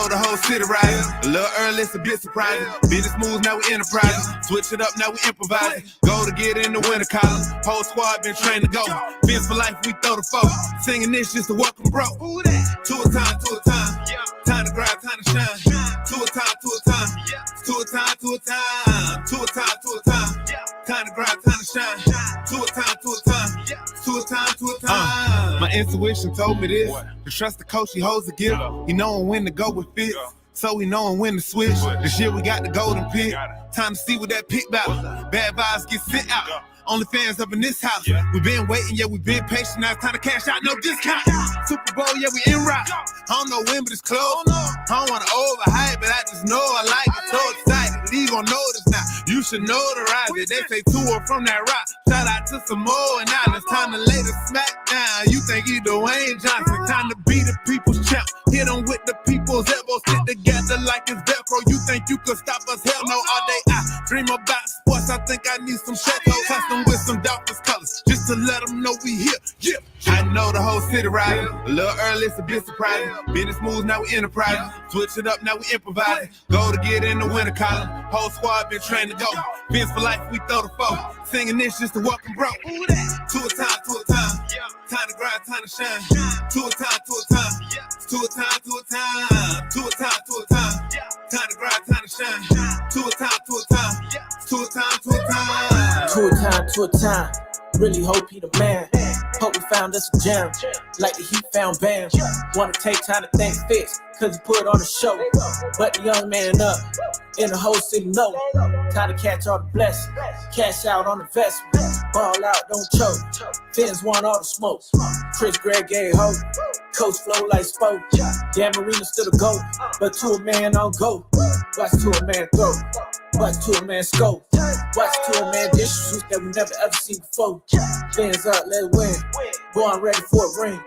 know the whole city riding. A little early, it's a bit surprising. Business moves, now we enterprising. Switch it up, now we improvising. Go to get in the winter column. Whole squad been trained to go. Fins for life, we throw the foe. Singing this just to welcome bro. To a time, to a time. Time to grind, time to shine. To a time, to a time. To a time, to a time. To a time, to a time. Time to grind, time to shine. To a time, to a time. To a time, to a time. My intuition told me this. To trust the coach, he holds the gift. He knowing when to go with fits. So we knowing when to switch. This year we got the golden pick. Time to see what that pick about. Bad vibes get sent out. Only fans up in this house. We been waiting, yeah, we been patient. Now it's time to cash out, no discount. Super Bowl, yeah, we en route. I don't know when, but it's close. I don't want to overhype, but I just know I like it. So excited, league gon' notice now. You should notarize it. They say tour from that rock. Shout out to Samoa and now it's time to lay the smack down. You think you Dwayne Johnson? Time to be the people's champ. Hit them with the people's elbows. Sit together like it's Velcro. You think you could stop us? Hell no, all day I dream about sports. I think I need some shekels. Custom with some Dolphins colors. Just to let them know we here. Yeah. I know the whole city riding. A little early, it's a bit surprising. Business moves, now we enterprising. Switch it up, now we improvising. Go to get in the winter column. Whole squad been trained to go. Fins for life, we throw the foe. Singing this just to welcome bro. To a time, to a time. Time to grind, time to shine. To a time, to a time. To a time, to a time. To a time, to a time. Time to grind, time to shine. To a time, to a time. To a time, to a time. To a time, to a time. Really hope he the man. Hope we found us a gem. Like the Heat found Bam. Wanna take time to thank Fitz, cause he put on the show. But the young man up, in the whole city know. Time to catch all the blessings. Cash out on the investment. Ball out, don't choke. Fins want all the smoke. Chris Gregg gave hope. Coach flow like spoke. Dan Marino still a GOAT, but to a man on go. Watch to a man throw. Watch to a man scope. Watch to a man dish shoot that we never ever seen before. Fins up, let it win. Boy, I'm ready for a ring.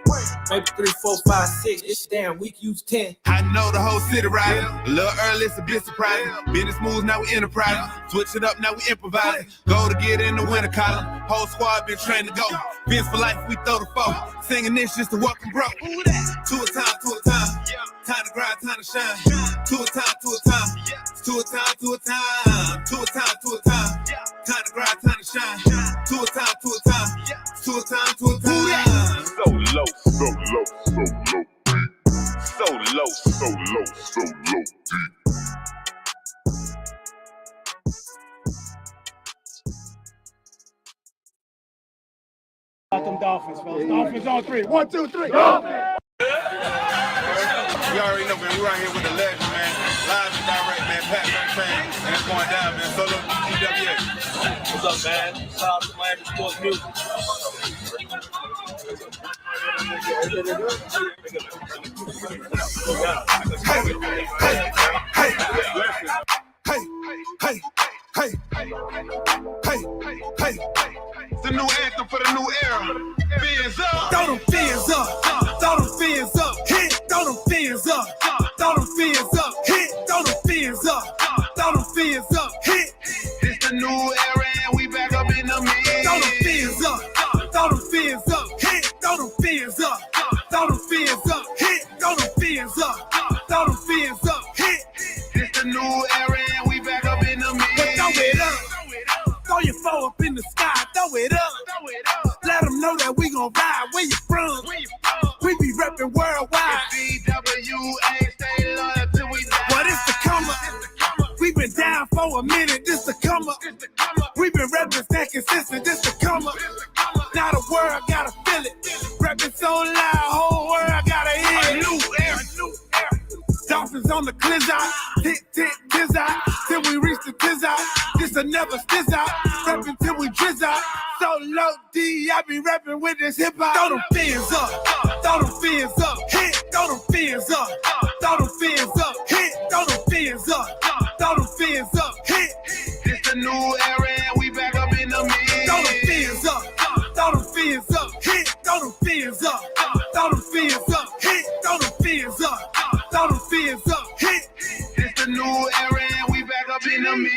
Maybe 3, 4, 5, 6. It's damn week, use 10. I know the whole city riding. A little early, it's a bit surprising. Business moves, now we enterprising. Switch it up, now we improvising. Go to get in the winter column. Whole squad been trained to go. Fins for life, we throw the foe. Singing this just to welcome bro. To a time, to a time. Time to grind, time to shine. To a time, to a time. To a time, to a time. To a time, to a time. Time to grind, time to shine. To a time, to a time. To a time, to a time. So low, so low, so low, deep. So low, so low, so low, deep. About them Dolphins, fellas. Dolphins on 3. 1, 2, 3. Dolphins! You already know, man. We're out here with the legend, man. Live and direct, man. Pat McFan. And it's going down, man. Solo DWA. What's up, man? Shout out to Miami Sports Music. Hey. It's the new anthem for the new era. Fins up. Throw them fins up. Throw them fins up. Hit. Throw them fins up. Throw them fins up. Hit. Throw them fins up. Throw them fins up. Hit. It's the new era and we back up in the mix. Throw them fins up. Throw them fins up. Hit. Throw them fins up. Throw them fins up. Hit. Throw them fins up. Throw them fins up. Hit. It's the new era and we back up in the mix. Throw it up. Throw your foe up in the sky. Throw it up. Let them know that we gon' ride. Where you from? We be reppin' worldwide. DWA, stay loyal till we die. What is the come up? We been down for a minute. This the come up. We been reppin' that consistent. This the come up. Now the world gotta feel it. Reppin' so loud, whole world gotta hear it. A new era. Dolphins on the cliz-out. Tick, tiz-out. Till we reach the tiz-out. This a never stiz-out. Reppin' till we drizz-out. So low D, I be rapping with this hip-hop. Throw them fins up. Throw them fins up. Hit. Throw them fins up. Throw them fins up. Hit. Throw them fins up. Throw them fins up. Hit. It's the new era and we back up in the mix. Throw them fins up. Throw them fins up. Hit. Throw them fins up. Throw them fins up. Hit. Throw them fins up. Throw them fins up. Hit. It's the new era and we back up up in the mix.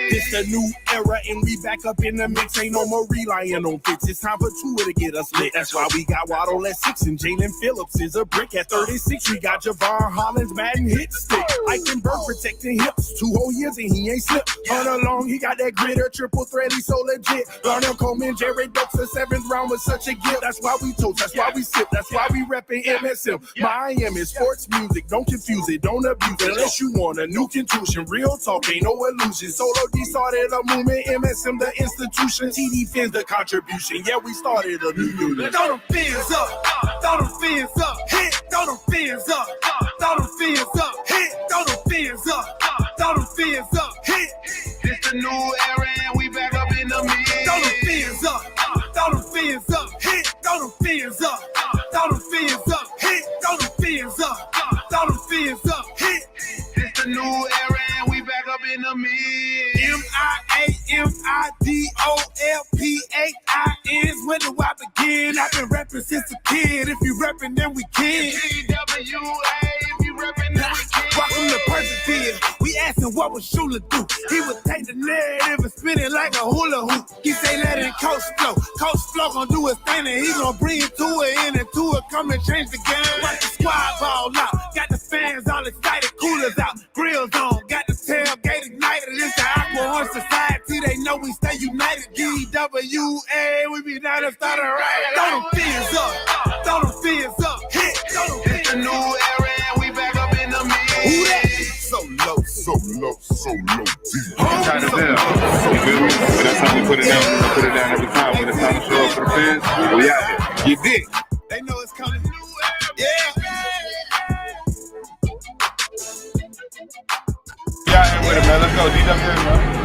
It's a new era and we back up in the mix. Ain't no more relying on fits. It's time for Tua to get us lit. That's why we got Waddle at 6 and Jalen Phillips is a brick at 36. We got Javon Hollins batting hit stick. Eichenberg protecting hips. 2 whole years and he ain't slipped. Run along, he got that gritter, triple threat, he so legit. Darnell Coleman, Jared Dokes, the 7th round was such a gift. That's why we toast, that's why we sip, that's why we reppin' MSM. Miami sports music, don't confuse it, don't abuse it. Unless you want a new contusion, real talk, ain't no illusion. Solo D started a movement, MSM the institution. TD Fins the contribution, yeah, we started a new unit. Throw them fins up, throw them fins up, hit, throw them fins up, throw them fins up, hit, throw them fins up, throw them fins up, hit. It's the new era and we back up in the mix. Throw them fins up, throw them fins up, hit, throw them fins up, throw them fins up, hit, throw them fins up, throw them fins up, hit. It's the new era and we back up in the mix. MIAMIDOLPHINs. When do I begin? I've been rapping since a kid. If you rapping, then we can. TWA, if you reppin', then we can. Welcome to Perfect Field. We asking what would Shula do? He would take the narrative and spin it like a hula hoop. He say let it Coach Flow. Coach Flow gon' do his thing and he gon' bring it to it in and to it. Come and change the game. Watch the squad ball out. Got the fans all excited. Coolers out. Grills on. Got the tailgate ignited. It's the Aqua Horse Society. They know we stay united. DWA. We be down and start a riot. Throw them fins up. Throw them fins up. Hit. Throw them fins It's the new era and we back up in the mix. Who that? So low, so low, so low deep. Tight as hell. You feel me? But that's how we put it down. We put it down every time. When it's time to show up for the fans, we out here. You dig? They know it's coming. Yeah. We out here with it, man. Let's go. DWA, man.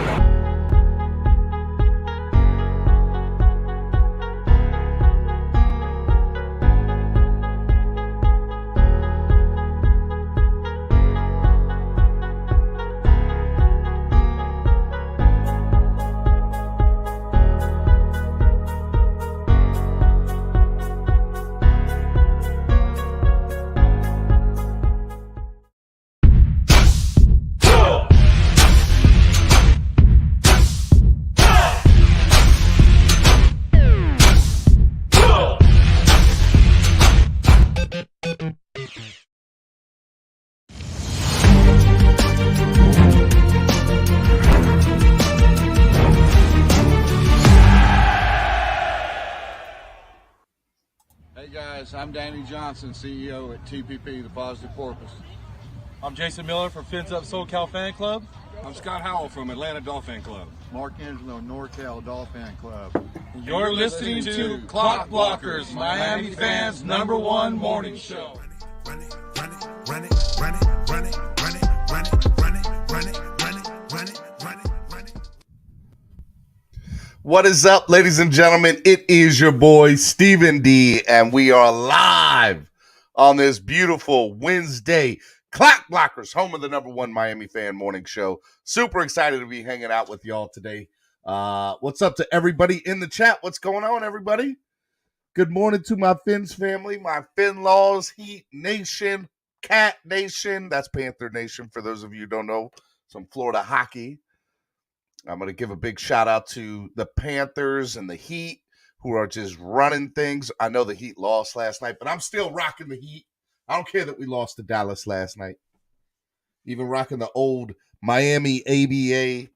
Hey guys, I'm Danny Johnson, CEO at TPP, The Positive Porpoise. I'm Jason Miller from Fins Up SoCal Fan Club. I'm Scott Howell from Atlanta Dolphin Club. Mark Angelo, NorCal Dolphin Club. You're listening to Clock Blockers, Miami fans' #1 morning show. Run it, run it, run it, run it, run it, run it, run it, run it, run it, run it, run it, run it, run it. What is up, ladies and gentlemen? It is your boy, Stephen D, and we are live on this beautiful Wednesday. Clock Blockers, home of the #1 Miami fan morning show. Super excited to be hanging out with y'all today. What's up to everybody in the chat? What's going on, everybody? Good morning to my Fins family, my Fin-Laws, Heat Nation, Cat Nation. That's Panther Nation, for those of you who don't know, some Florida hockey. I'm going to give a big shout out to the Panthers and the Heat, who are just running things. I know the Heat lost last night, but I'm still rocking the Heat. I don't care that we lost to Dallas last night. Even rocking the old Miami ABA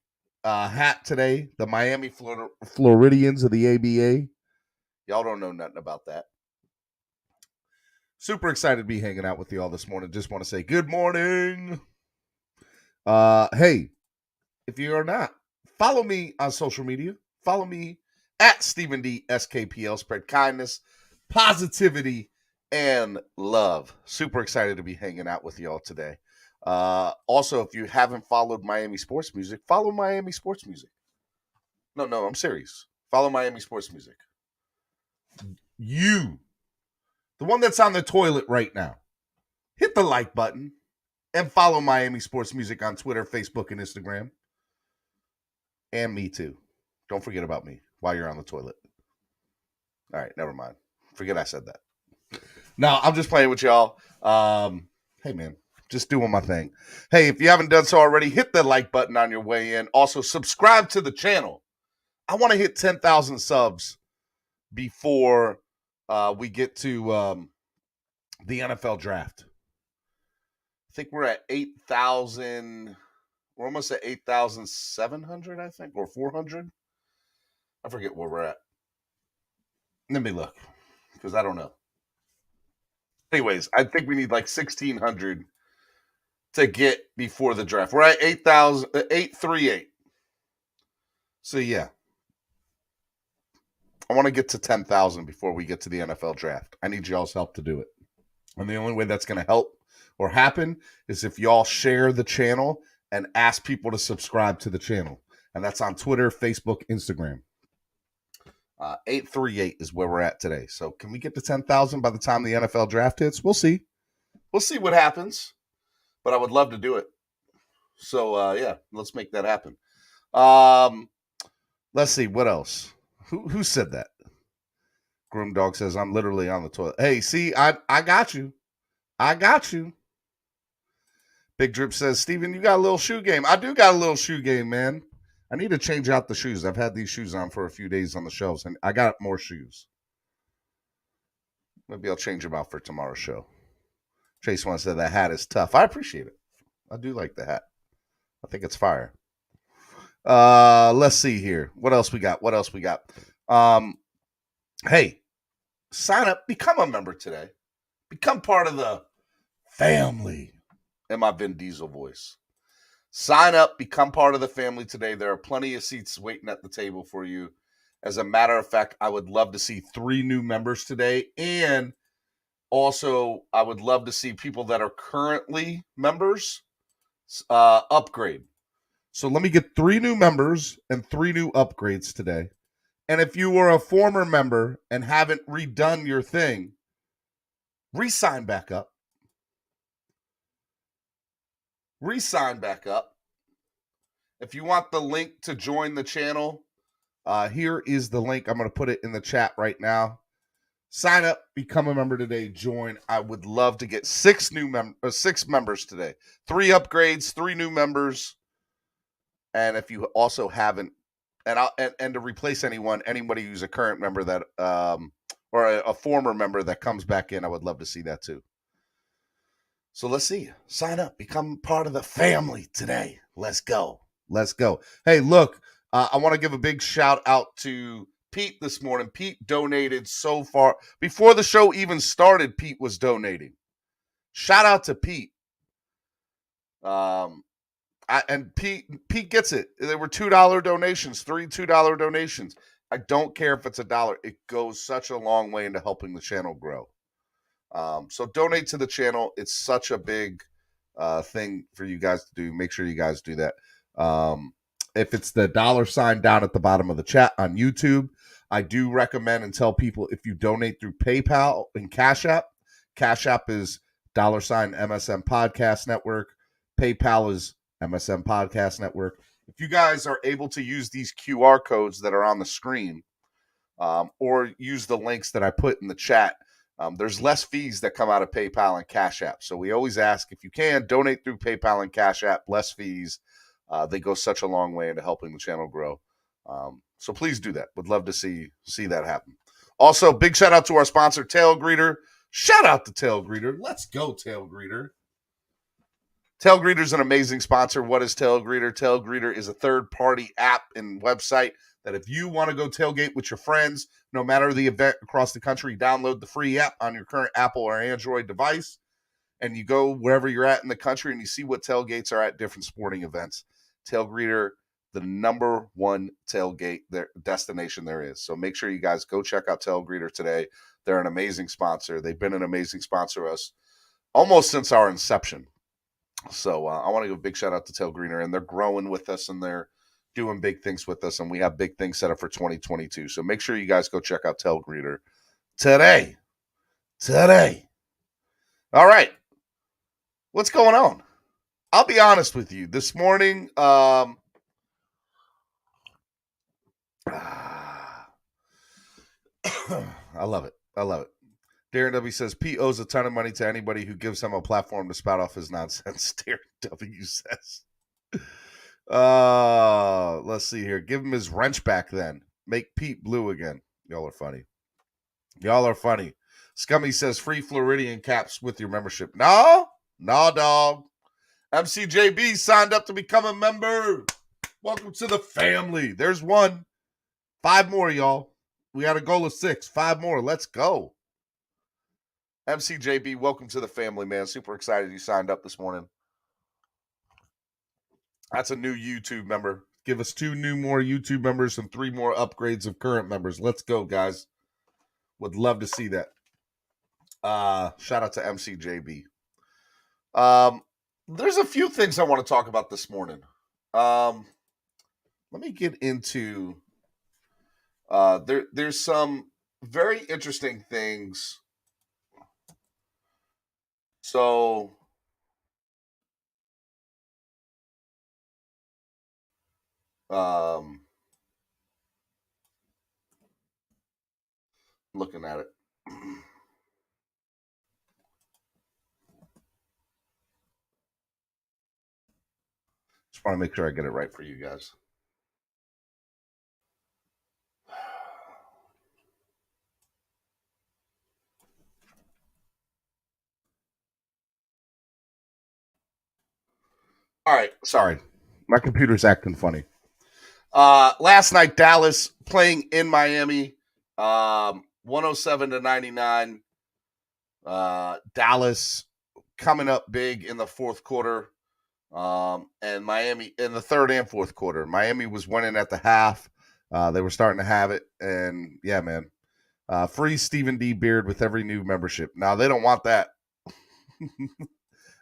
hat today, the Miami Floridians of the ABA. Y'all don't know nothing about that. Super excited to be hanging out with y'all this morning. Just want to say good morning. Hey, if you are not, follow me on social media. Follow me at Stephen D SKPL. Spread kindness, positivity, and love. Super excited to be hanging out with y'all today. Also, if you haven't followed Miami Sports Music, follow Miami Sports Music. No, I'm serious. Follow Miami Sports Music. You, the one that's on the toilet right now, hit the like button and follow Miami Sports Music on Twitter, Facebook, and Instagram. And me too. Don't forget about me while you're on the toilet. All right, never mind. Forget I said that. No, I'm just playing with y'all. Hey, man, Just doing my thing. Hey, if you haven't done so already, hit the like button on your way in. Also, subscribe to the channel. I want to hit 10,000 subs before we get to the NFL draft. I think we're at 8,000. We're almost at 8,700, I think, or 400. I forget where we're at. Let me look, because I don't know. Anyways, I think we need like 1,600 to get before the draft. We're at 838. So, yeah. I want to get to 10,000 before we get to the NFL draft. I need y'all's help to do it. And the only way that's going to help or happen is if y'all share the channel and ask people to subscribe to the channel. And that's on Twitter, Facebook, Instagram. 838 is where we're at today. So can we get to 10,000 by the time the NFL draft hits? We'll see. We'll see what happens. But I would love to do it. So, yeah, let's make that happen. Let's see. What else? Who said that? Groom Dog says, I'm literally on the toilet. Hey, see, I got you. I got you. Big Drip says, Steven, you got a little shoe game. I do got a little shoe game, man. I need to change out the shoes. I've had these shoes on for a few days on the shelves, and I got more shoes. Maybe I'll change them out for tomorrow's show. Chase once said that hat is tough. I appreciate it. I do like the hat. I think it's fire. Let's see here. What else we got? Hey, sign up, become a member today. Become part of the family. In my Vin Diesel voice. Sign up, become part of the family today. There are plenty of seats waiting at the table for you. As a matter of fact, I would love to see 3 new members today. And also, I would love to see people that are currently members upgrade. So let me get 3 new members and 3 new upgrades today. And if you were a former member and haven't redone your thing, re-sign back up. Re-sign back up. If you want the link to join the channel, here is the link. I'm going to put it in the chat right now. Sign up, become a member today, join. I would love to get 6 members today. 3 upgrades, 3 new members. And if you also haven't, and to replace anybody who's a current member that or a former member that comes back in, I would love to see that too. So let's see. Sign up. Become part of the family today. Let's go. Let's go. Hey, look, I want to give a big shout out to Pete this morning. Pete donated so far. Before the show even started, Pete was donating. Shout out to Pete. And Pete gets it. There were $2 donations, 3 $2 donations. I don't care if it's $1. It goes such a long way into helping the channel grow. So donate to the channel. It's such a big thing for you guys to do. Make sure you guys do that. If it's the $sign down at the bottom of the chat on YouTube, I do recommend and tell people if you donate through PayPal and Cash App is $sign MSM Podcast Network. PayPal is MSM Podcast Network. If you guys are able to use these QR codes that are on the screen, or use the links that I put in the chat, there's less fees that come out of PayPal and Cash App. So we always ask, if you can, donate through PayPal and Cash App, less fees. They go such a long way into helping the channel grow. So please do that. Would love to see that happen. Also, big shout out to our sponsor, Tail Greeter. Shout out to Tail Greeter. Let's go, Tail Greeter. Tail Greeter is an amazing sponsor. What is Tail Greeter? Tail Greeter is a third-party app and website that if you want to go tailgate with your friends, no matter the event across the country, download the free app on your current Apple or Android device, and you go wherever you're at in the country and you see what tailgates are at different sporting events. Tail Greeter, the number one tailgate destination there is. So make sure you guys go check out Tail Greeter today. They're an amazing sponsor. They've been an amazing sponsor of us almost since our inception. So I want to give a big shout out to Tail Greeter, and they're growing with us and they're doing big things with us, and we have big things set up for 2022. So make sure you guys go check out Tail Greeter today. All right. What's going on? I'll be honest with you. This morning, I love it. Darren W says Pete owes a ton of money to anybody who gives him a platform to spout off his nonsense. Darren W says. Let's see here. Give him his wrench back then. Make Pete blue again. Y'all are funny. Y'all are funny. Scummy says free Floridian caps with your membership. No, dog. MCJB signed up to become a member. Welcome to the family. There's one. 5 more, y'all. We got a goal of 6. 5 more. Let's go. MCJB, welcome to the family, man. Super excited you signed up this morning. That's a new YouTube member. Give us 2 more YouTube members and 3 more upgrades of current members. Let's go, guys. Would love to see that. Shout out to MCJB. There's a few things I want to talk about this morning. Let me get into there's some very interesting things. So looking at it. Just want to make sure I get it right for you guys. All right, sorry. My computer's acting funny. Last night, Dallas playing in Miami, 107-99. Dallas coming up big in the fourth quarter, and Miami in the third and fourth quarter. Miami was winning at the half. They were starting to have it, and yeah, man. Free Stephen D. Beard with every new membership. Now, they don't want that.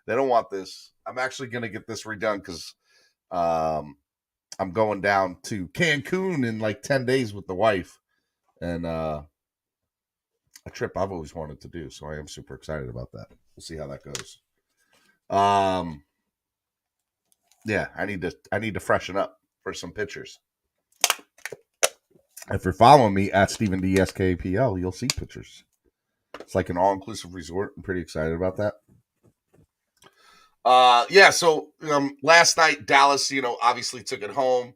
They don't want this. I'm actually going to get this redone because I'm going down to Cancun in like 10 days with the wife. And a trip I've always wanted to do. So I am super excited about that. We'll see how that goes. Yeah, I need to freshen up for some pictures. If you're following me at Stephen D. SKPL, you'll see pictures. It's like an all-inclusive resort. I'm pretty excited about that. Yeah, so last night, Dallas, obviously took it home.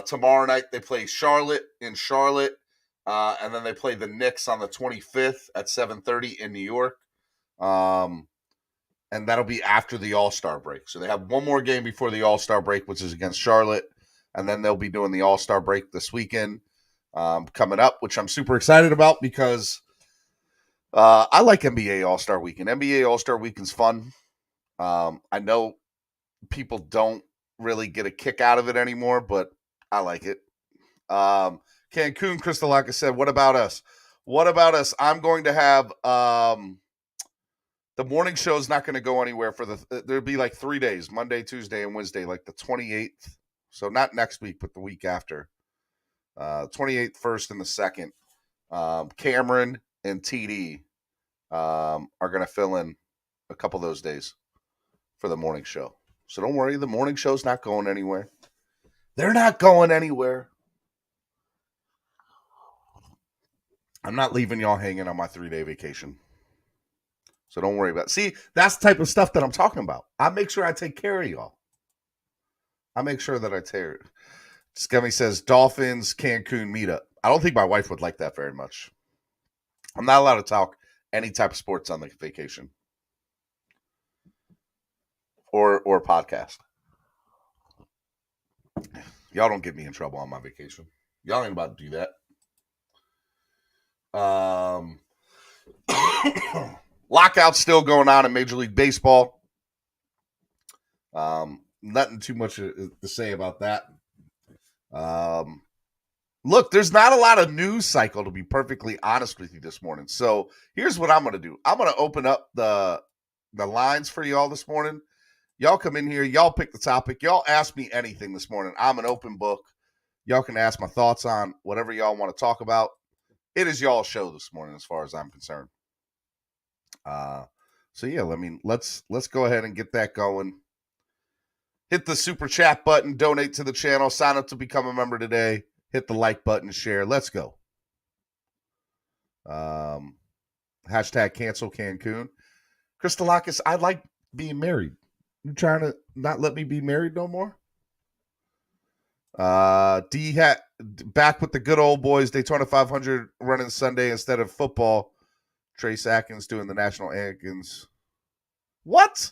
Tomorrow night, they play Charlotte in Charlotte. And then they play the Knicks on the 25th at 7:30 in New York. And that'll be after the All-Star break. So they have one more game before the All-Star break, which is against Charlotte. And then they'll be doing the All-Star break this weekend coming up, which I'm super excited about because I like NBA All-Star Weekend. NBA All-Star Weekend's fun. I know people don't really get a kick out of it anymore, but I like it. Cancun, Crystalaka said, what about us? What about us? I'm going to have the morning show is not going to go anywhere for there'll be like 3 days, Monday, Tuesday, and Wednesday, like the 28th. So not next week, but the week after. 28th, 1st, and the 2nd. Cameron and TD are going to fill in a couple of those days for the morning show. So don't worry, the morning show's not going anywhere. They're not going anywhere. I'm not leaving y'all hanging on my 3-day vacation. So don't worry about it. See, that's the type of stuff that I'm talking about. I make sure I take care of y'all. I make sure that I take. Scummy says, Dolphins, Cancun meetup. I don't think my wife would like that very much. I'm not allowed to talk any type of sports on the vacation. Or podcast. Y'all don't get me in trouble on my vacation. Y'all ain't about to do that. Lockout's still going on in Major League Baseball. Nothing too much to say about that. Look, there's not a lot of news cycle, to be perfectly honest with you this morning. So here's what I'm going to do. I'm going to open up the lines for y'all this morning. Y'all come in here. Y'all pick the topic. Y'all ask me anything this morning. I'm an open book. Y'all can ask my thoughts on whatever y'all want to talk about. It is y'all's show this morning as far as I'm concerned. So yeah, let's go ahead and get that going. Hit the super chat button, donate to the channel, sign up to become a member today. Hit the like button, share. Let's go. Hashtag cancel Cancun. Christolakis, I like being married. You trying to not let me be married no more? D-Hat back with the good old boys. Daytona 500 running Sunday instead of football. Trace Atkins doing the national Atkins. What?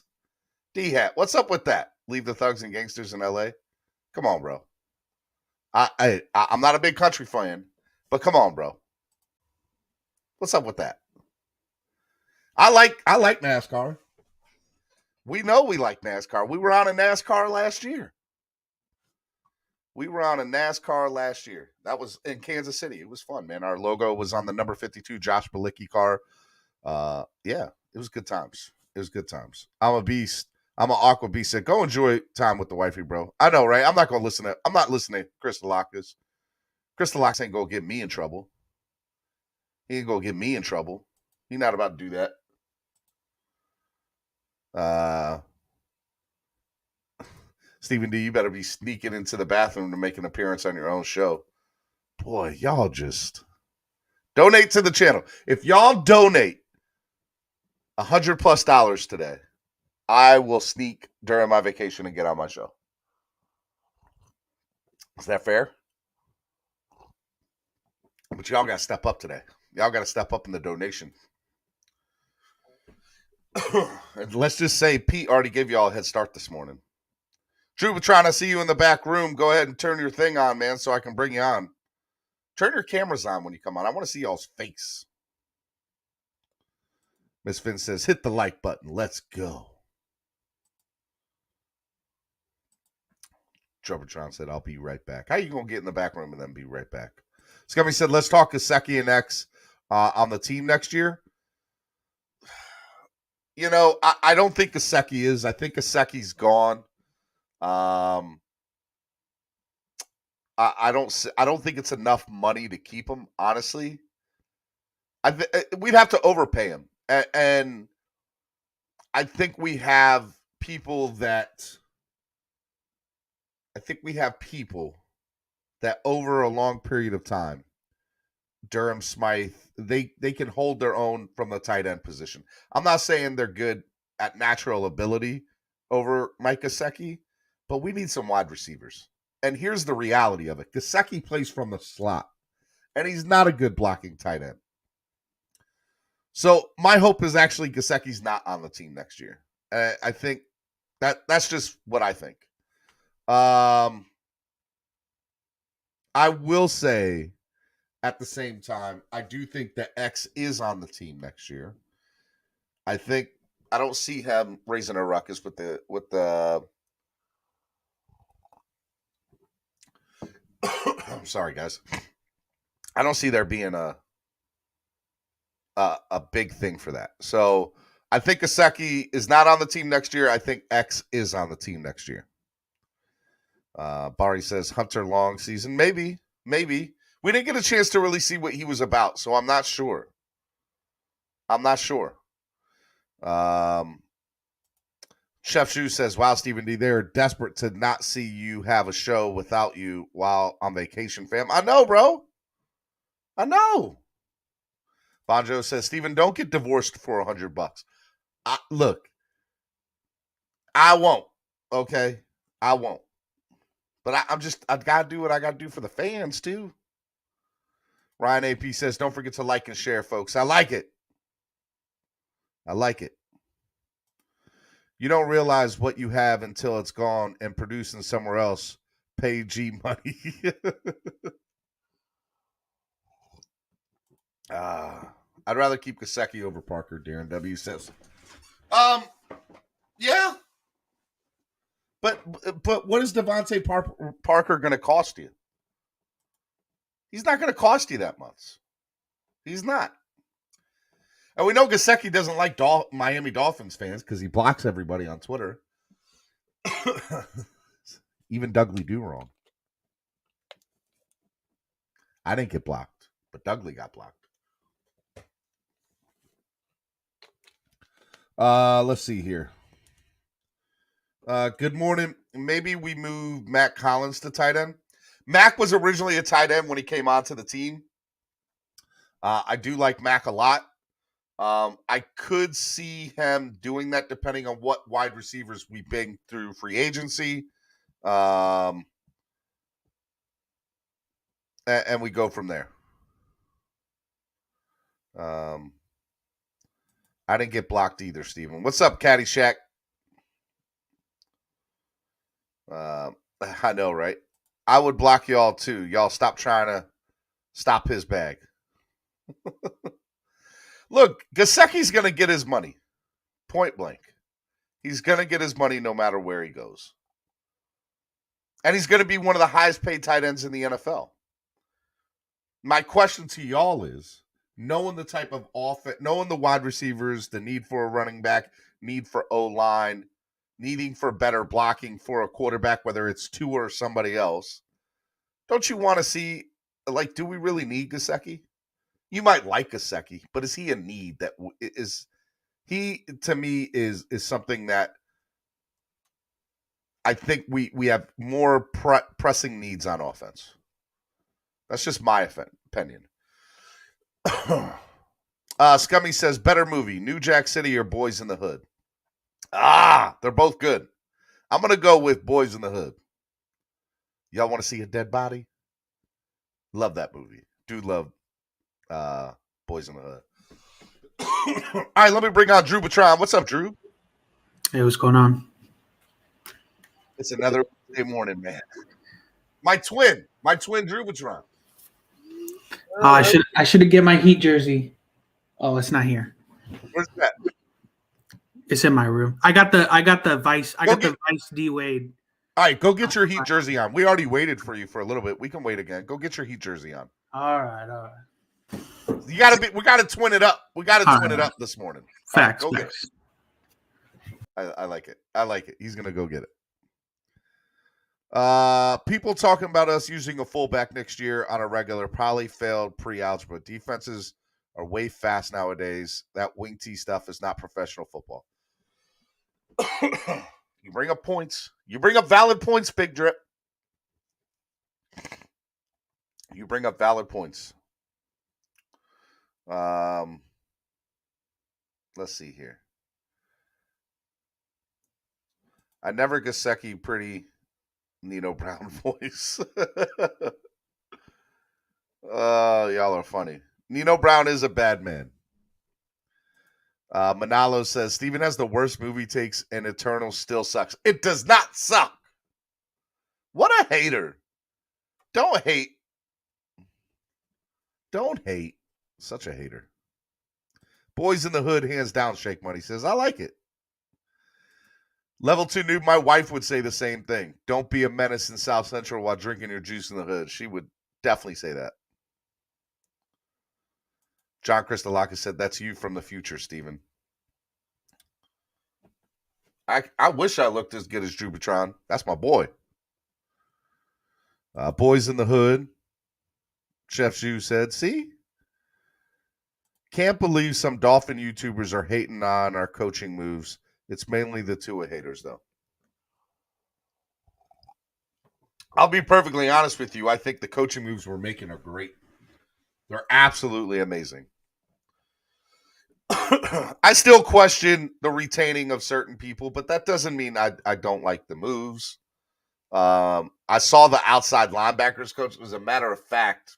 D-Hat, what's up with that? Leave the thugs and gangsters in LA? Come on, bro. I'm not a big country fan, but come on, bro. What's up with that? I like NASCAR. We know we like NASCAR. We were on a NASCAR last year. That was in Kansas City. It was fun, man. Our logo was on the number 52 Josh Bilicki car. Yeah, it was good times. I'm a beast. I'm an aqua beast. Said, go enjoy time with the wifey, bro. I know, right? I'm not listening to Christolakis. Christolakis ain't gonna get me in trouble. He ain't gonna get me in trouble. He's not about to do that. Stephen D, you better be sneaking into the bathroom to make an appearance on your own show. Boy, y'all just donate to the channel. If y'all donate $100+ today, I will sneak during my vacation and get on my show. Is that fair? But y'all got to step up today. Y'all got to step up in the donation. And let's just say Pete already gave y'all a head start this morning. Drew, we're trying to see you in the back room. Go ahead and turn your thing on, man, so I can bring you on. Turn your cameras on when you come on. I want to see y'all's face. Miss Finn says, hit the like button. Let's go. Troubletron said, I'll be right back. How you going to get in the back room and then be right back? Scummy said, let's talk Gesicki and X on the team next year. You know, I don't think Gesicki is. I think Gesicki's gone. I don't think it's enough money to keep him, honestly. We'd have to overpay him. And I think we have people that over a long period of time, Durham, Smythe, they can hold their own from the tight end position. I'm not saying they're good at natural ability over Mike Gesicki, but we need some wide receivers. And here's the reality of it. Gesicki plays from the slot, and he's not a good blocking tight end. So my hope is actually Gesicki's not on the team next year. I think that's just what I think. I will say at the same time, I do think that X is on the team next year. I don't see him raising a ruckus with the I'm sorry, guys. I don't see there being a big thing for that. So I think Gesicki is not on the team next year. I think X is on the team next year. Barry says Hunter Long season. Maybe. We didn't get a chance to really see what he was about, so I'm not sure. Chef Shu says, wow, Stephen D, they're desperate to not see you have a show without you while on vacation, fam. I know, bro. I know. Bonjo says, Stephen, don't get divorced for $100. Look, I won't. Okay? I won't. But I got to do what I got to do for the fans, too. Ryan AP says, don't forget to like and share, folks. I like it. You don't realize what you have until it's gone and producing somewhere else. Pay G money. I'd rather keep Gesicki over Parker, Darren W says. Yeah. But what is Devontae Parker going to cost you? He's not going to cost you that much. He's not. And we know Gesicki doesn't like Miami Dolphins fans because he blocks everybody on Twitter. Even Dudley do wrong. I didn't get blocked, but Dudley got blocked. Let's see here. Good morning. Maybe we move Mac Collins to tight end. Mac was originally a tight end when he came onto the team. I do like Mac a lot. I could see him doing that depending on what wide receivers we bring through free agency. And we go from there. I didn't get blocked either, Steven. What's up, Caddyshack? I know, right? I would block y'all too. Y'all stop trying to stop his bag. Look, Gesicki's going to get his money. Point blank. He's going to get his money no matter where he goes. And he's going to be one of the highest paid tight ends in the NFL. My question to y'all is, knowing the type of offense, knowing the wide receivers, the need for a running back, need for O-line, needing for better blocking for a quarterback, whether it's Tua or somebody else, don't you want to see, like, do we really need Gesicki? You might like Gesicki, but is he a need that is he, to me, is something that I think we have more pressing needs on offense. That's just my opinion. Scummy says, better movie, New Jack City or Boys in the Hood? They're both good. I'm going to go with Boys in the Hood. Y'all want to see a dead body? Love that movie. Do love Boys in the Hood. All right, let me bring on Drew Patron. What's up, Drew? Hey, what's going on? It's another day morning, man. My twin, Drew Patron. I should get my Heat jersey. Oh, it's not here. Where's that? It's in my room. I got the Vice. I got the Vice D Wade. All right, go get your Heat jersey on. We already waited for you for a little bit. We can wait again. Go get your Heat jersey on. All right. We gotta twin it up. We gotta twin it up this morning. Facts. Right, go get it. I like it. I like it. He's gonna go get it. People talking about us using a fullback next year on a regular probably failed pre-algebra. Defenses are way fast nowadays. That wing T stuff is not professional football. You bring up points. You bring up valid points, Big Drip. You bring up valid points. Let's see here. I never Gesicki pretty Nino Brown voice. Y'all are funny. Nino Brown is a bad man. Manalo says, Steven has the worst movie takes and Eternal still sucks. It does not suck. What a hater. Don't hate. Don't hate. Such a hater. Boys in the Hood, hands down, Shake Money says, I like it. Level 2 noob, my wife would say the same thing. Don't be a menace in South Central while drinking your juice in the hood. She would definitely say that. John Kristalakis said, that's you from the future, Steven. I wish I looked as good as Drew Patron. That's my boy. Boys in the Hood. Chef Zhu said, see? Can't believe some Dolphin YouTubers are hating on our coaching moves. It's mainly the Tua haters, though. I'll be perfectly honest with you. I think the coaching moves we're making are great. They're absolutely amazing. I still question the retaining of certain people, but that doesn't mean I don't like the moves. I saw the outside linebackers coach. As a matter of fact,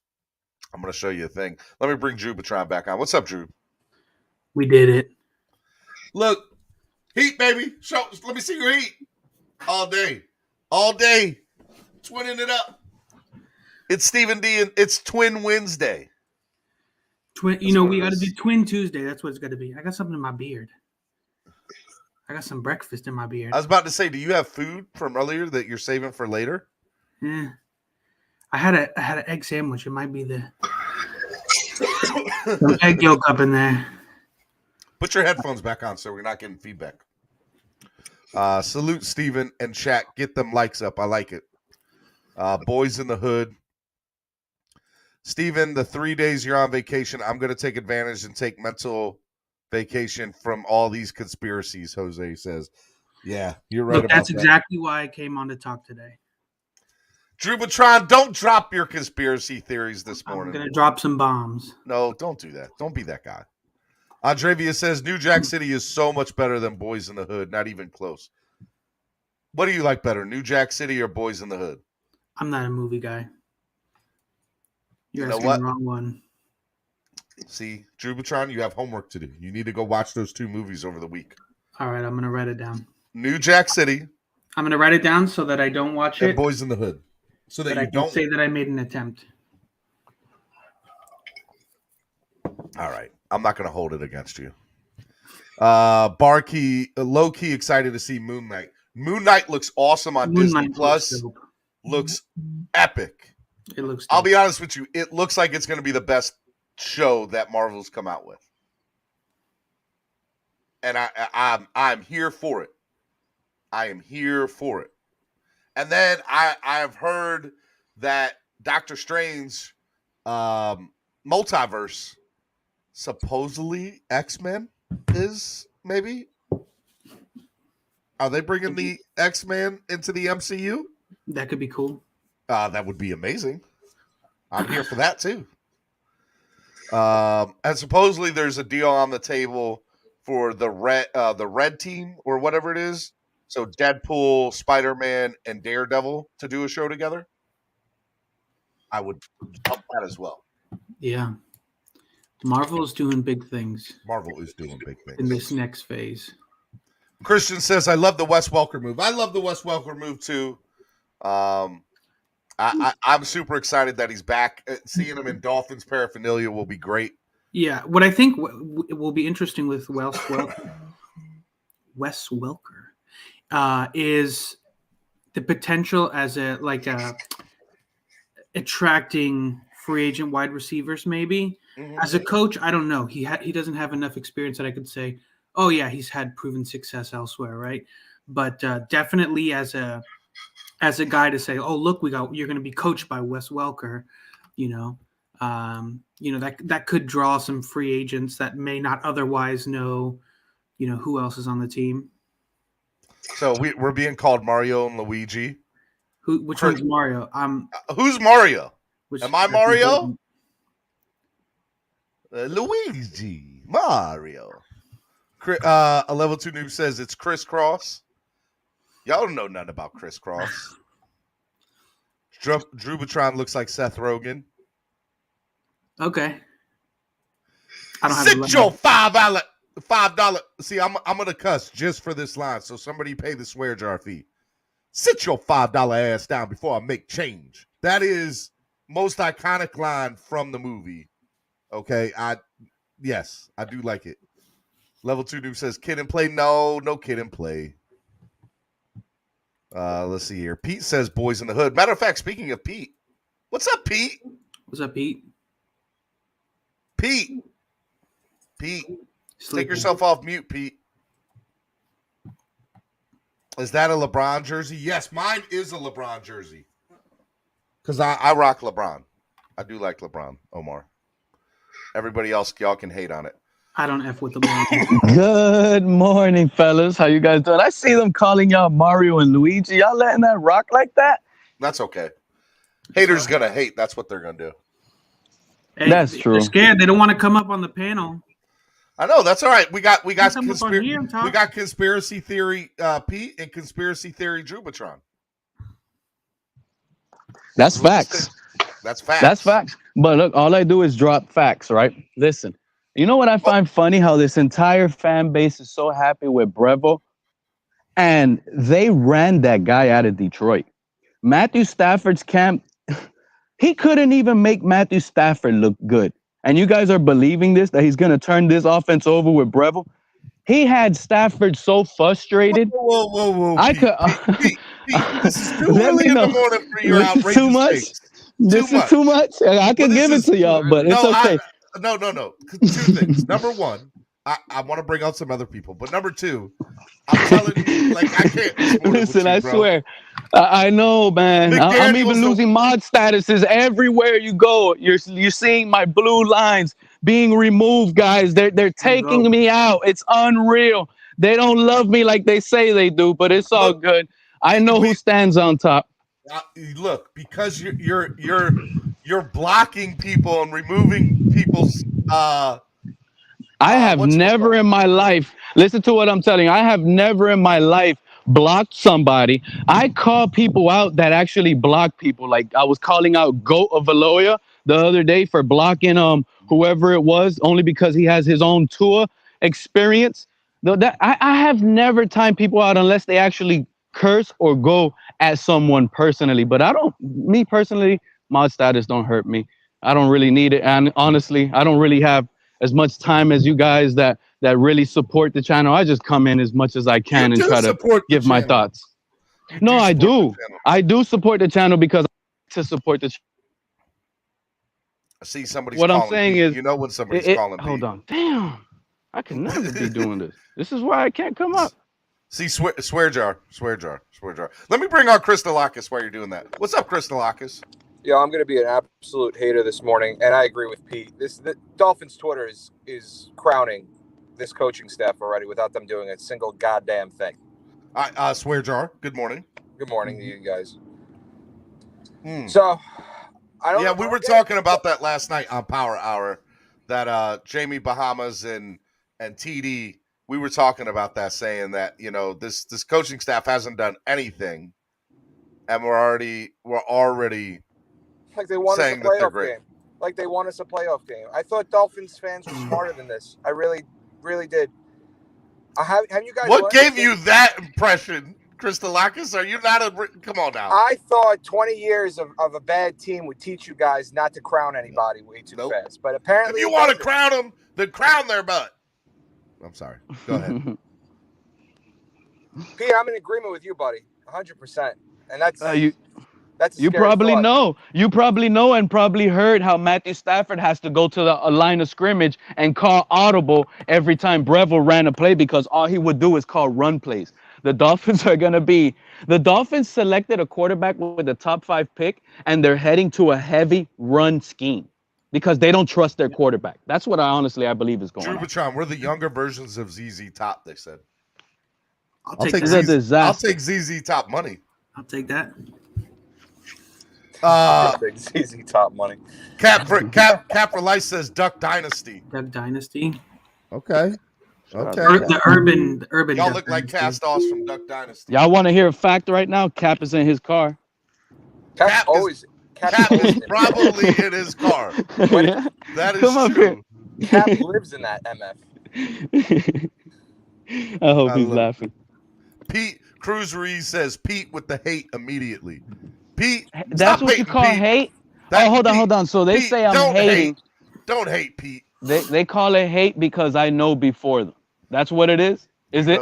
I'm going to show you a thing. Let me bring Drew Patron back on. What's up, Drew? We did it. Look, Heat, baby. Let me see your heat. All day. All day. Twinning it up. It's Stephen D. and it's Twin Wednesday. We got to do Twin Tuesday. That's what it's got to be. I got something in my beard. I got some breakfast in my beard. I was about to say, do you have food from earlier that you're saving for later? Yeah. I had an egg sandwich. It might be some egg yolk up in there. Put your headphones back on so we're not getting feedback. Salute Steven and chat. Get them likes up. I like it. Boys in the Hood. Steven, the 3 days you're on vacation, I'm going to take advantage and take mental vacation from all these conspiracies, Jose says. Yeah, you're right about that. That's exactly why I came on to talk today. Drew Patron, don't drop your conspiracy theories this morning. I'm going to drop some bombs. No, don't do that. Don't be that guy. Andravia says New Jack City is so much better than Boys in the Hood. Not even close. What do you like better, New Jack City or Boys in the Hood? I'm not a movie guy. You're You know asking what? the wrong one. See, Drew Batron, you have homework to do. You need to go watch those 2 movies over the week. All right, I'm going to write it down. New Jack City. I'm going to write it down so that I don't watch and it. Boys in the Hood. So that but you I can don't say that I made an attempt. All right. I'm not going to hold it against you. Barkey, low-key excited to see Moon Knight. Moon Knight looks awesome on Disney Plus. Looks epic. It looks dope. I'll be honest with you. It looks like it's going to be the best show that Marvel's come out with. And I'm here for it. I am here for it. And then I've heard that Doctor Strange multiverse, supposedly X-Men is maybe. Are they bringing the X-Men into the MCU? That could be cool. That would be amazing. I'm here for that too. And supposedly there's a deal on the table for the red team or whatever it is. So Deadpool, Spider-Man, and Daredevil to do a show together. I would love that as well. Yeah. Marvel is doing big things. Marvel is doing big things. In this next phase. Christian says, I love the Wes Welker move. I love the Wes Welker move too. I'm super excited that he's back. Seeing him in Dolphins paraphernalia will be great. Yeah. What I think will be interesting with Wes Welker is the potential as attracting free agent wide receivers, maybe. Mm-hmm. As a coach, I don't know. He doesn't have enough experience that I could say, oh yeah, he's had proven success elsewhere, right? But definitely as a guy to say, oh look, you're going to be coached by Wes Welker, that could draw some free agents that may not otherwise know, who else is on the team. So we're being called Mario and Luigi. Which one's Mario? Who's Mario? Am I Mario? Luigi. Mario. A level 2 noob says it's crisscross. Y'all don't know nothing about crisscross. Drew Batron looks like Seth Rogen. Okay. I don't Sit your $5. See, I'm gonna cuss just for this line, so somebody pay the swear jar fee. Sit your $5 ass down before I make change. That is most iconic line from the movie. Okay, yes, I do like it. Level 2 dude says kid and play. No kid and play. Let's see here. Pete says Boys in the Hood. Matter of fact, speaking of Pete, what's up, Pete? What's up, Pete? Pete. Take yourself off mute, Pete. Is that a LeBron jersey? Yes, mine is a LeBron jersey. Because I rock LeBron. I do like LeBron, Omar. Everybody else, y'all can hate on it. I don't F with LeBron. Good morning, fellas. How you guys doing? I see them calling y'all Mario and Luigi. Y'all letting that rock like that? That's okay. Haters going to hate. That's what they're going to do. Hey, that's true. They're scared. They don't want to come up on the panel. I know, that's all right. We got conspiracy theory Pete and conspiracy theory Drew Batron. That's facts. That's facts. That's facts. But look, all I do is drop facts, right? Listen, you know what I find funny? How this entire fan base is so happy with Breville, and they ran that guy out of Detroit. Matthew Stafford's camp, he couldn't even make Matthew Stafford look good. And you guys are believing this, that he's going to turn this offense over with Breville? He had Stafford so frustrated. Whoa. I Pete, could. Pete, this is too early in the morning for your outrageous too much. takes. This is too much. I can give it to y'all, but it's okay. No. 2 things. Number one, I want to bring out some other people, but number 2, I'm telling you, like I can't. Listen, I swear, I know, man. I'm even losing mod statuses everywhere you go. You're seeing my blue lines being removed, guys. They're taking me out. It's unreal. They don't love me like they say they do, but it's all good. I know who stands on top. Look, because you're blocking people and removing people's I have never in my life, listen to what I'm telling you, I have never in my life blocked somebody. I call people out that actually block people. Like I was calling out Goat of Valoya the other day for blocking whoever it was, only because he has his own tour experience. Though that I have never timed people out unless they actually curse or go at someone personally. But me personally, my status don't hurt me. I don't really need it. And honestly, I don't really have as much time as you guys that really support the channel. I just come in as much as I can and try to give my thoughts. No, I do. I do support the channel because to support the channel. I see somebody's what calling. I'm saying Pete. is, you know when somebody's calling. Hold on. Damn. I can never be doing this. This is why I can't come up. See, swear jar. Let me bring on Crystallakis while you're doing that. What's up, Crystallakis? Yeah, I'm going to be an absolute hater this morning, and I agree with Pete. The Dolphins Twitter is crowning this coaching staff already without them doing a single goddamn thing. Swear jar. Good morning. Good morning to you guys. So, I don't. Yeah, we were talking about that last night on Power Hour. That Jamie Bahamas and TD, we were talking about that, saying that this coaching staff hasn't done anything, and we're already like they won us a playoff game. Like they won us a playoff game. I thought Dolphins fans were smarter than this. I really, really did. Have you guys? What gave you that impression, Crystallakis? Are you not come on now? I thought 20 years of a bad team would teach you guys not to crown anybody way too fast. But apparently, if you want to crown them, then crown their butt. I'm sorry. Go ahead. Pete, I'm in agreement with you, buddy. 100%. And that's you probably know. You probably know and probably heard how Matthew Stafford has to go to the line of scrimmage and call audible every time Breville ran a play because all he would do is call run plays. The Dolphins selected a quarterback with the top 5 pick, and they're heading to a heavy run scheme because they don't trust their quarterback. That's what I believe is going on. Drew Batron, we're the younger versions of ZZ Top, they said. I'll take ZZ Top money. I'll take that. ZZ Top money. Cap for Life says Duck Dynasty. Duck Dynasty. Okay. The urban. Y'all look like cast-offs from Duck Dynasty. Y'all want to hear a fact right now? Cap is in his car. Cap is probably in his car. That is Come true. Cap lives in that MF. I hope he's laughing. Pete Cruz Ruiz says Pete with the hate immediately. Pete, that's what you call hate? Hold on. So they say I'm hating. Don't hate Pete. They call it hate because I know before them. That's what it is? Is it?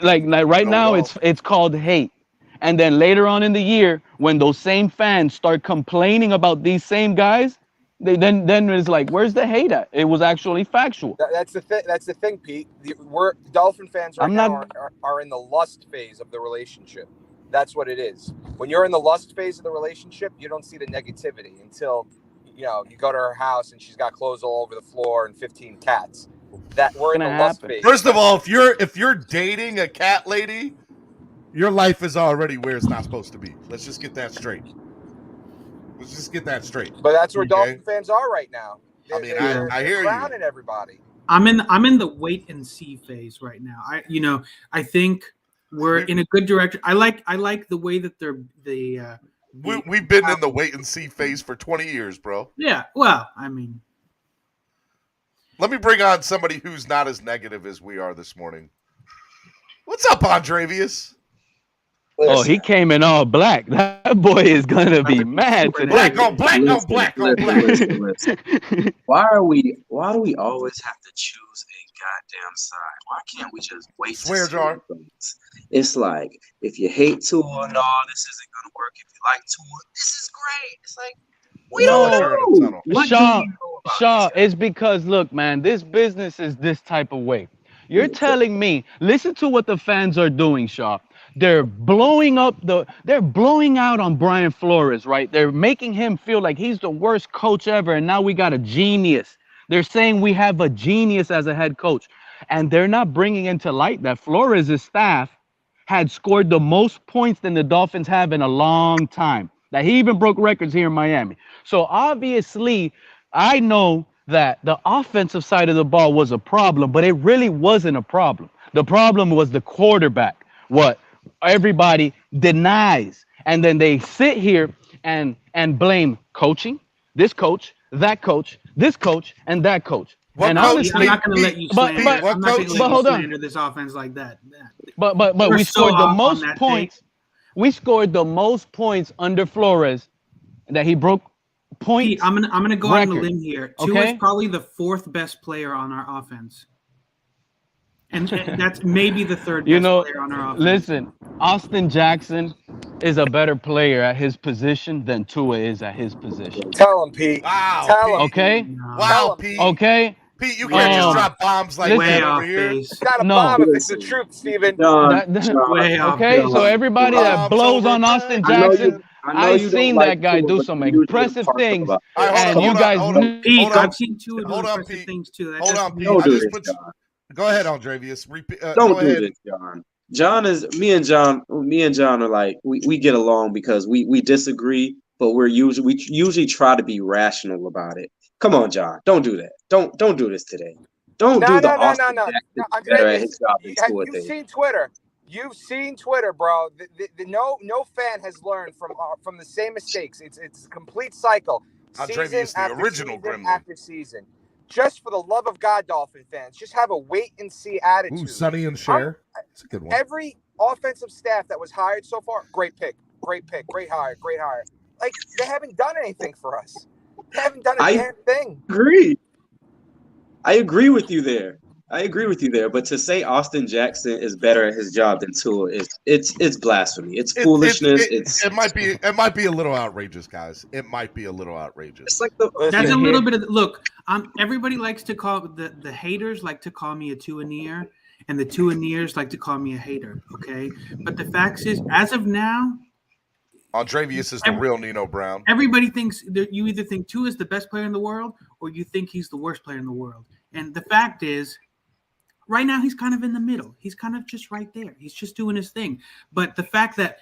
Like right now it's called hate. And then later on in the year, when those same fans start complaining about these same guys, then it's like, where's the hate at? It was actually factual. That's the thing. That's the thing, Pete. We're Dolphin fans are in the lust phase of the relationship. That's what it is. When you're in the lust phase of the relationship, you don't see the negativity until you go to her house and she's got clothes all over the floor and 15 cats. That we're in the lust phase. First of all, if you're dating a cat lady, your life is already where it's not supposed to be. Let's just get that straight. But that's where Dolphin fans are right now. I hear you. Crowning everybody. I'm in the wait and see phase right now. I think we're in a good direction. I like the way that we've been in the wait and see phase for 20 years, bro. Yeah. Well, I mean, let me bring on somebody who's not as negative as we are this morning. What's up, Andrevius? Oh, he came in all black. That boy is gonna be mad today. Black on black. Listen. Why do we always have to choose a goddamn side? Why can't we just wait? Swear jar. It's like if you hate Tua, no, this isn't gonna work. If you like Tua, this is great. It's like we don't know. Shaw, it's because look, man, this business is this type of way. You're telling me, listen to what the fans are doing, Shaw. They're blowing out on Brian Flores, right? They're making him feel like he's the worst coach ever, and now we got a genius. They're saying we have a genius as a head coach, and they're not bringing into light that Flores' staff had scored the most points than the Dolphins have in a long time. That he even broke records here in Miami. So obviously, I know that the offensive side of the ball was a problem, but it really wasn't a problem. The problem was the quarterback, what everybody denies. And then they sit here and blame coaching, this coach, that coach, this coach, and that coach. What and coach? honestly, I'm not going to let you slander. Pete, what I'm not going coach? to let you slander this offense like that. But we scored the most points. We scored the most points under Flores that he broke points. Pete, I'm gonna go out on a record. limb here. Tua is probably the fourth best player on our offense. And that's maybe the third best player on our offense. Listen, Austin Jackson is a better player at his position than Tua is at his position. Tell him, Pete. Wow. Tell him. Okay? Wow, Pete. Okay? Pete, you can't just drop bombs like that over here. It's not a bomb if it's the truth, Steven. Okay, so everybody that blows on Austin Jackson, I've seen that guy do some impressive things. And you guys... Pete, I've seen Tua do impressive things too. Hold on, Pete. Don't do this, John. Go ahead, Andrevius. Don't do this, John. John is me and John are like we get along because we disagree, but we usually try to be rational about it. Come on, John. Don't do that. Don't do this today. Don't do the Austin Jackson better at his job than Tua thing. You've seen Twitter. You've seen Twitter, bro. No fan has learned from the same mistakes. It's a complete cycle. Andrevius, the original Gremlin. After season. Just for the love of God, Dolphin fans, just have a wait-and-see attitude. Ooh, Sonny and Cher. That's a good one. Every offensive staff that was hired so far, great pick, great hire. Like, they haven't done anything for us. They haven't done a damn thing. I agree with you there. But to say Austin Jackson is better at his job than Tua it's blasphemy. It's foolishness. It might be a little outrageous, guys. It might be a little outrageous. It's like that's a little bit of look. Everybody likes to call the haters like to call me a Tua-neer, and the Tua-neers like to call me a hater. Okay, but the fact is, as of now, Andrevius is the real Nino Brown. Everybody thinks that you either think Tua is the best player in the world or you think he's the worst player in the world. And the fact is, right now he's kind of in the middle. He's kind of just right there. He's just doing his thing. But the fact that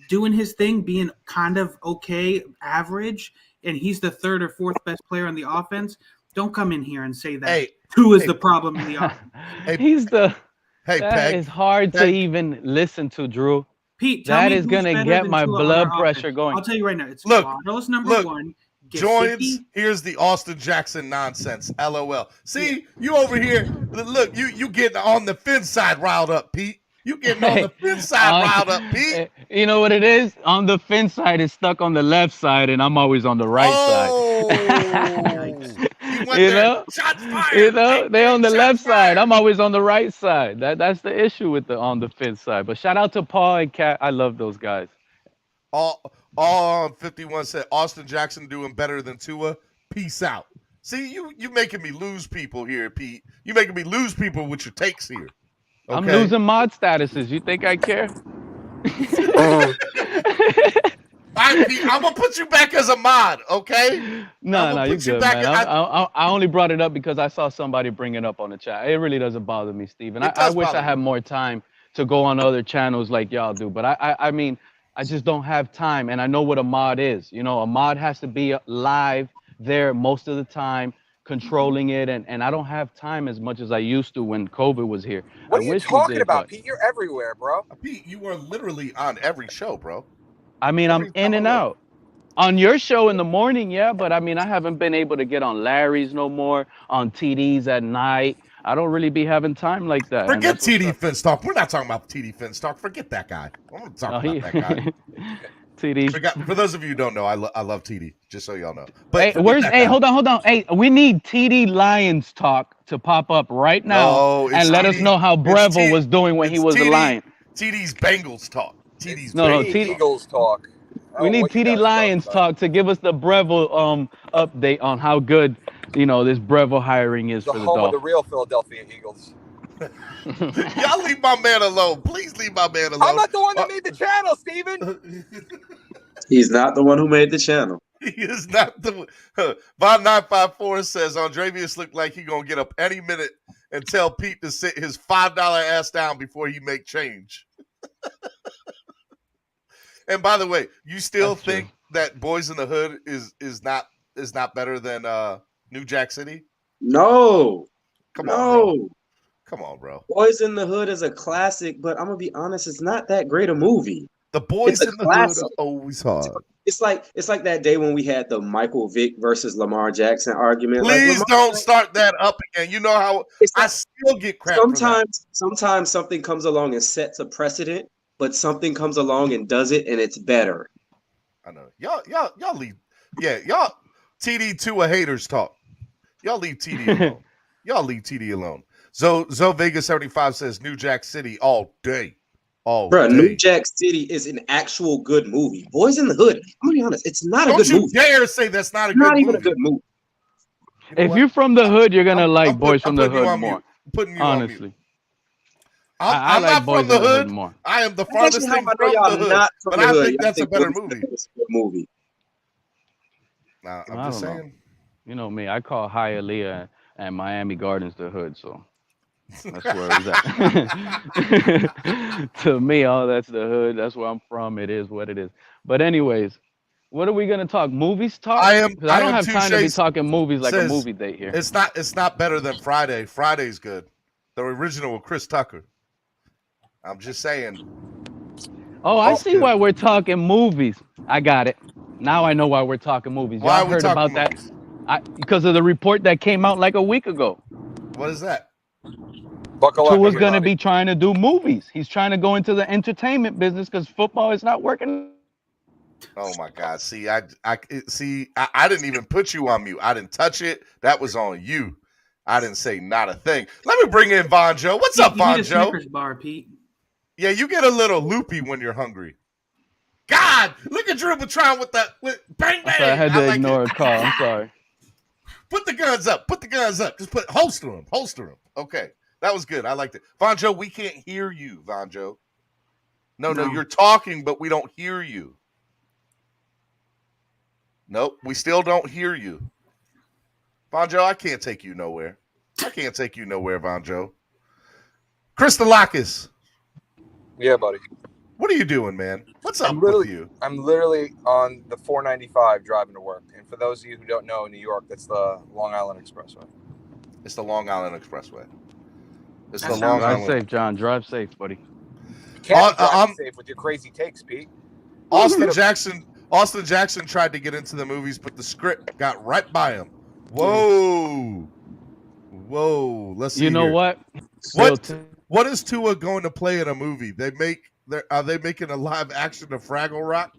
doing his thing, being kind of okay, average, and he's the third or fourth best player on the offense, don't come in here and say that Tua is the problem in the offense. He's the that Peg, is hard to even listen to, Drew. Pete, that is going to get my blood pressure going. I'll tell you right now. It's Waddle's number one. Joins, here's the Austin Jackson nonsense. LOL. See, you over here. Look, you getting on the Finn side riled up, Pete. You getting on the Finn side riled up, Pete. You know what it is? On the Finn side is stuck on the left side, and I'm always on the right side. You know? Shots fired. You know, they on the left side. I'm always on the right side. That's the issue with on the Finn side. But shout out to Paul and Kat. I love those guys. All on 51 said Austin Jackson doing better than Tua. Peace out. See, you making me lose people here, Pete. You making me lose people with your takes here. Okay? I'm losing mod statuses. You think I care? Pete, I'm gonna put you back as a mod, okay? No, you're good, man. I only brought it up because I saw somebody bring it up on the chat. It really doesn't bother me, Steven. I wish I had more time to go on other channels like y'all do, but I mean, I just don't have time, and I know what a mod is. You know, a mod has to be live there most of the time, controlling it, and I don't have time as much as I used to when COVID was here. What are you talking about, Pete? You're everywhere, bro. Pete, you are literally on every show, bro. I mean, I'm in and out. On your show in the morning, yeah, but I mean, I haven't been able to get on Larry's no more, on TDs at night. I don't really be having time like that. Forget TD Finstock. We're not talking about TD Finstock. Forget that guy. I'm not talking about that guy. TD. For those of you who don't know, I love TD, just so y'all know. But hold on. Hey, we need TD Lions talk to pop up right now and let us know how Breville was doing when he was a Lion. TD's Bengals talk. TD's Eagles talk. We need TD Lions talk to give us the Breville update on how good, this Breville hiring is for the home Dolphins. of the real Philadelphia Eagles. Y'all leave my man alone. Please leave my man alone. I'm not the one that made the channel, Steven. He's not the one who made the channel. He is not the one. Von 954 says Andrevius looked like he gonna get up any minute and tell Pete to sit his $5 ass down before he make change. And by the way, you still think that Boys in the Hood is not better than New Jack City? No. Come no. on, bro. Come on, bro. Boys in the Hood is a classic, but I'm gonna be honest, it's not that great a movie. The Boys in the Hood are always hard. It's like that day when we had the Michael Vick versus Lamar Jackson argument. Please don't start that up again. You know how I still get crap. Sometimes something comes along and sets a precedent, but something comes along and does it, and it's better. I know. Y'all leave. Yeah, y'all TD2 a haters talk. Y'all leave TD alone. Y'all leave TD alone. Zo Vegas 75 says New Jack City all day. Bro, New Jack City is an actual good movie. Boys in the Hood, I'm gonna be honest, it's not a good movie. Don't you dare say that's not a good movie. Not movie. even a good movie. If you're from the hood, you're gonna like Boys from the Hood more. Honestly, I'm like not Boys from the in the Hood more. I am the farthest thing from the hood, but I think that's a better movie. Nah, I'm just saying. You know me, I call Hialeah and Miami Gardens the hood, so that's where it's at. To me, that's the hood. That's where I'm from. It is what it is. But anyways, what are we gonna talk? Movies talk? I don't have time to be talking movies like a movie date here. It's not better than Friday. Friday's good. The original with Chris Tucker. I'm just saying. Oh, I see why we're talking movies. I got it. Now I know why we're talking movies. Y'all heard about that? Because of the report that came out like a week ago. What is that? Tua's going to be trying to do movies. He's trying to go into the entertainment business because football is not working. Oh my God! See, I didn't even put you on mute. I didn't touch it. That was on you. I didn't say not a thing. Let me bring in Von Joe. What's up, Von Joe? Snickers bar, Pete. Yeah, you get a little loopy when you're hungry. God, look at Drew Patron with bang bang. I had to ignore a call. I'm sorry. Put the guns up. Put the guns up. Just holster them. Holster them. Okay, that was good. I liked it. Von Joe, we can't hear you, Von Joe. No, you're talking, but we don't hear you. Nope, we still don't hear you. Von Joe, I can't take you nowhere. Von Joe. Christolakis. Yeah, buddy. What are you doing, man? What's up with you? I'm literally on the 495 driving to work. And for those of you who don't know, in New York, that's the Long Island Expressway. It's the Long Island Expressway. It's the Long Island. Drive safe, John. Drive safe, buddy. You can't drive safe with your crazy takes, Pete. Austin Jackson tried to get into the movies, but the script got right by him. Whoa. Let's see. You know here. what? What is Tua going to play in a movie? Are they making a live action of Fraggle Rock?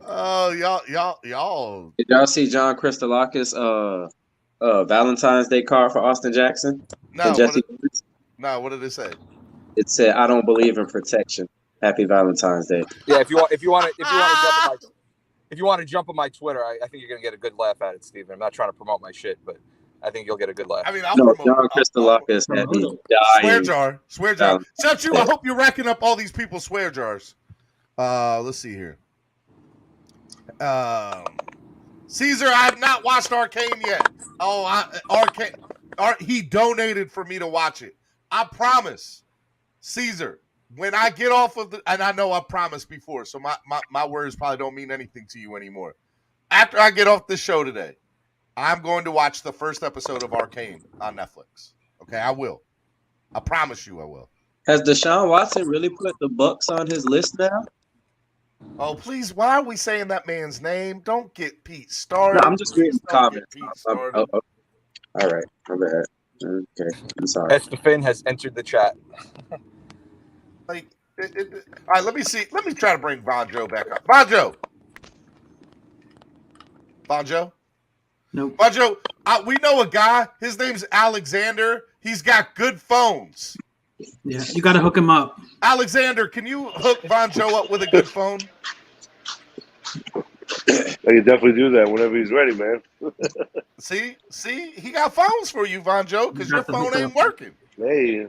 Oh, y'all. Did y'all see John Christolakis Valentine's Day card for Austin Jackson? No. What did it say? It said, "I don't believe in protection. Happy Valentine's Day." Yeah, if you want to jump on my Twitter, I think you're gonna get a good laugh at it, Steven. I'm not trying to promote my shit, but I think you'll get a good laugh. I mean, John Christolakis had me dying. Swear jar. Except you, I hope you're racking up all these people's swear jars. Let's see here. Caesar, I have not watched Arcane yet. Arcane. He donated for me to watch it. I promise, Caesar, when I get off of and I know I promised before, so my words probably don't mean anything to you anymore. After I get off the show today, I'm going to watch the first episode of Arcane on Netflix. Okay, I will. I promise you I will. Has Deshaun Watson really put the Bucks on his list now? Oh, please, why are we saying that man's name? Don't get Pete started. No, I'm just reading the comments. All right, my bad. Okay, I'm sorry. Estefan has entered the chat. All right, let me see. Let me try to bring Von Joe back up. Von Joe? Nope. Von Joe, we know a guy. His name's Alexander. He's got good phones. Yeah, you got to hook him up. Alexander, can you hook Von Joe up with a good phone? I can definitely do that whenever he's ready, man. See, he got phones for you, Von Joe, because your phone ain't working. Hey,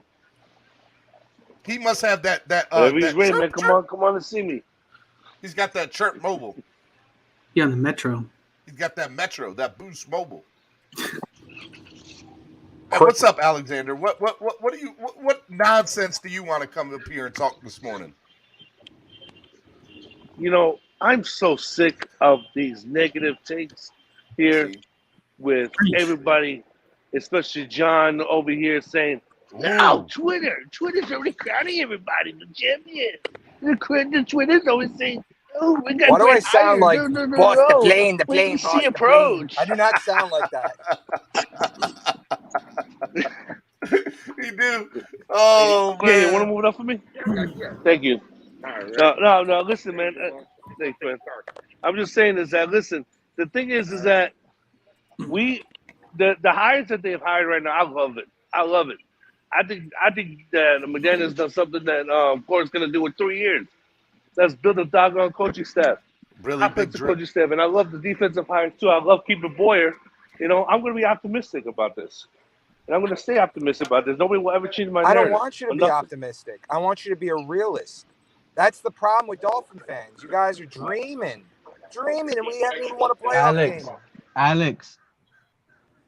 he must have that. Whenever he's ready, man, come on and see me. He's got that Chirp Mobile. Yeah, on the Metro. He's got that Metro, that Boost Mobile. Hey, what's up, Alexander? What nonsense do you want to come up here and talk this morning? You know, I'm so sick of these negative takes here with everybody, especially John over here saying, "No, Twitter's already crowning everybody. The champion. The Twitter's always saying, oh, we got Why do I great sound hires. like No, boss the no. plane, When you boss, see the approach. plane? I do not sound like that. You do. Oh man. Yeah, you want to move it up for me? Thank you. No. Listen, man. Thanks, man. I'm just saying is that listen. The thing is that the hires that they've hired right now, I love it. I think that McDaniel has done something that Court's going to do in 3 years. That's build a doggone coaching staff, really big coaching staff, and I love the defensive hires too. I love keeping Boyer. You know, I'm going to be optimistic about this, and I'm going to stay optimistic about this. Nobody will ever change my narrative. I don't want you to be optimistic. I want you to be a realist. That's the problem with Dolphin fans. You guys are dreaming, and we haven't even won a playoff game. Alex,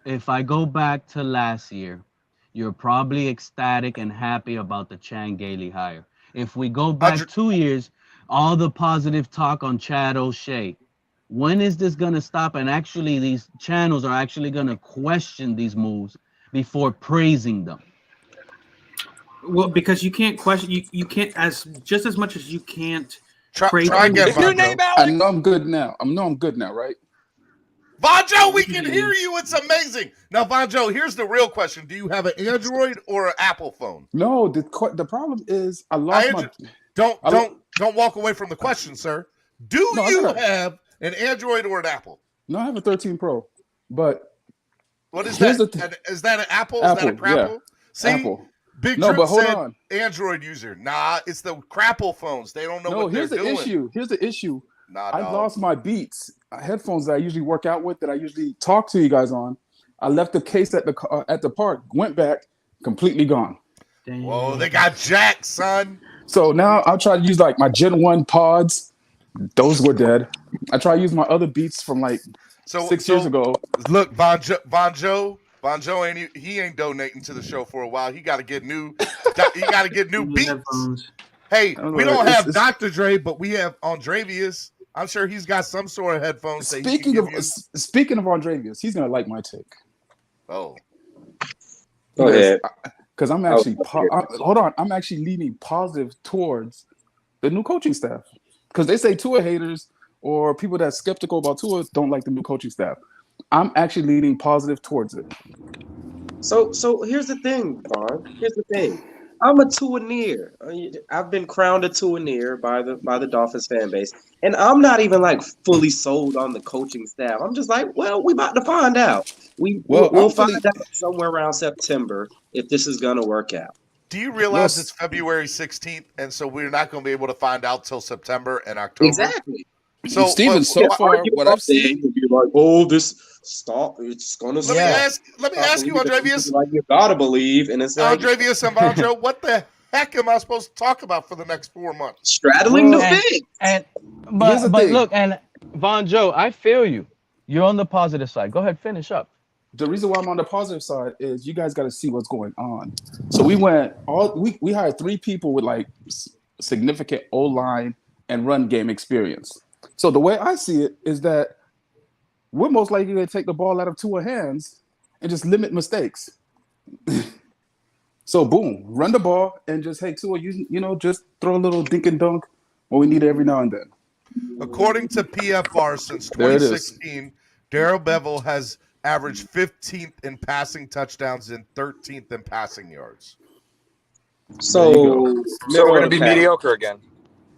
if I go back to last year, you're probably ecstatic and happy about the Chan Gailey hire. If we go back 2 years, all the positive talk on Chad O'Shea. When is this going to stop? And actually, these channels are actually going to question these moves before praising them. Well, because you can't question, you can't just as much as you can't praise. Try again, your name, Alex? I know I'm good now. I'm good now, right? Vonjo, we can hear you. It's amazing. Now, Vonjo, here's the real question: do you have an Android or an Apple phone? No, the problem is I lost my. Don't walk away from the question, sir. Do you have an Android or an Apple? No, I have a 13 Pro, but what is that? Is that an Apple? Is that a Crapple? Yeah. See, Apple. Big Trip said Android user. Nah, it's the Crapple phones. They don't know what they're doing. Here's the issue. Nah, I lost my Beats headphones that I usually work out with, that I usually talk to you guys on. I left the case at the park, went back, completely gone. Damn. Whoa, they got jacked, son. So now I'll try to use like my Gen 1 pods. Those were dead. I try to use my other Beats from like 6 years ago. Look, Vonjo ain't donating to the show for a while. He got to get new. He got to get new Beats. Hey, we don't have Dr. Dre, but we have Andrevius. I'm sure he's got some sort of headphones. Speaking of Andrevius, he's gonna like my take. Oh, go ahead. Because I'm actually hold on. I'm actually leaning positive towards the new coaching staff. Because they say Tua haters or people that's skeptical about Tua don't like the new coaching staff. I'm actually leaning positive towards it. So here's the thing, Vaughn. Here's the thing. I'm a Tua-neer. I've been crowned a Tua-neer by the Dolphins fan base, and I'm not even like fully sold on the coaching staff. I'm just like, well, we about to find out. We'll find out somewhere around September if this is gonna work out. Do you realize it's February 16th, and so we're not going to be able to find out till September and October? Exactly. So, Steven, so far, what I've seen, would be like, oh, this stop. It's gonna. Let me ask you, Andrevius. Like you gotta believe, and it's like Andrevius and Vonjo, what the heck am I supposed to talk about for the next 4 months? Straddling the fence. But look, and Vonjo, I feel you. You're on the positive side. Go ahead, finish up. The reason why I'm on the positive side is you guys got to see what's going on. So we hired 3 people with like significant O-line and run game experience. So the way I see it is that we're most likely to take the ball out of Tua's hands and just limit mistakes. So boom, run the ball and just, hey, Tua, you know, just throw a little dink and dunk when we need it every now and then. According to PFR, since 2016, Darrell Bevell has averaged 15th in passing touchdowns and 13th in passing yards. So we're going to be mediocre again.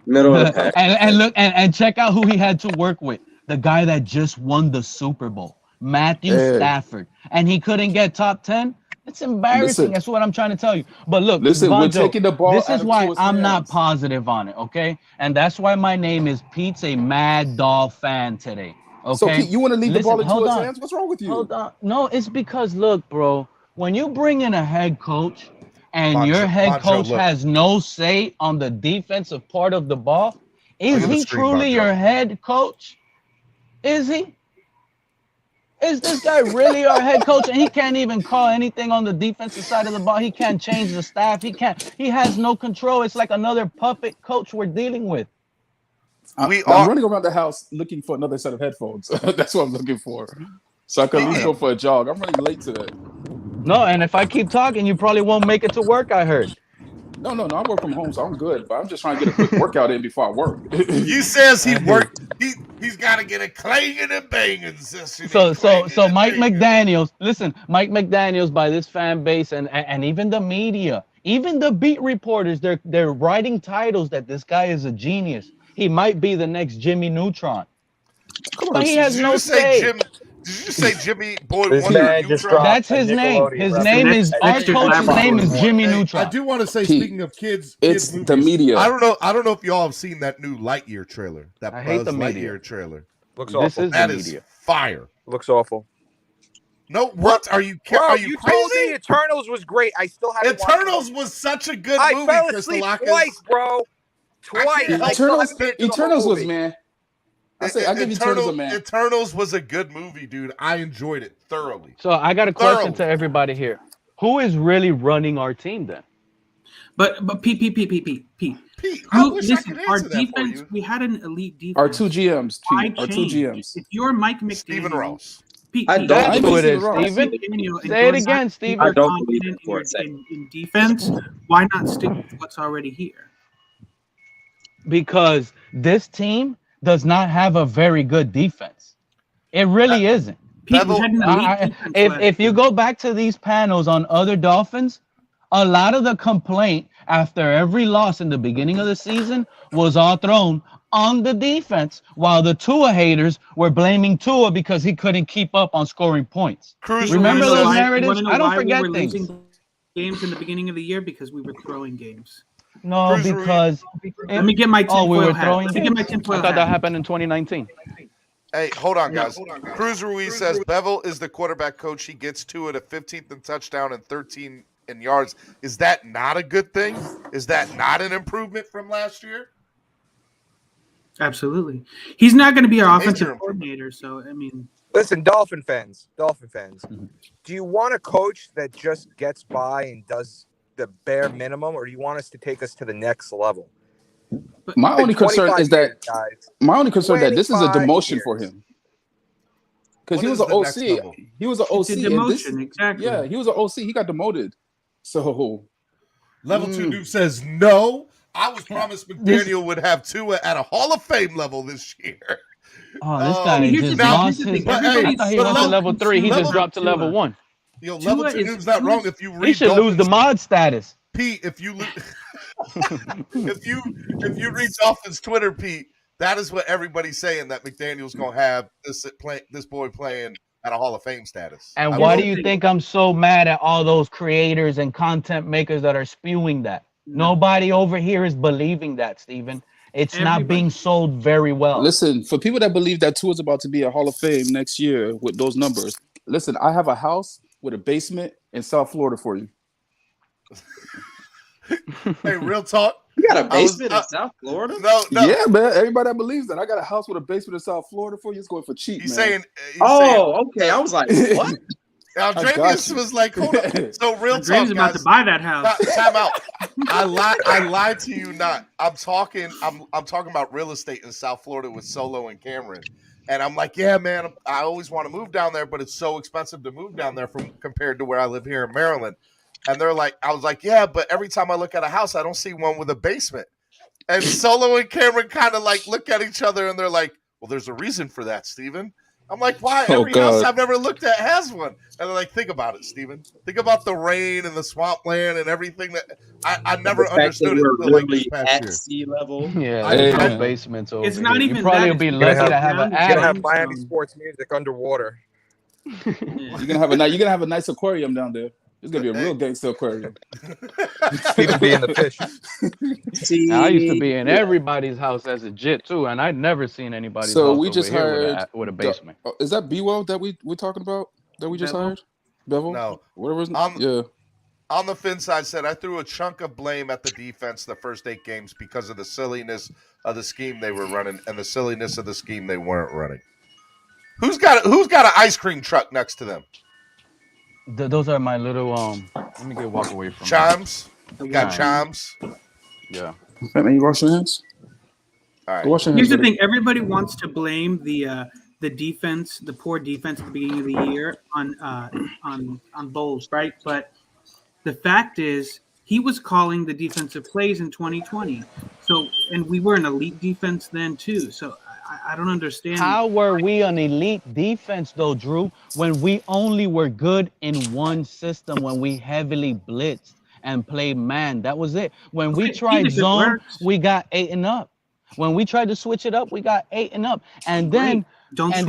Middle of the pack. And look and check out who he had to work with. The guy that just won the Super Bowl, Matthew Stafford, and he couldn't get top 10. It's embarrassing. That's what I'm trying to tell you. But look, Vonjo, we're taking the ball. This is why I'm not positive on it. Okay, and that's why my name is Pete's a Mad Dog fan today. Okay, so Pete, you want to leave the ball in Tua's hands? What's wrong with you? Hold on. No, it's because look, bro, when you bring in a head coach and your head coach has no say on the defensive part of the ball, is he truly your head coach? Is he? Is this guy really our head coach? And he can't even call anything on the defensive side of the ball. He can't change the staff. He has no control. It's like another puppet coach we're dealing with. I'm running around the house looking for another set of headphones. That's what I'm looking for. So I can at least go for a jog. I'm running late today. No, and if I keep talking, you probably won't make it to work, I heard. No, I work from home, so I'm good. But I'm just trying to get a quick workout in before I work. You says he worked. He's got to get a clanging and banging session. So Mike McDaniels, listen, Mike McDaniels by this fan base and even the media, even the beat reporters, they're writing titles that this guy is a genius. He might be the next Jimmy Neutron. But he has no say. Did you say Jimmy Boy This Wonder man Neutron? just dropped That's a his name. Nickelodeon His reference. name is our coach's name is Jimmy Hey, Neutron. I do want to say, Pete, speaking of kids it's movies, the media. I don't know if y'all have seen that new Lightyear trailer. That I hate Buzz the media. Lightyear trailer. Looks This awful. is the That is media. fire. Looks awful. No, what are you? Bro, Are you you crazy? told me Eternals was great. I still haven't watched Eternals it. was such a good I movie. fell Crystal asleep Lockus. twice, bro. Twice. I still haven't made it to the whole Eternals was, movie. man. I give Eternals a man. Eternals was a good movie, dude. I enjoyed it thoroughly. So I got a question to everybody here. Who is really running our team then? But Pete. I wish I could Our answer that for defense, you. we had an elite defense. Our two GMs, Why Pete. Our two change? GMs. If you're Mike McDaniel, Stephen Ross. Pete, I Pete, don't That's believe who it is, Stephen Ross. Steven. McDaniel, and Say it you're again, not Steven. I don't believe confident it for a second. in defense, why not stick with what's already here? Because this team does not have a very good defense. It really isn't. Pete, we had an elite defense If you go back to these panels on other Dolphins, a lot of the complaint after every loss in the beginning of the season was all thrown on the defense, while the Tua haters were blaming Tua because he couldn't keep up on scoring points. Remember those narratives? I don't forget things. Losing games in the beginning of the year because we were throwing games. No, because let me get my tinfoil hat. throwing Let me get my games? tinfoil I thought that hat. happened in 2019. Hey, hold on, guys. Cruz Ruiz says Bevel is the quarterback coach. He gets to it at 15th in touchdown and 13 in yards. Is that not a good thing? Is that not an improvement from last year? Absolutely. He's not going to be our offensive coordinator, so I mean. Listen, Dolphin fans. Do you want a coach that just gets by and does the bare minimum, or do you want us to take us to the next level? My only concern is that this is a 25 demotion years. for him. Because he was an OC. He was an OC. It's a demotion, exactly. Yeah, he was an OC. He got demoted. So Level 2 Duke says no. I was promised McDaniel would have Tua at a Hall of Fame level this year. Oh, this guy just lost his. I thought he went to level 3. He just dropped to level 1. Yo, level 2 Duke's not wrong. If you read he should lose the mod status. Pete, if you if you read Dolphins Twitter, Pete, that is what everybody's saying, that McDaniel's gonna have this boy playing at a Hall of Fame status. And why do you think I'm so mad at all those creators and content makers that are spewing that? Nobody over here is believing that, Steven. It's not being sold very well. Listen, for people that believe that Tua's about to be a Hall of Fame next year with those numbers, listen, I have a house with a basement in South Florida for you. Hey, real talk. You got a basement in South Florida? No. Yeah, man. Everybody that believes that. I got a house with a basement in South Florida for you. It's going for cheap, He's man. saying. Okay. I was like, what? Andreas was like, hold on. So real talk, guys. About to buy that house. Time out. I lied to you not. I'm talking about real estate in South Florida with Solo and Cameron. And I'm like, yeah, man, I always want to move down there, but it's so expensive to move down there compared to where I live here in Maryland. And they're like, I was like, yeah, but every time I look at a house, I don't see one with a basement. And Solo and Cameron kind of like look at each other and they're like, well, there's a reason for that, Steven. I'm like, why? Every house I've ever looked at has one. And they're like, think about it, Steven. Think about the rain and the swampland and everything that I never understood it until like this past at year. sea level. Yeah, there's no basements over It's not here. even You probably that. will be It's lucky to have an You're gonna have attic. Miami sports music underwater. You're gonna have a nice aquarium down there. It's gonna be a real gangster aquarium. People be in the fish. Now, I used to be in everybody's house as a jit too, and I'd never seen anybody's So house we over just here hired with a basement. Is that B-Well that we're talking about? That we just Bevel? hired? Bevel? No. Whatever his On- yeah. On the Finn side said, I threw a chunk of blame at the defense the first 8 games because of the silliness of the scheme they were running and the silliness of the scheme they weren't running. Who's got an ice cream truck next to them? Those are my little let me walk away from Chimes. You got chimes. Yeah. Man, you wash your hands? All right. Here's the thing: everybody wants to blame the defense, the poor defense at the beginning of the year on Bowles, right? But the fact is, he was calling the defensive plays in 2020. So, and we were an elite defense then too. So I don't understand. How were we an elite defense though, Drew, when we only were good in one system, when we heavily blitzed and played man? That was it. When we tried zone, we got 8 and up. When we tried to switch it up, we got 8 and up. And then I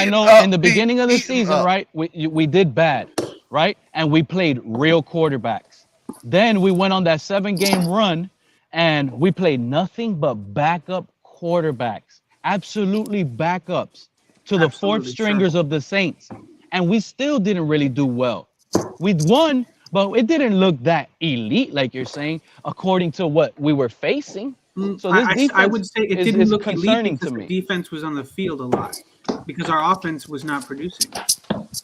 know in the beginning of the season, right, we did bad, right? And we played real quarterbacks. Then we went on that 7-game run and we played nothing but backup quarterbacks. Absolutely backups to the fourth stringers of the Saints. And we still didn't really do well. We won, but it didn't look that elite, like you're saying, according to what we were facing. So this defense I would say it didn't look concerning elite because to me. the defense was on the field a lot because our offense was not producing.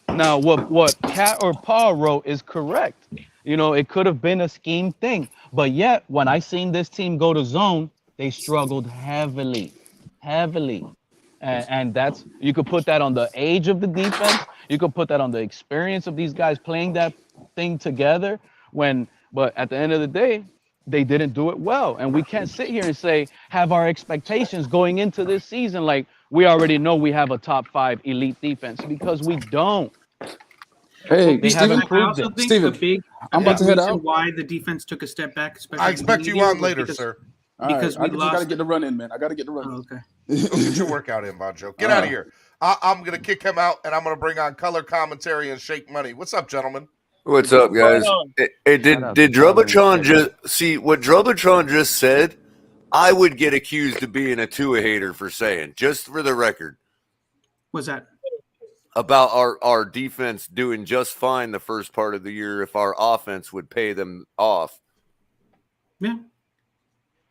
Now, what Kat or Paul wrote is correct. You know, it could have been a scheme thing. But yet, when I seen this team go to zone, they struggled heavily. And that's, you could put that on the age of the defense. You could put that on the experience of these guys playing that thing together. But at the end of the day, they didn't do it well. And we can't sit here and have our expectations going into this season like we already know we have a top 5 elite defense, because we don't. Hey, they Steven, haven't proved it. Steven, I'm about to head out. Why the defense took a step back, especially I expect you on later, sir. Because we just lost. got to get the run in, man. I got to get the run in. Okay. Go get your workout in, Bonjo. Get out of here. I'm going to kick him out, and I'm going to bring on color commentary and Shake Money. What's up, gentlemen? What's up, guys? Did Drubbatron just see what Drubbatron just said? I would get accused of being a Tua hater for saying, just for the record. What's that? About our defense doing just fine the first part of the year if our offense would pay them off. Yeah.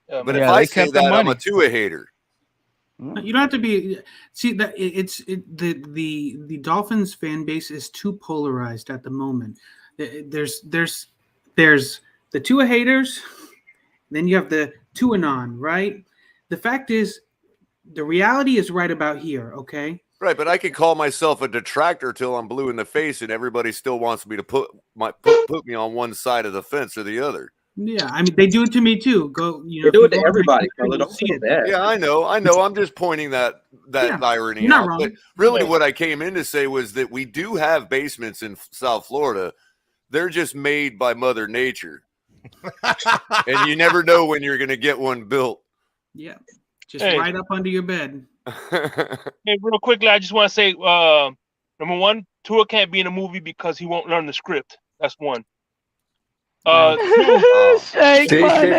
But if I say that, I'm a Tua hater. You don't have to be. See that the Dolphins fan base is too polarized at the moment. There's the Tua haters, then you have the Tuanon, right? The fact is, the reality is right about here. Okay. Right, but I could call myself a detractor till I'm blue in the face, and everybody still wants me to put me on one side of the fence or the other. Yeah, I mean they do it to me too. They do it to everybody. Yeah, I know. I'm just pointing that irony out. But really, what I came in to say was that we do have basements in South Florida. They're just made by Mother Nature, and you never know when you're going to get one built. Yeah, just right up under your bed. Hey, real quickly, I just want to say, number one, Tua can't be in a movie because he won't learn the script. That's one. Shake Money.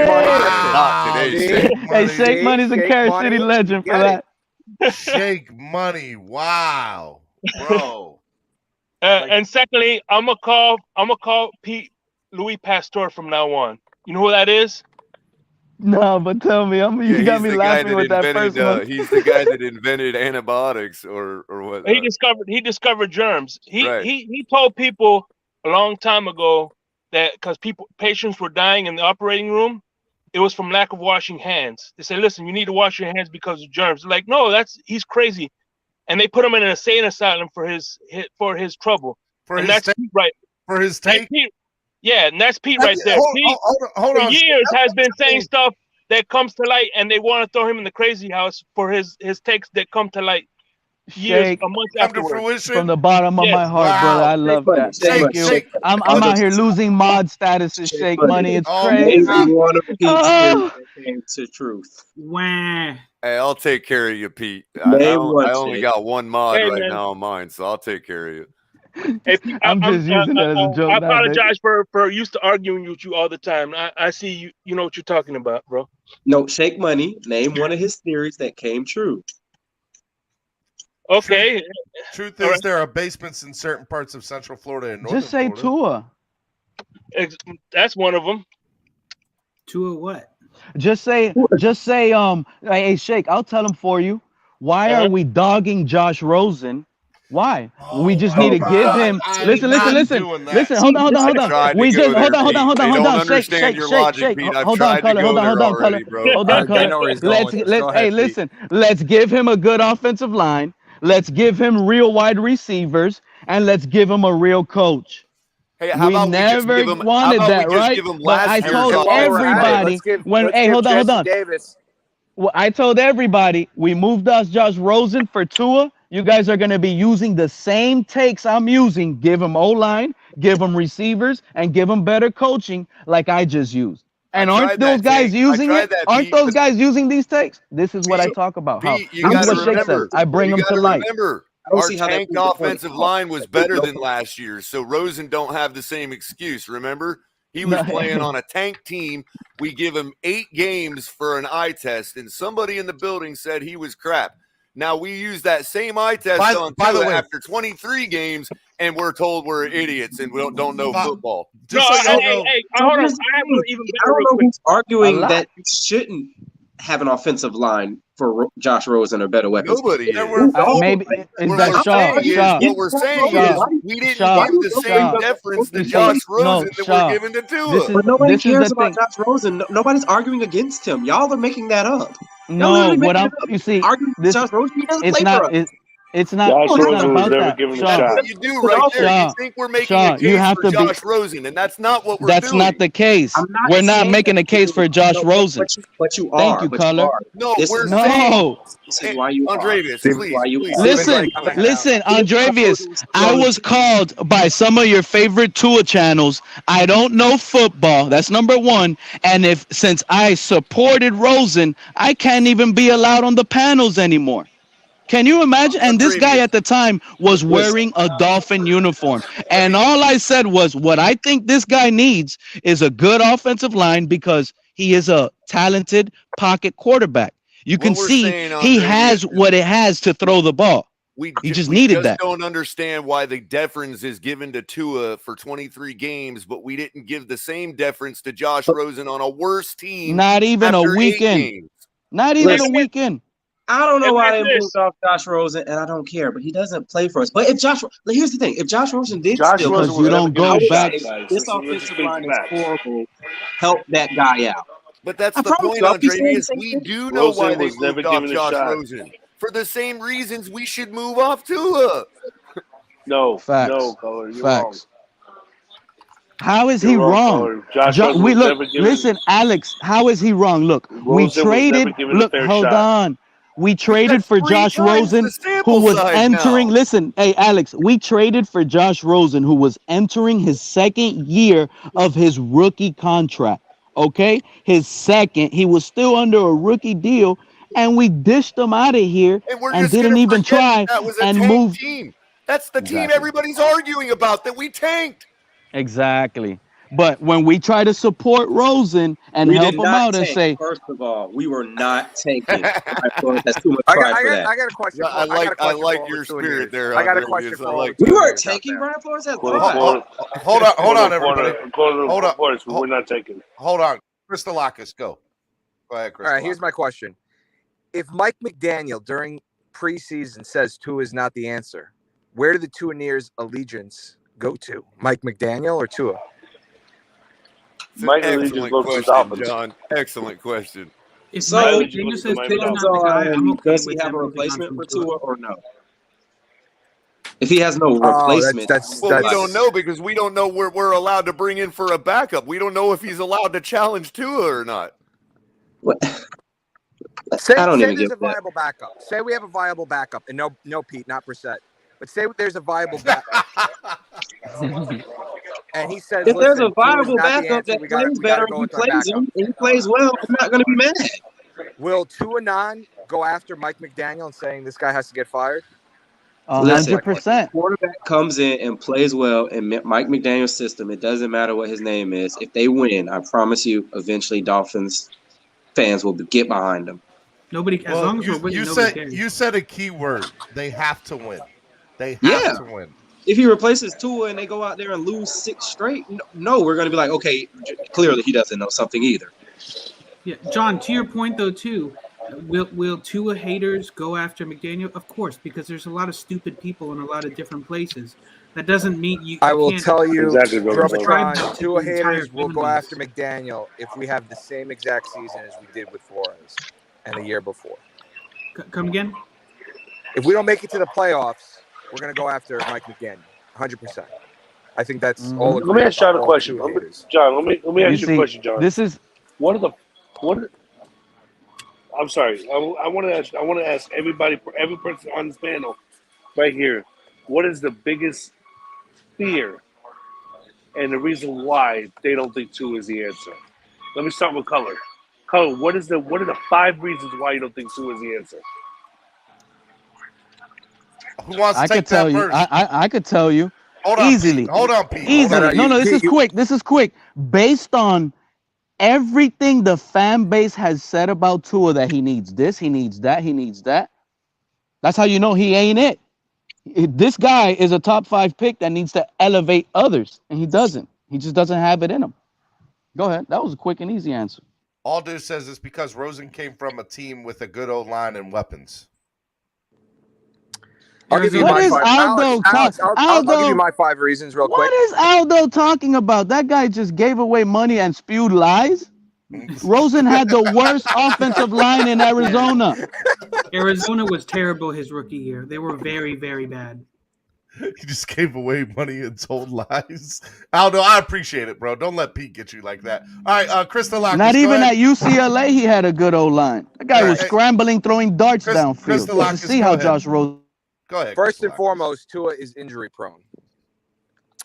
Hey, Shake Money's a Carrot City legend for that. Shake Money, wow, bro. And secondly, I'm gonna call Pete Louis Pasteur from now on. You know who that is? No, but tell me, you got me laughing with that first one. He's the guy that invented antibiotics, or what? He discovered germs. He told people a long time ago that because patients were dying in the operating room, it was from lack of washing hands. They said, "Listen, you need to wash your hands because of germs." They're like, no, he's crazy, and they put him in an insane asylum for his trouble. That's Pete, right? For his take. Yeah, and that's Pete right there. Pete, hold on. For years has been saying stuff that comes to light, and they want to throw him in the crazy house for his takes that come to light years, a month afterwards. From the bottom of my heart, brother. I love that. Thank you. I'm out here losing mod status and Shake Money. It's crazy. One of Pete's came to truth. Wow. Hey, I'll take care of you, Pete. I only got one mod now on mine, so I'll take care of you. Hey, Pete, I'm just using that as a joke. I apologize for used to arguing with you all the time. I see you. You know what you're talking about, bro. No, Shake Money. Name one of his theories that came true. Okay. Truth is, there are basements in certain parts of Central Florida and Northern Just say Florida. Tua. That's one of them. Tua what? Just say, hey, Shake, I'll tell him for you. Why are we dogging Josh Rosen Why? We just need to give him. Listen. Hold on. We just hold on. Shake. Hold on, Color. Hold on, Color. Listen. Let's give him a good offensive line. Let's give him real wide receivers, and let's give him a real coach. Hey, how about we just give him? How about we just give him last year's? I told everybody hold on. Well, I told everybody we moved us Josh Rosen for Tua. You guys are going to be using the same takes I'm using. Give them O-line, give them receivers, and give them better coaching like I just used. And aren't those guys using it? Aren't those guys using these takes? This is what I talk about. How this is what Shake says. I bring them to life. Our tank offensive line was better than last year, so Rosen don't have the same excuse. Remember? He was playing on a tank team. We give him 8 games for an eye test, and somebody in the building said he was crap. Now we use that same eye test on Tua after 23 games, and we're told we're idiots and we don't know football. Hey, hold on. I don't know who's arguing that you shouldn't have an offensive line for Josh Rosen or better weapons. Nobody. Maybe is that Shaw? What we're saying is we didn't give the same deference to Josh Rosen that we're giving to Tua. But nobody cares about Josh Rosen. Nobody's arguing against him. Y'all are making that up. No, what I'm you see, this, Josh Rosen, he doesn't it's play not. for us. It's not. Josh Rosen was about never that. given a shot. You do right there. You think we're making a case for Josh Rosen, and that's not what we're doing. That's not the case. We're not making a case for Josh Rosen. But you are. Thank you, Color. No, we're saying. This is why you Andrevius, please. Listen, Andrevius. I was called by some of your favorite Tua channels. I don't know football. That's number one. And since I supported Rosen, I can't even be allowed on the panels anymore. Can you imagine? And this guy at the time was wearing a Dolphin uniform. And all I said was, what I think this guy needs is a good offensive line because he is a talented pocket quarterback. You can see he has what it has to throw the ball. He just needed that. I don't understand why the deference is given to Tua for 23 games, but we didn't give the same deference to Josh Rosen on a worse team. Not even a weekend. Not even a weekend. I don't know why they moved off Josh Rosen, and I don't care, but he doesn't play for us. But if here's the thing: if Josh Rosen did still, Rosen you don't go back. This offensive line is horrible. Help that guy out. But that's the point, Andrevius. We do know why they moved off Josh Rosen. For the same reasons we should move off Tua. No, Facts. No, Color, you're Facts. wrong. How is he wrong? Listen, Alex. How is he wrong? Look, we traded. Look, hold on. We traded for Josh Rosen, who was entering. Listen, hey, Alex, we traded for Josh Rosen, who was entering his second year of his rookie contract. Okay, his second. He was still under a rookie deal, and we dished him out of here and didn't even try and move. That's the team everybody's arguing about that we tanked. Exactly. But when we try to support Rosen and help him out and say, first of all, we were not tanking. That's too much pride for that. I got a question. I like your spirit there. I got a question for we weren't tanking, Brian Flores. Hold on, everybody. Hold on. We're not taking. Hold on. Mr. Lockus, go. Go ahead, Chris. All right, here's my question. If Mike McDaniel during preseason says Tua is not the answer, where do the Tuaneers' allegiance go to? Mike McDaniel or Tua? Excellent question, John. Excellent question. So, does he have a replacement for Tua or no? If he has no replacement, we don't know because we don't know where we're allowed to bring in for a backup. We don't know if he's allowed to challenge Tua or not. What? Say there's a viable backup. Say we have a viable backup, and no, Pete, not Brissett. But say there's a viable backup. And he says, if there's a viable backup that plays better and he plays well, I'm not going to be mad. Will Tua go after Mike McDaniel and saying this guy has to get fired? 100%. Quarterback comes in and plays well in Mike McDaniel's system. It doesn't matter what his name is. If they win, I promise you, eventually Dolphins fans will get behind them. Nobody, as long as we're winning, you said a key word. They have to win. They have to win. If he replaces Tua and they go out there and lose 6 straight, no, we're going to be like, okay, clearly he doesn't know something either. Yeah, John, to your point, though, too, Will Tua haters go after McDaniel? Of course, because there's a lot of stupid people in a lot of different places. That doesn't mean you. I will can't tell you, ascribe Robotron, to Tua the entire haters will fan go base. after McDaniel if we have the same exact season as we did with Flores and the year before. Come again? If we don't make it to the playoffs, we're going to go after Mike McDaniel, 100%. I think that's all. Let me ask John a question. John, let me ask you a question, John. This is I'm sorry. I want to ask everybody, every person on this panel, right here, what is the biggest fear and the reason why they don't think Tua is the answer? Let me start with Color. Color, what are the 5 reasons why you don't think Tua is the answer? Who wants to I take could tell that you. first? I could tell you. Hold on, easily. Pete. Hold on, Pete. Easily. Hold on. No, this is quick. This is quick. Based on everything the fan base has said about Tua, that he needs this, he needs that, he needs that. That's how you know he ain't it. This guy is a top 5 pick that needs to elevate others, and he doesn't. He just doesn't have it in him. Go ahead. That was a quick and easy answer. Aldo says it's because Rosen came from a team with a good old line and weapons. I'll give you my 5. Alex, I'll give you my 5 reasons real quick. What is Aldo talking about? That guy just gave away money and spewed lies. Rosen had the worst offensive line in Arizona. Arizona was terrible his rookie year. They were very, very bad. He just gave away money and told lies. Aldo, I appreciate it, bro. Don't let Pete get you like that. All right, Krista Lockers. Not even at UCLA, he had a good old line. That guy was scrambling, throwing darts downfield. You see how Josh Rosen. Go ahead. First and foremost, Tua is injury prone.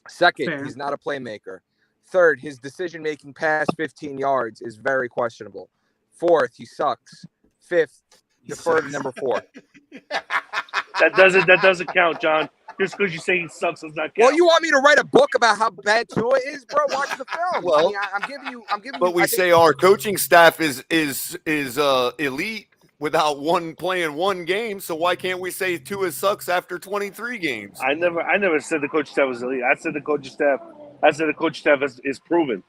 Second, he's not a playmaker. Third, his decision-making past 15 yards is very questionable. Fourth, he sucks. Fifth, defer to number 4. That doesn't count, John. Just because you say he sucks does not count. Well, you want me to write a book about how bad Tua is, bro? Watch the film. Well, I mean, I'm giving you. But we say our coaching staff is elite without playing one game. So why can't we say Tua sucks after 23 games? I never said the coaching staff was elite. I said the coaching staff is proven.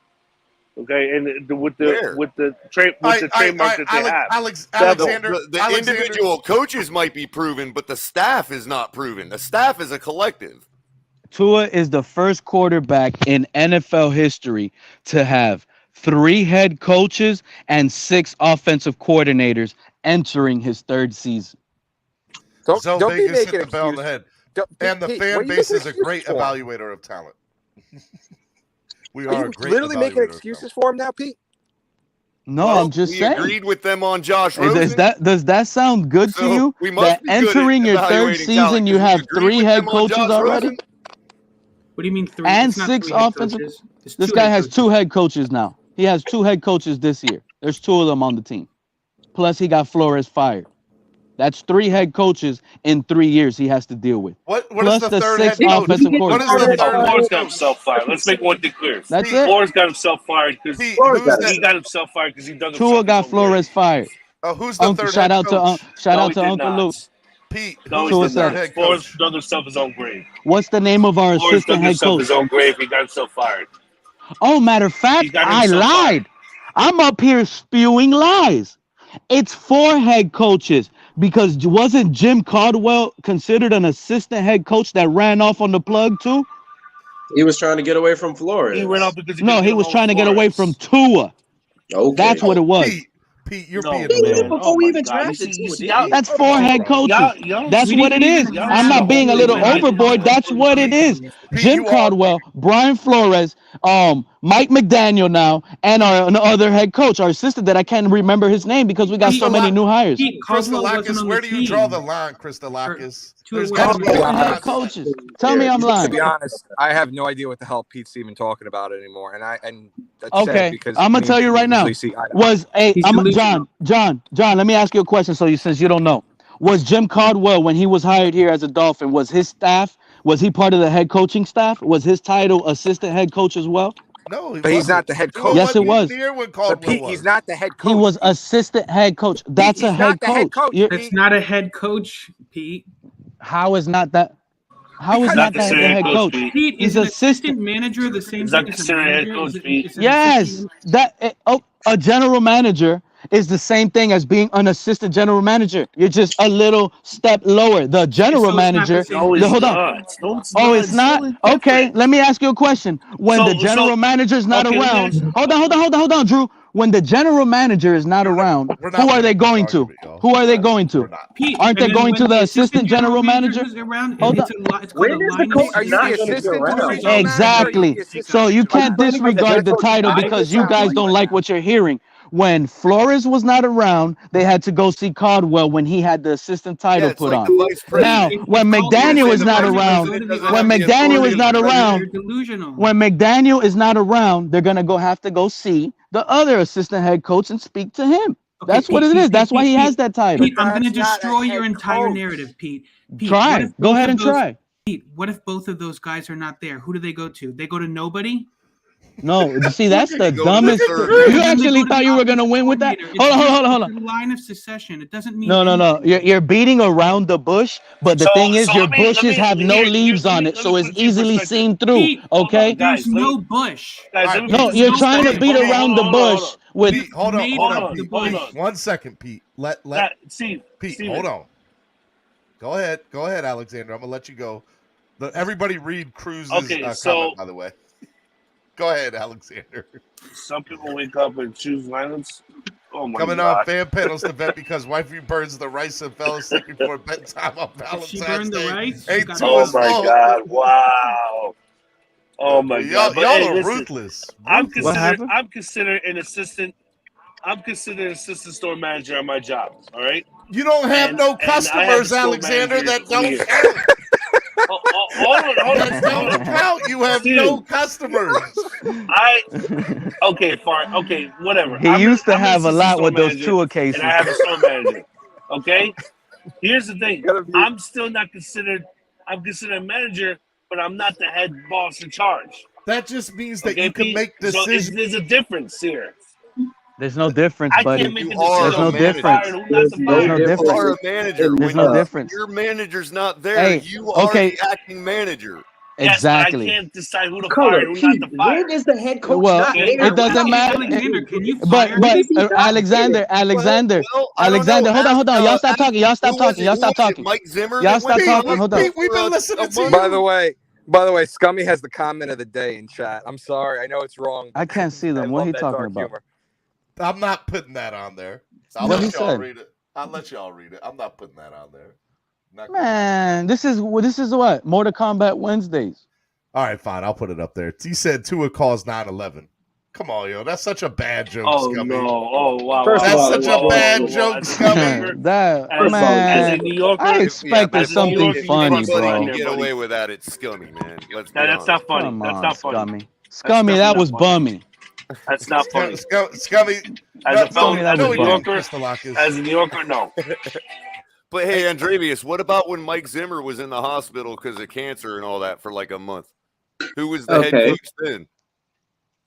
Okay, and with the trademark that they have. The individual coaches might be proven, but the staff is not proven. The staff is a collective. Tua is the first quarterback in NFL history to have 3 head coaches and 6 offensive coordinators entering his 3rd season. Don't be Vegas making hit the bell on the head. And the fan base is a great evaluator of talent. We are literally making excuses for him now, Pete? No, I'm just saying. We agreed with them on Josh Rosen. Does that sound good to you? We must that entering your 3rd season, you have 3 head coaches already? What do you mean 3? And 6 offensive. This guy has 2 head coaches now. He has 2 head coaches this year. There's 2 of them on the team. Plus, he got Flores fired. That's 3 head coaches in 3 years he has to deal with. What Plus is the third 6 head coach? offensive coordinators. Flores got himself fired. Let's make one thing clear. That's it. Flores got himself fired because he got himself fired because he done himself. Tua got Flores fired. Who's the third shout head out coach? Shout out to Uncle Luke. Pete, no, who's the third head coach? Flores dug himself his own grave. What's the name of our Flores assistant dug head himself coach? his own grave. He got himself fired. Oh, matter of fact, I lied. I'm up here spewing lies. It's 4 head coaches because wasn't Jim Caldwell considered an assistant head coach that ran off on the plug too? He was trying to get away from Flores. He ran off because he was trying to get away from Tua. Okay. That's what it was. Pete, you're being man. before we even drafted That's 4 head coaches. That's what it is. I'm not being a little overboard. That's what it is. Jim Caldwell, Brian Flores, Mike McDaniel now, and our other head coach, our assistant that I can't remember his name because we got so many new hires. Krista Lockers, where do you draw the line, Krista Lockers? There's got to be 4 head coaches. Tell me I'm lying. To be honest, I have no idea what the hell Pete's even talking about anymore, and that's okay. Because I'm gonna tell you right now. John. Let me ask you a question. Since you don't know, was Jim Caldwell when he was hired here as a Dolphin? Was his staff? Was he part of the head coaching staff? Was his title assistant head coach as well? No, but he's not the head coach. Yes, it was. But Pete, he's not the head coach. He was assistant head coach. That's a head coach. It's not a head coach, Pete. How is not that? How is not that the head coach? Pete is an assistant manager the same thing as a manager? Yes, a general manager is the same thing as being an assistant general manager. You're just a little step lower. The general manager. Hold on. Oh, it's not? Okay, let me ask you a question. When the general manager is not around, hold on, Drew. When the general manager is not around, who are they going to? Who are they going to? Aren't they going to the assistant general manager? Hold on. Are you the assistant to the regional manager? Exactly. So you can't disregard the title because you guys don't like what you're hearing. When Flores was not around, they had to go see Caldwell when he had the assistant title put on. Now, when McDaniel is not around, when McDaniel is not around, they're gonna have to go see the other assistant head coach and speak to him. That's what it is. That's why he has that title. Pete, I'm going to destroy your entire narrative, Pete. Try. Go ahead and try. Pete, what if both of those guys are not there? Who do they go to? They go to nobody? No, see, that's the dumbest. You actually thought you were going to win with that? Hold on. Line of succession. It doesn't mean No. You're beating around the bush, but the thing is, your bushes have no leaves on it, so it's easily seen through. Okay? There's no bush. No, you're trying to beat around the bush with. Hold on, Pete. 1 second, Pete. Pete, hold on. Go ahead, Alexander. I'm gonna let you go. Everybody read Cruz's comment, by the way. Go ahead, Alexander. Some people wake up and choose lineups. Oh my Coming God. on fan panels to bet because wifey burns the rice and fell asleep before bedtime on Valentine's Day. Oh my God! Wow. Oh my God! Y'all are ruthless. I'm considered an assistant. I'm considered an assistant store manager on my job. All right. You don't have no customers, Alexander. That don't count. Hold on. You have no customers. Okay, fine. Okay, whatever. He used to have a lot with those tour cases. And I have a store manager. Okay. Here's the thing. I'm still not considered. I'm considered a manager, but I'm not the head boss in charge. That just means that you can make decisions. So there's a difference here. There's no difference, buddy. There's no difference. There's no difference. You are a manager. There's no difference. Your manager's not there. You are the acting manager. Exactly. Yes, I can't decide who to fire and who not to fire. When is the head coach Well, not there? it doesn't matter. But Alexander, hold on. Y'all stop talking. Mike Zimmer. Y'all stop talking. Hold on. We've been listening to you. By the way, Scummy has the comment of the day in chat. I'm sorry, I know it's wrong. I can't see them. What are you talking about? Humor. I'm not putting that on there. What he said? I'll let y'all read it. I'm not putting that on there. Man, this is what? Mortal Kombat Wednesdays. All right, fine. I'll put it up there. He said Tua calls 9/11. Come on, yo. That's such a bad joke, Scummy. No. Oh, wow. That's such a bad joke, Scummy. Man, I expected something funny, bro. Get away with that. It's Scummy, man. That's not funny. Come That's on, not funny. Scummy, that was bummy. That's not funny. Scummy. As a New Yorker, no. But hey, Andrevius, what about when Mike Zimmer was in the hospital because of cancer and all that for like a month? Who was the head coach then?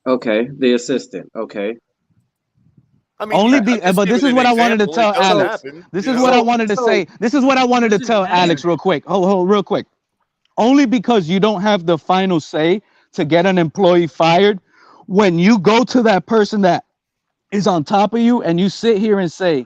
Okay, the assistant. Okay. I mean, but this is what I wanted to tell Alex. This is what I wanted to say. This is what I wanted to tell Alex real quick. Hold, real quick. Only because you don't have the final say to get an employee fired. When you go to that person that is on top of you and you sit here and say,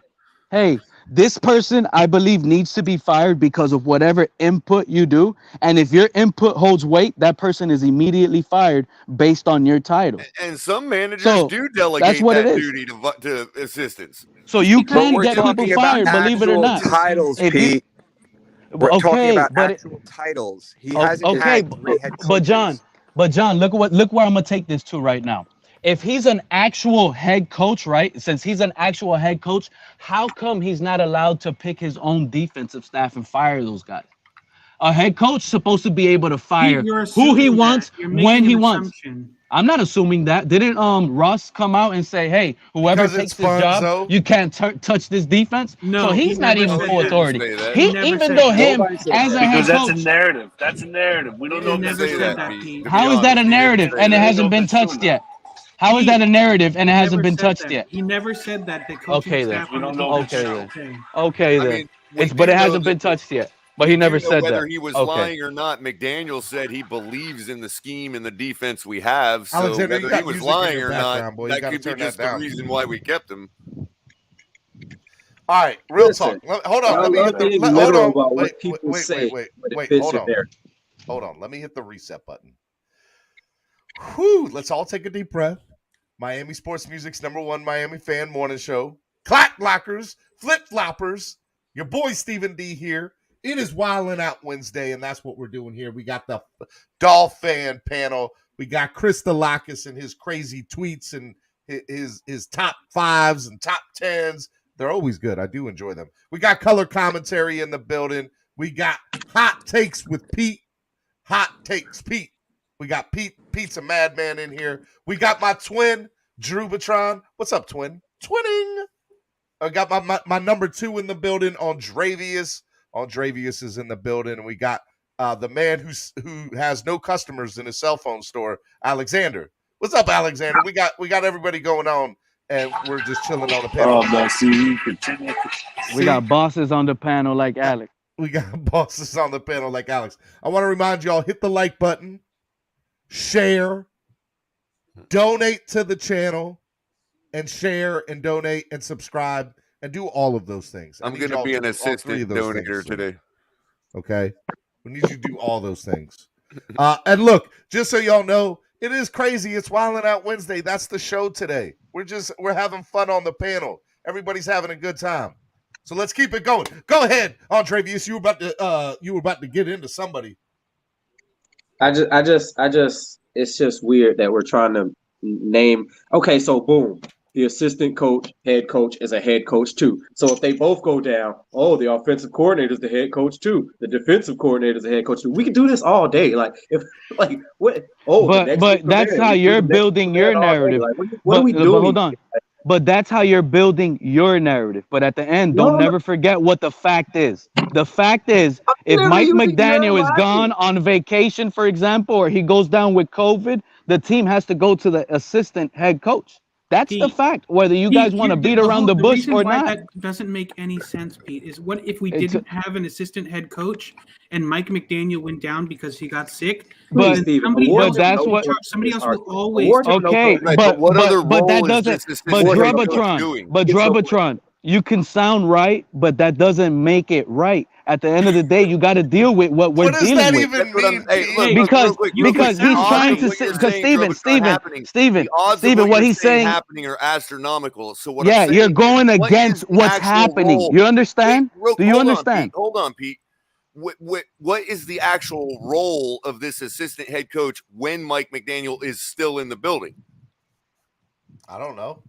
hey, this person, I believe, needs to be fired because of whatever input you do. And if your input holds weight, that person is immediately fired based on your title. And some managers do delegate that duty to assistants. So you can get people fired, believe it or not. Titles, Pete. We're talking about actual titles. He hasn't had 3 head coaches. But John, look where I'm gonna take this to right now. If he's an actual head coach, right? Since he's an actual head coach, how come he's not allowed to pick his own defensive staff and fire those guys? A head coach supposed to be able to fire who he wants when he wants. I'm not assuming that. Didn't Russ come out and say, hey, whoever takes this job, you can't touch this defense? No, so he's not even full authority. Even though him as a head coach. That's a narrative. That's a narrative. We don't know if say that, Pete. How is that a narrative and it hasn't been touched yet? How is that a narrative and it hasn't been touched yet? He never said that. Okay then. Okay then. But it hasn't been touched yet. But he never said whether that. He was lying or not. McDaniel said he believes in the scheme and the defense we have. So Alexander, whether he was lying or not, that could be just the reason why we kept him. All right, real talk. Hold on. Let me hit the hold on. About wait, what people wait, say. Wait. Hold on. Hold on. Let me hit the reset button. Whew. Let's all take a deep breath. Miami Sports Music's #1 Miami fan morning show. Clock blockers, flip floppers. Your boy Stephen D here. It is Wildin' Out Wednesday, and that's what we're doing here. We got the Dolphin panel. We got Chris Delakis and his crazy tweets and his top 5s and top 10s. They're always good. I do enjoy them. We got color commentary in the building. We got hot takes with Pete. Hot takes Pete. We got Pete's a madman in here. We got my twin, Drew Batron. What's up, twin? Twinning. I got my number 2 in the building, Andrevius. Andrevius is in the building. And we got the man who has no customers in his cell phone store, Alexander. What's up, Alexander? We got everybody going on, and we're just chilling on the panel. We got bosses on the panel like Alex. We got bosses on the panel like Alex. I want to remind y'all, hit the like button, share, donate to the channel, and share and donate and subscribe and do all of those things. I'm going to be an assistant donator today. Okay? We need you to do all those things. And look, just so y'all know, it is crazy. It's Wildin' Out Wednesday. That's the show today. We're having fun on the panel. Everybody's having a good time. So let's keep it going. Go ahead, Andrevius. You were about to get into somebody. I just it's just weird that we're trying to name. Okay, so boom. The assistant coach, head coach is a head coach too. So if they both go down, the offensive coordinator is the head coach too. The defensive coordinator is the head coach too. We can do this all day. But that's how you're building your narrative. What are we doing? But hold on. But that's how you're building your narrative. But at the end, don't never forget what the fact is. The fact is, if Mike McDaniel is gone on vacation, for example, or he goes down with COVID, the team has to go to the assistant head coach. That's the fact, whether you guys want to beat around the bush or not. That doesn't make any sense, Pete, is what if we didn't have an assistant head coach and Mike McDaniel went down because he got sick? But somebody else will always. Okay, but that doesn't. But Drubatron, you can sound right, but that doesn't make it right. At the end of the day, you got to deal with what we're dealing with. Because he's trying to say, because Steven, what he's saying happening are astronomical. So what? Yeah, you're going against what's happening. You understand? Do you understand? Hold on, Pete. What is the actual role of this assistant head coach when Mike McDaniel is still in the building? I don't know.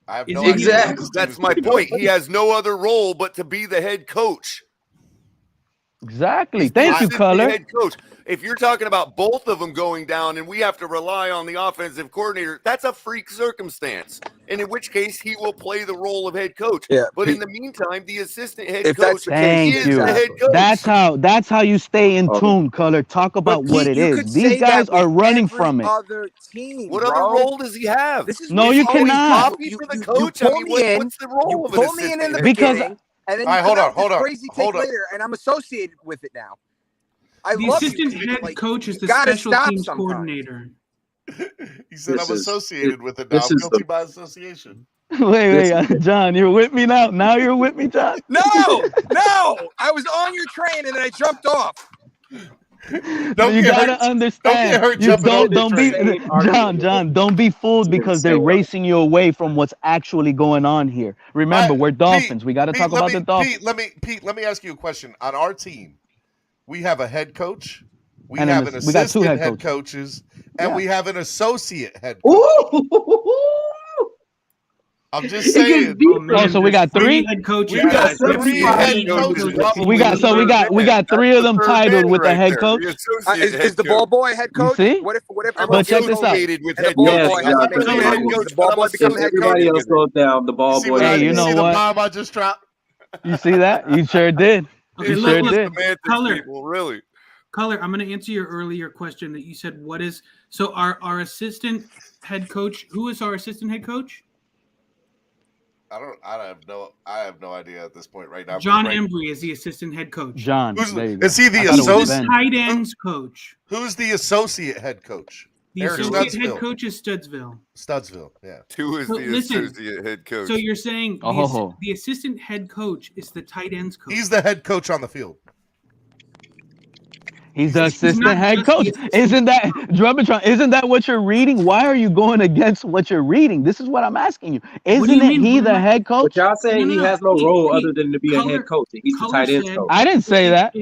I have no idea. Exactly. That's my point. He has no other role but to be the head coach. Exactly. Thank you, Color. Head coach. If you're talking about both of them going down and we have to rely on the offensive coordinator, that's a freak circumstance. And in which case he will play the role of head coach. Yeah, but in the meantime, the assistant head coach is the head coach. That's how you stay in tune, Color. Talk about what it is. These guys are running from it. What other role does he have? No, you cannot. For the coach. I mean, what's the role of an assistant head coach? Because and then hold on. Crazy take later, and I'm associated with it now. The assistant head coach is the special teams coordinator. He said, "I'm associated with it now. I'm guilty by association." Wait, John, you're with me now. Now you're with me, John. No, I was on your train and then I jumped off. You gotta understand. Don't be John. Don't be fooled because they're racing you away from what's actually going on here. Remember, we're Dolphins. We got to talk about the Dolphins. Pete, let me ask you a question. On our team, we have a head coach, we have an assistant head coaches, and we have an associate head coach. I'm just saying. So we got 3 head coaches. We got 3 head coaches. We got 3 of them titled with the head coach. Is the ball boy head coach? See? What if But check this out. The ball boy becomes head coach? Everybody else goes down. The ball boy. Hey, you know what? The bomb I just dropped. You see that? You sure did. You sure did. Really. Color, I'm going to answer your earlier question that you said, what is – so our assistant head coach – who is our assistant head coach? I have no idea at this point right now. John Embry is the assistant head coach. John. Is he the associate tight ends coach? Who's the associate head coach? The associate head coach is Studsville. Studsville, yeah. Two is the associate head coach. So you're saying the assistant head coach is the tight ends coach? He's the head coach on the field. He's the assistant head coach. Isn't that what you're reading? Why are you going against what you're reading? This is what I'm asking you. Isn't he the head coach? But y'all saying he has no role other than to be a head coach. He's the tight end coach. I didn't say that.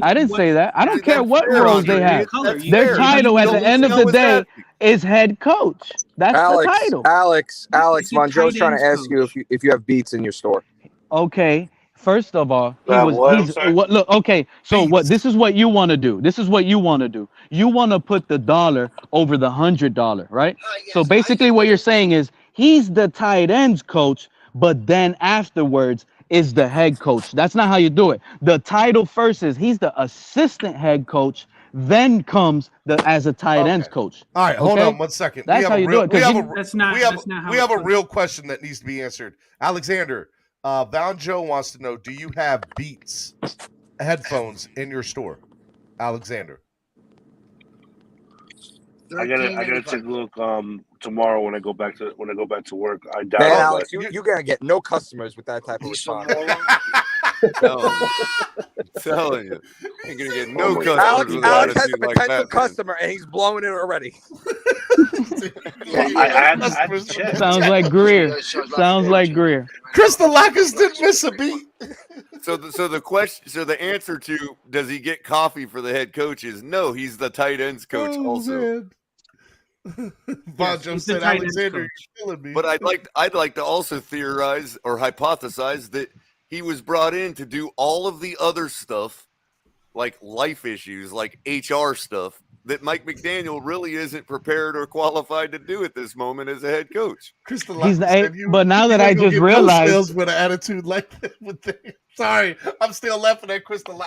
I don't care what roles they have. Their title at the end of the day is head coach. That's the title. Alex, Monjo's trying to ask you if you have beats in your store. Okay. First of all, look, okay, so this is what you want to do. You want to put the dollar over the $100, right? So basically what you're saying is he's the tight ends coach, but then afterwards is the head coach. That's not how you do it. The title first is he's the assistant head coach, then comes as a tight ends coach. All right, hold on 1 second. That's how you do it. We have a real question that needs to be answered. Alexander, Valjo wants to know, do you have Beats headphones in your store? Alexander. I gotta take a look tomorrow when I go back to work. I doubt Man, Alex, you're gonna get no customers with that type of response. I'm telling you, you're gonna get no customers. Alex has a potential customer, and he's blowing it already. Sounds like Greer. Crystal Lockers didn't miss a beat. So the answer to does he get coffee for the head coach is no. He's the tight ends coach also. Bonjo said, Alexander, you're killing me. But I'd like to also theorize or hypothesize that he was brought in to do all of the other stuff, like life issues, like HR stuff, that Mike McDaniel really isn't prepared or qualified to do at this moment as a head coach. But now that I just realized, with an attitude like that, sorry, I'm still laughing at Crystal.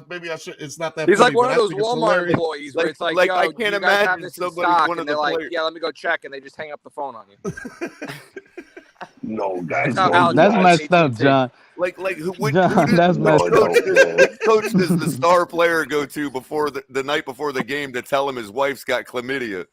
Maybe I should. It's not that. He's funny, like one of those Walmart employees where it's like I can't imagine somebody one of the players. Yeah, let me go check, and they just hang up the phone on you. No, guys, that's messed up, John. Which coach does the star player go to before the night before the game to tell him his wife's got chlamydia?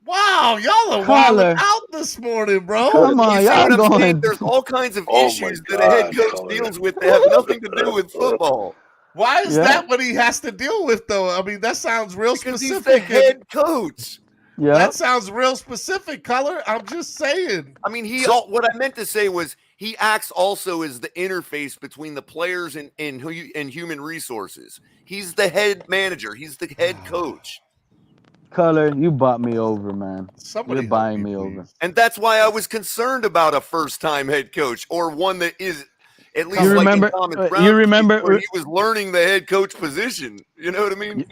Wow, y'all are wilding out this morning, bro. Come on, y'all going. There's all kinds of issues that a head coach deals with that have nothing to do with football. Why is that what he has to deal with, though? I mean, that sounds real specific. He's the head coach. Yeah, that sounds real specific, Color. I'm just saying. I mean, what I meant to say was he acts also as the interface between the players and human resources. He's the head manager. He's the head coach. Color, you bought me over, man. You're buying me over. And that's why I was concerned about a first-time head coach or one that is at least you remember where he was learning the head coach position. You know what I mean?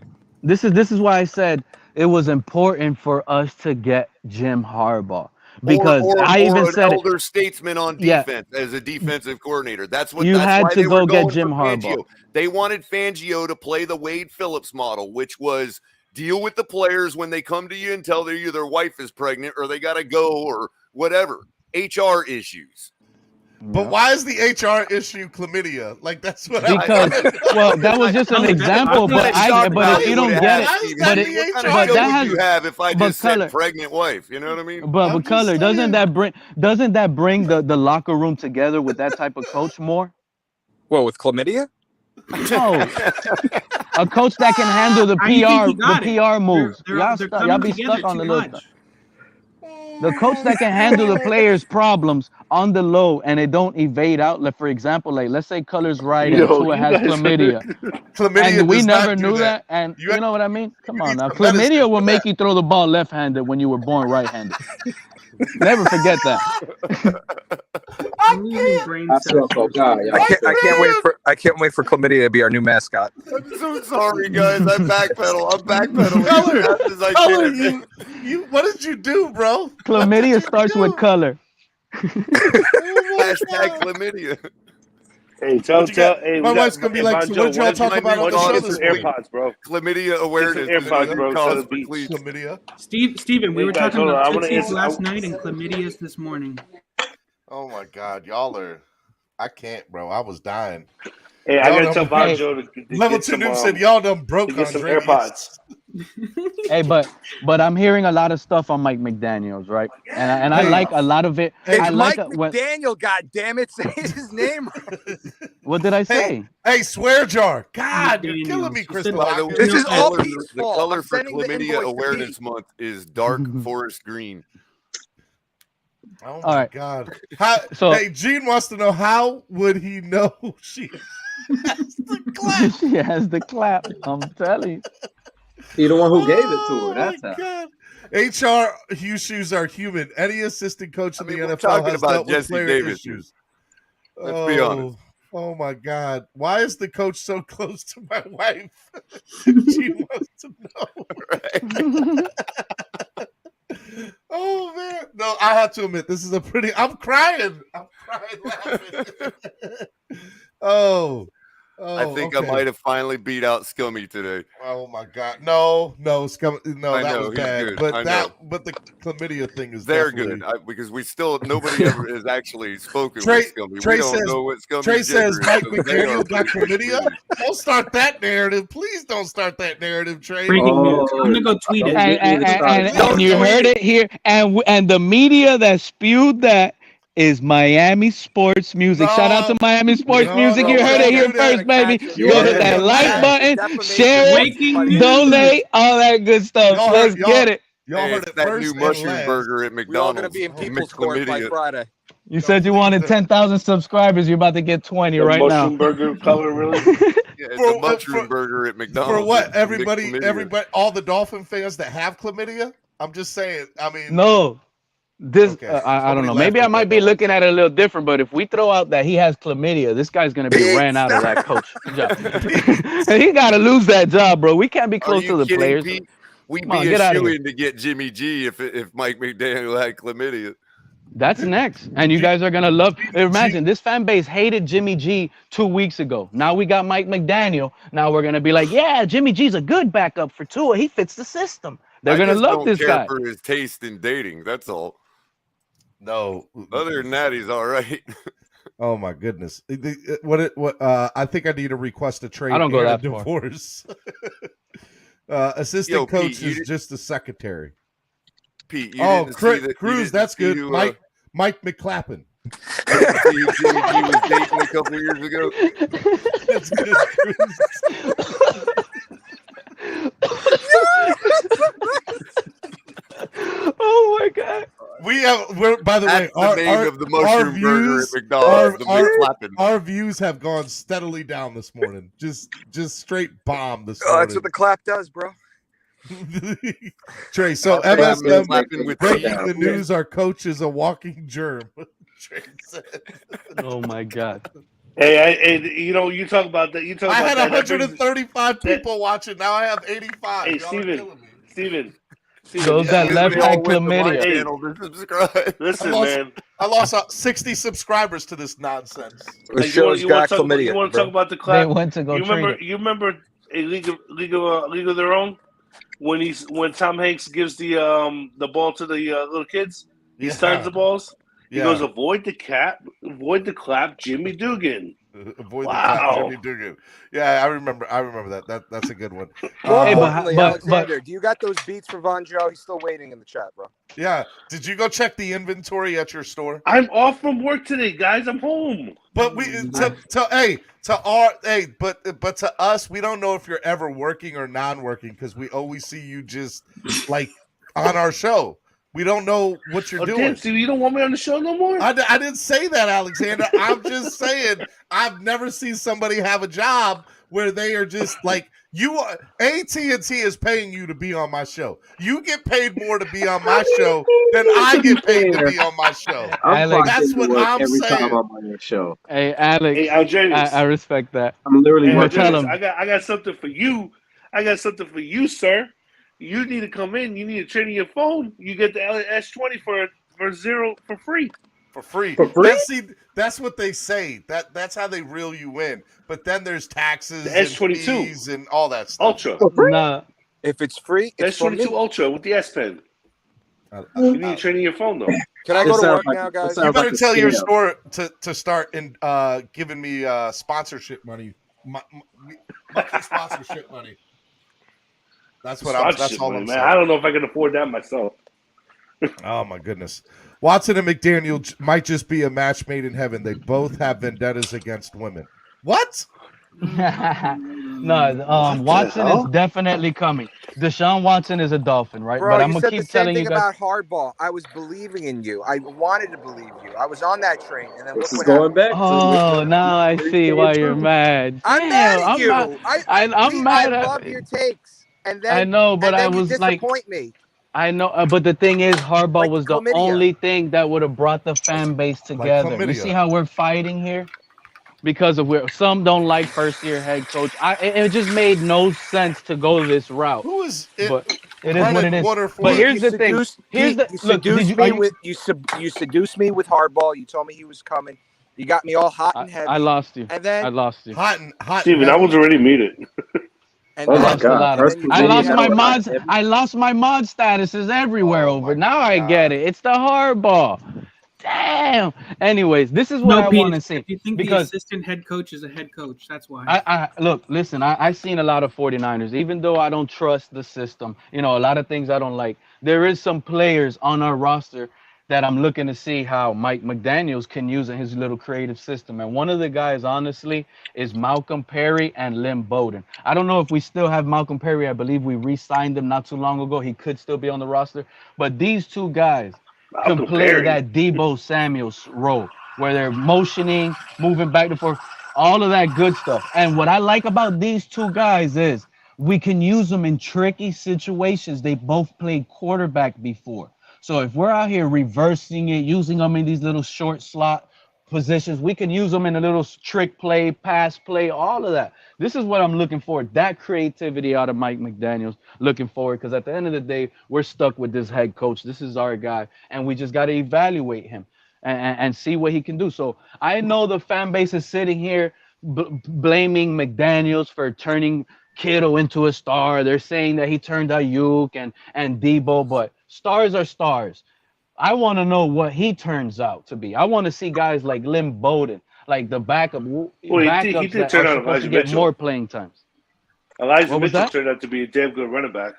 This is why I said it was important for us to get Jim Harbaugh. Because I even said an older statesman on defense as a defensive coordinator. That's what you had to go get Jim Harbaugh. They wanted Fangio to play the Wade Phillips model, which was deal with the players when they come to you and tell you their wife is pregnant or they got to go or whatever. HR issues. But why is the HR issue chlamydia? Like that's what well, that was just an example. But if you don't get it, but that has you have if I just said pregnant wife. You know what I mean? But Color, doesn't that bring the locker room together with that type of coach more? Well, with chlamydia? No, a coach that can handle the PR moves. Y'all be stuck on the little stuff. The coach that can handle the players' problems on the low and it don't evade out. Like for example, like let's say Color's right and Tua has chlamydia. And we never knew that. And you know what I mean? Come on now. Chlamydia will make you throw the ball left-handed when you were born right-handed. Never forget that. I can't wait for chlamydia to be our new mascot. I'm so sorry, guys. I'm backpedaling. What did you do, bro? Chlamydia starts with color. Hashtag chlamydia. Hey, hey, my wife's gonna be like, so what did y'all talk about on the show this week? AirPods, bro. Chlamydia awareness. AirPods, bro. Chlamydia. Steven, we were talking about Tootsies last night and chlamydias this morning. Oh my God, y'all are. I can't, bro. I was dying. Hey, I gotta tell Bonjo to Level 2 Noob said y'all done broke on some AirPods. Hey, but I'm hearing a lot of stuff on Mike McDaniels, right? And I like a lot of it. It's I like Mike McDaniel, God damn it, say his name. What did I say? Hey, swear jar. God, you're killing me, Crystal. This is all Pete's The fault. color I'm for sending the Chlamydia invoice to Awareness Pete. Month is dark forest green. Oh All my right. God. So- Gene wants to know, how would he know she has the clap? She has the clap. I'm telling you. He the one who gave it to her. That's my how. God. HR Shoes are human. Any assistant coach in the we're NFL talking has about dealt with Jesse player Davidson. issues. Let's be honest. Oh my God. Why is the coach so close to my wife? She wants to know. Oh man. No, I have to admit, this is I'm crying. I'm crying laughing. I think okay. I might have finally beat out Scummy today. Oh my God! No, Scum. No, I that know, was he's bad. good. But I know. but the chlamydia thing is They're definitely good because nobody ever has actually spoken Trey, with Scummy. Trey We don't says, know what Scummy's Trey says gender is, Mike so they are McDaniel got pretty chlamydia. committed. Don't start that narrative. Please don't start that narrative, Trey. Breaking news. I'm gonna go tweet it. And you heard it here. And the media that spewed that is Miami Sports Music. Shout out to Miami Sports Music. You heard it here first, baby. Go hit that like button, share it, donate, all that good stuff. Let's get it. Y'all heard it's it that first new and mushroom last. burger at We're all gonna McDonald's. be in people's court by Friday. You said you wanted 10,000 subscribers. You're about to get 20 The right now. mushroom burger color, really? Yeah, it's a mushroom burger at McDonald's. For what? It's Everybody, chlamydia. all the Dolphin fans that have chlamydia. I'm just saying. I mean, No. This Okay. I don't Somebody know. laughed Maybe I at might that, be looking at it a little different, but if we throw out that he has chlamydia, this guy's gonna be ran out of that coach job. He gotta lose that job, bro. We can't be Are close you to the kidding, players. Pete? We'd Come on, be a get out of here. shoo-in to get Jimmy G if Mike McDaniel had chlamydia. That's next. And you guys are gonna love. Imagine this fan base hated Jimmy G 2 weeks ago. Now we got Mike McDaniel. Now we're gonna be like, yeah, Jimmy G's a good backup for Tua. He fits the system. They're gonna love this guy. I just don't care for his taste in dating. That's all. No. Other than that, he's all right. Oh my goodness! What? I think I need to request a trade. I don't go and that a far. divorce. Assistant coach is just the secretary. Pete, Cruz, that's good. Mike McClappin. Jimmy G was dating a couple years ago. That's good, Cruz. Oh my God! By the way, the name of the mushroom burger at McDonald's. Our views have gone steadily down this morning. Just straight bomb this Oh, morning. that's what the clap does, bro. Trey, so MSM breaking the news: our coach is a walking germ. Trey said. Oh my God! Hey, you talk about that. You talk I about had that. 135 people watching. Now I have 85. Hey, Steven. Those that left had chlamydia. Hey, listen, man. I lost 60 subscribers to this nonsense. Like, you want to talk about the clap? They went to go You remember a League of Their Own when Tom Hanks gives the ball to the little kids? He stuns the balls. He goes, avoid the clap, Jimmy Dugan. Avoid the clap, Jimmy Dugan. Yeah, I remember that. That's a good one. Alexander, do you got those beats for Von Joe? He's still waiting in the chat, bro. Yeah. Did you go check the inventory at your store? I'm off from work today, guys. I'm home. But but to us, we don't know if you're ever working or non-working because we always see you just like on our show. We don't know what you're doing. Damn, so you don't want me on the show no more? I didn't say that, Alexander. I'm just saying I've never seen somebody have a job where they are just like you. AT&T is paying you to be on my show. You get paid more to be on my show than I get paid to be on my show. That's what I'm saying. Time I'm on your show. Hey, Alex. Hey, Algenis. I respect that. I'm literally tell him. I got something for you. I got something for you, sir. You need to come in. You need to trade in your phone. You get the S20 for free. For free. That's what they say. That's how they reel you in. But then there's taxes, S22 and fees and all that stuff. Ultra. Nah. If it's free, it's S22 Ultra with the S Pen. You need to trade in your phone though. Can I go to work now, guys? You better tell your store to start giving me sponsorship money. Monthly sponsorship money. That's what that's all I'm man. saying. I don't know if I can afford that myself. Oh my goodness. Watson and McDaniel might just be a match made in heaven. They both have vendettas against women. What? No, Watson is definitely coming. Deshaun Watson is a Dolphin, right? Bro, But I'm you gonna said the keep same telling thing you guys. about hardball. I was believing in you. I wanted to believe you. I was on that train, and then This look is what going happened. back to Oh, now I see why you're mad. I'm mad Damn, at I'm not. you. I'm Pete, I mad love at. your takes, and I then know, but I you was like, disappoint me. I know, but the thing is, Harbaugh Like was the chlamydia. only thing that would have brought the fan base together. You see how we're fighting here? Because of where some don't like first-year head coach. It just made no sense to go this route. Who is it? But it is what it is. But Pete, here's the thing. Here's the you look. Did seduced you? me with you seduced me with hardball. You told me he was coming. You got me all hot and heavy. I lost you. And then I lost you. Hot. Steven, I was already muted. And Oh then, my God! I lost my mods. I lost my mod statuses everywhere over. Now I get it. It's the hardball. Damn. Anyways, this is what I want to see. If you think the Because assistant head coach is a head coach, that's why. I look, listen, I've seen a lot of 49ers, even though I don't trust the system, a lot of things I don't like. There is some players on our roster that I'm looking to see how Mike McDaniels can use in his little creative system. And one of the guys, honestly, is Malcolm Perry and Lynn Bowden. I don't know if we still have Malcolm Perry. I believe we re-signed him not too long ago. He could still be on the roster. But these two guys can play that Debo Samuel's role where they're motioning, moving back and forth, all of that good stuff. And what I like about these two guys is we can use them in tricky situations. They both played quarterback before. So if we're out here reversing it, using them in these little short slot positions, we can use them in a little trick play, pass play, all of that. This is what I'm looking for. That creativity out of Mike McDaniels. Looking forward, because at the end of the day, we're stuck with this head coach. This is our guy, and we just got to evaluate him and see what he can do. So I know the fan base is sitting here blaming McDaniels for turning Kittle into a star. They're saying that he turned Ayuk and Debo, but stars are stars. I want to know what he turns out to be. I want to see guys like Lynn Bowden, like the backups he did that turn are out supposed Elijah to get Mitchell. more playing times. Elijah What was Mitchell that? turned out to be a damn good running back.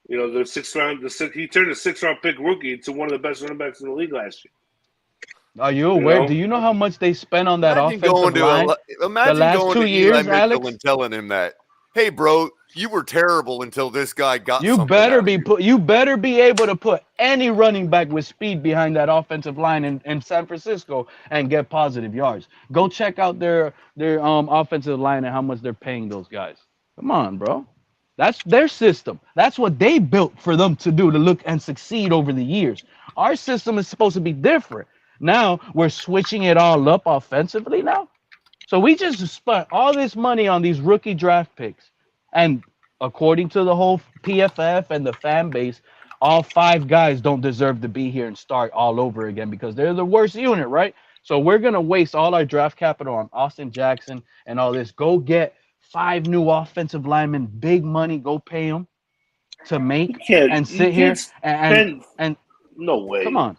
He turned a 6th-round pick rookie into one of the best running backs in the league last year. Are you aware? Do you know how much they spent on that Imagine offensive line? Imagine the last going 2 to years, Eli Mitchell Alex? and telling him that, hey, bro, you were terrible until this guy got You something better out of be you. you better be able to put any running back with speed behind that offensive line in San Francisco and get positive yards. Go check out their offensive line and how much they're paying those guys. Come on, bro. That's their system. That's what they built for them to do, to look and succeed over the years. Our system is supposed to be different. Now we're switching it all up offensively now. So we just spent all this money on these rookie draft picks. And according to the whole PFF and the fan base, all 5 guys don't deserve to be here and start all over again because they're the worst unit, right? So we're going to waste all our draft capital on Austin Jackson and all this. Go get 5 new offensive linemen, big money, go pay them to make and sit here and no way. Come on.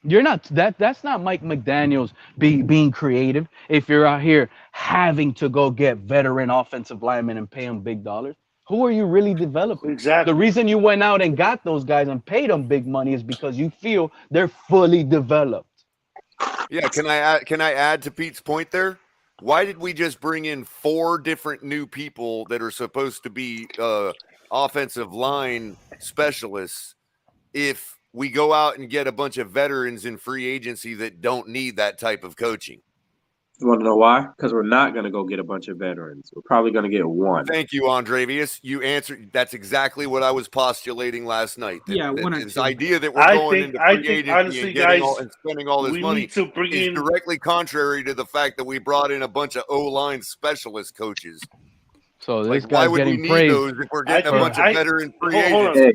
You're not that's not Mike McDaniels being creative if you're out here having to go get veteran offensive linemen and pay them big dollars. Who are you really developing? Exactly. The reason you went out and got those guys and paid them big money is because you feel they're fully developed. Yeah, can I add to Pete's point there? Why did we just bring in 4 different new people that are supposed to be offensive line specialists if we go out and get a bunch of veterans in free agency that don't need that type of coaching? You want to know why? Because we're not going to go get a bunch of veterans. We're probably going to get one. Thank you, Andrevius. You answered. That's exactly what I was postulating last night. This idea that we're going into free agency honestly, and spending all this money to bring is in directly contrary to the fact that we brought in a bunch of O-line specialist coaches. So this why guy's would we getting need praised. those if we're getting a bunch of veteran free agents? Hey,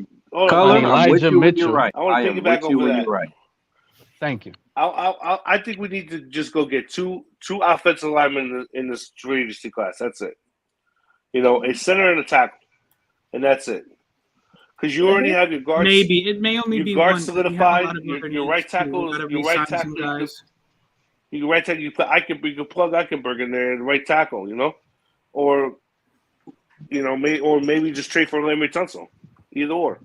Color, I'm with you when you're Mitchell. right. I want to am piggyback with you over when that. you're right. Thank you. I think we need to just go get two offensive linemen in this free agency class. That's it. A center and a tackle, and that's it. Because you already have your guards. Maybe it may only be guards one. solidified. Your right tackle is your right tackle. Your right tackle. You can plug Eichenberg in there and right tackle. Or maybe just trade for Laremy Tunsil. Either or.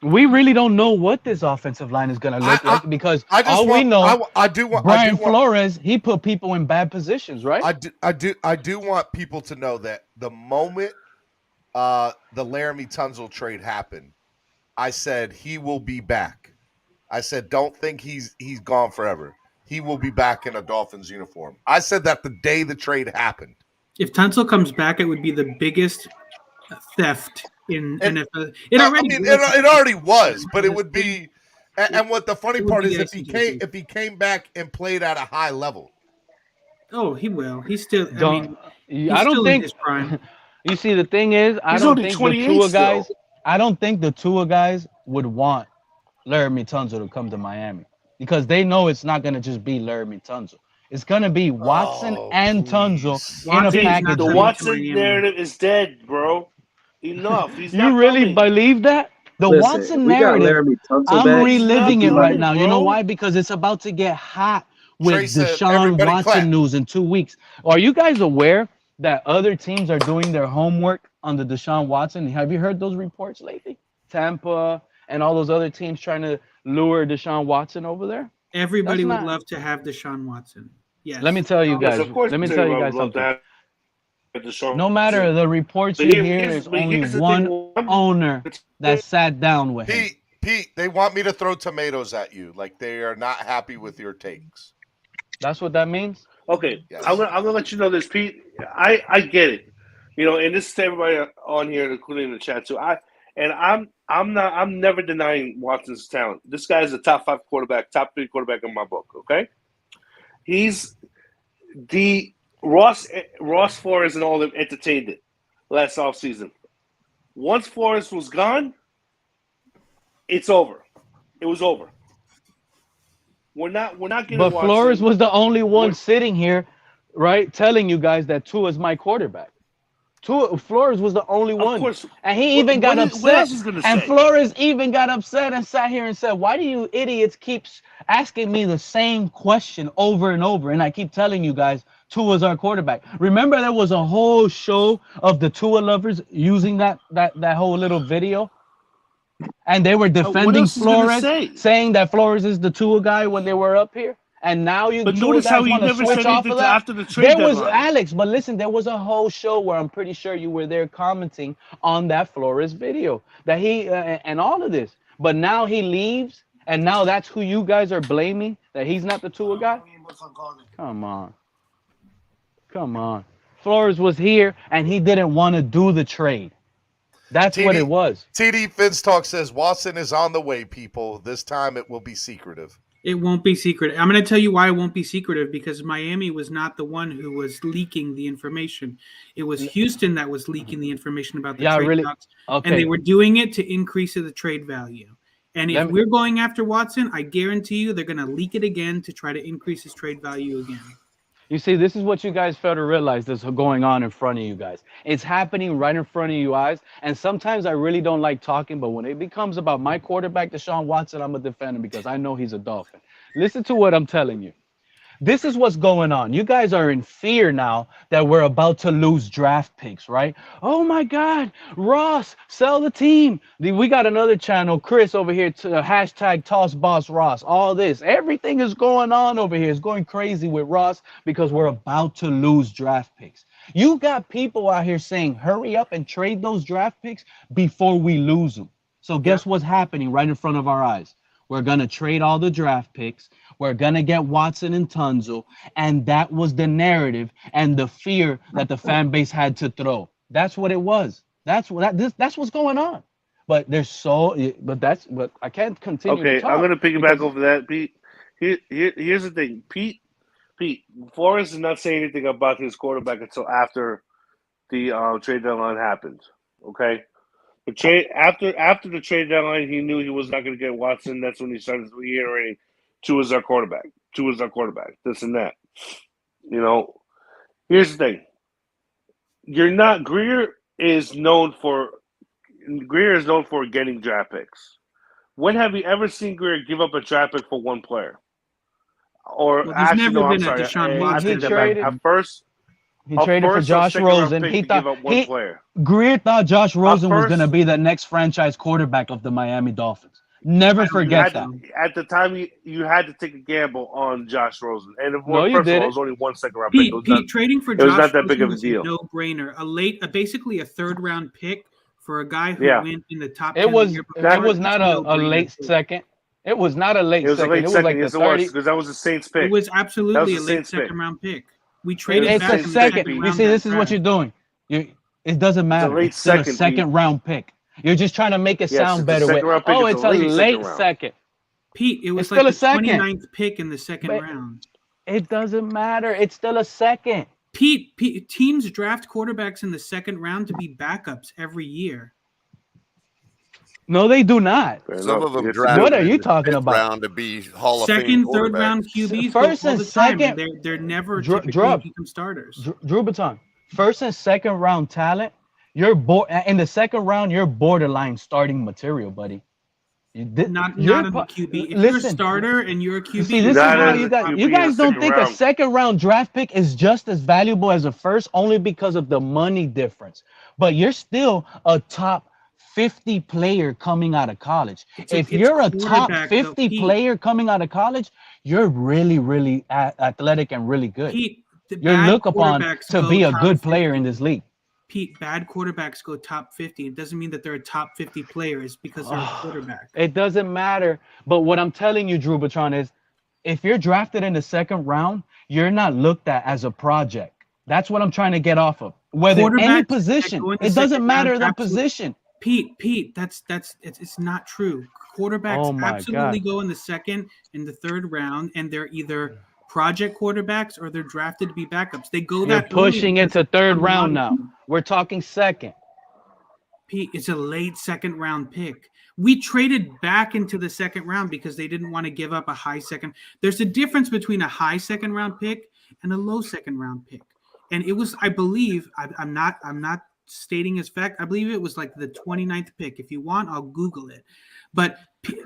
We really don't know what this offensive line is going to look like because we know Brian Flores, he put people in bad positions, right? I do want people to know that the moment the Laremy Tunsil trade happened, I said he will be back. I said don't think he's gone forever. He will be back in a Dolphins uniform. I said that the day the trade happened. If Tunsil comes back, it would be the biggest theft in NFL. It already was, but it would be. And what the funny part is, if he came back and played at a high level. Oh, he will. He's still. I don't think. In his prime. You see, the thing is, I don't think the Tua guys. I don't think the Tua guys would want Laremy Tunsil to come to Miami because they know it's not going to just be Laremy Tunsil. It's going to be Watson and Tunsil in a package. The Watson narrative is dead, bro. Enough. He's not really believe that? The Watson narrative, I'm reliving it right now. Bro. You know why? Because it's about to get hot with Deshaun Watson news in 2 weeks. Are you guys aware that other teams are doing their homework on the Deshaun Watson? Have you heard those reports lately? Tampa and all those other teams trying to lure Deshaun Watson over there? Everybody would love to have Deshaun Watson. Yes. Let me tell you guys. Let me tell you guys something. No matter the reports you hear, there's only one owner that sat down with him. Pete, they want me to throw tomatoes at you. Like they are not happy with your takes. That's what that means? Okay. Yes. I'm gonna let you know this, Pete. I get it. And this is to everybody on here, including the chat too. I'm never denying Watson's talent. This guy is a top 5 quarterback, top 3 quarterback in my book, okay? He's the Ross Flores and all of them entertained it last offseason. Once Flores was gone, it's over. It was over. We're not getting But Flores was the only one sitting here, right, telling you guys that Tua is my quarterback. Flores was the only one. And he even got upset. And Flores even got upset and sat here and said, why do you idiots keep asking me the same question over and over? And I keep telling you guys, Tua's our quarterback. Remember there was a whole show of the Tua lovers using that whole little video? And they were defending Flores, saying that Flores is the Tua guy when they were up here. And now you notice how he never said anything after the trade deadline. There was Alex, but listen, there was a whole show where I'm pretty sure you were there commenting on that Flores video that he and all of this. But now he leaves, and now that's who you guys are blaming that he's not the Tua guy. Come on. Flores was here, and he didn't want to do the trade. That's what it was. TD Finns Talk says Watson is on the way, people. This time it will be secretive. It won't be secret. I'm going to tell you why it won't be secretive, because Miami was not the one who was leaking the information. It was Houston that was leaking the information about the trade talks, and they were doing it to increase the trade value. And if we're going after Watson, I guarantee you they're going to leak it again to try to increase his trade value again. You see, this is what you guys fail to realize that's going on in front of you guys. It's happening right in front of you guys. And sometimes I really don't like talking, but when it becomes about my quarterback, Deshaun Watson, I'm a defender because I know he's a Dolphin. Listen to what I'm telling you. This is what's going on. You guys are in fear now that we're about to lose draft picks, right? Oh my God, Ross, sell the team. We got another channel, Chris over here, to hashtag TossBossRoss. All this, everything is going on over here. It's going crazy with Ross because we're about to lose draft picks. You got people out here saying, hurry up and trade those draft picks before we lose them. So guess what's happening right in front of our eyes? We're going to trade all the draft picks. We're going to get Watson and Tunsil. And that was the narrative and the fear that the fan base had to throw. That's what it was. That's what's going on. But but I can't continue to talk. I'm going to piggyback over that, Pete. Here's the thing. Pete, Flores did not say anything about his quarterback until after the trade deadline happened. Okay? The trade after the trade deadline, he knew he was not going to get Watson. That's when he started reiterating, Tua's our quarterback. Tua's our quarterback. This and that. Here's the thing. Greer is known for getting draft picks. When have you ever seen Greer give up a draft pick for one player? Or Deshaun Watson. He traded for Josh Rosen. He thought Greer thought Josh Rosen was going to be the next franchise quarterback of the Miami Dolphins. Never forget that. At the time, you had to take a gamble on Josh Rosen, and first of all, it was only 1 second round pick. Pete, trading for it was Josh not that Rosen big of a was deal. No-brainer. Basically a third-round pick for a guy who went in the top 10. It was not a late second. It was not a late second. It was like the 30. Because that was the Saints pick. It was absolutely a late second-round pick. We traded back a second. You see, this is what you're doing. It doesn't matter. It's still a second-round pick. You're just trying to make it sound better. It's a late second. Pete, it was still like a second. the 29th pick in the second round. It doesn't matter. It's still a second. Pete, teams draft quarterbacks in the second round to be backups every year. No, they do not. Some of them draft. What are you talking about? Round to be Hall of Fame second, third round QBs. First and second, they're never typically become starters. Drew Baton, first and second round talent. You're in the second round. You're borderline starting material, buddy. Not in the QB. If you're a starter and you're a QB, see, this is why you guys don't think a second round draft pick is just as valuable as a first, only because of the money difference. But you're still a top 50 player coming out of college. If you're a top 50 player coming out of college, you're really, really athletic and really good. You're looked upon to be a good player in this league. Pete, bad quarterbacks go top 50. It doesn't mean that they're a top 50 player. It's because they're a quarterback. It doesn't matter. But what I'm telling you, Drew Batron, is if you're drafted in the second round, you're not looked at as a project. That's what I'm trying to get off of. Whether any position, it doesn't matter the position. Pete, it's not true. Quarterbacks absolutely go in the second and the third round, and they're either project quarterbacks or they're drafted to be backups. They go You're pushing into third round now. We're talking second. Pete, it's a late second round pick. We traded back into the second round because they didn't want to give up a high second. There's a difference between a high second round pick and a low second round pick. And it was, I believe, I'm not stating as fact. I believe it was like the 29th pick. If you want, I'll Google it. But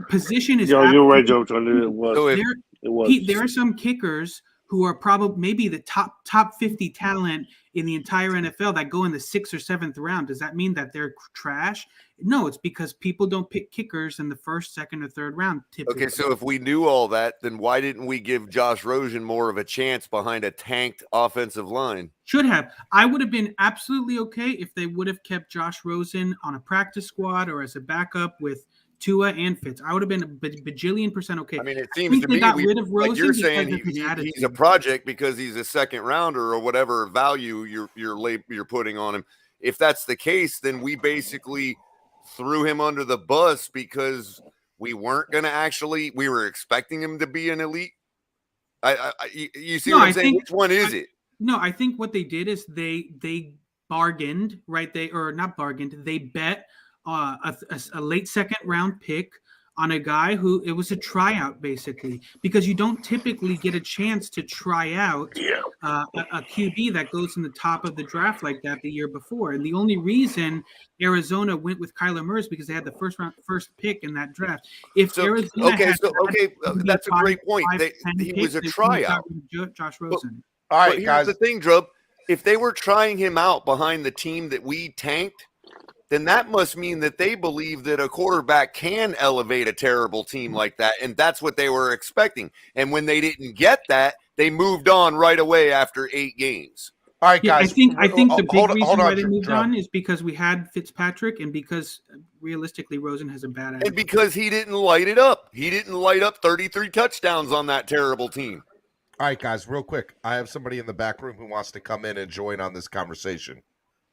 position is. You're right, Joe. It was. It was. Pete, there are some kickers who are probably maybe the top 50 talent in the entire NFL that go in the 6th or 7th round. Does that mean that they're trash? No, it's because people don't pick kickers in the 1st, 2nd, or 3rd round. Typically. Okay, so if we knew all that, then why didn't we give Josh Rosen more of a chance behind a tanked offensive line? Should have. I would have been absolutely okay if they would have kept Josh Rosen on a practice squad or as a backup with Tua and Fitz. I would have been a bajillion % okay. I mean, it seems to me got rid of Rosen like you're saying he's a project because he's a second rounder or whatever value you're putting on him. If that's the case, then we basically threw him under the bus because we weren't going to we were expecting him to be an elite. You see what I'm saying? Which one is it? No, I think what they did is they bargained, right? They bet a late second round pick on a guy who it was a tryout basically, because you don't typically get a chance to try out a QB that goes in the top of the draft like that the year before. And the only reason Arizona went with Kyler Murray is because they had the first pick in that draft. If Arizona that's a great point. He was a tryout. Josh Rosen. All right, guys. Here's the thing, Drub. If they were trying him out behind the team that we tanked, then that must mean that they believe that a quarterback can elevate a terrible team like that, and that's what they were expecting. And when they didn't get that, they moved on right away after 8 games. All right, guys. I think the big reason why they moved on is because we had Fitzpatrick, and because realistically Rosen has a bad attitude. And because he didn't light it up. He didn't light up 33 touchdowns on that terrible team. All right, guys, real quick. I have somebody in the back room who wants to come in and join on this conversation.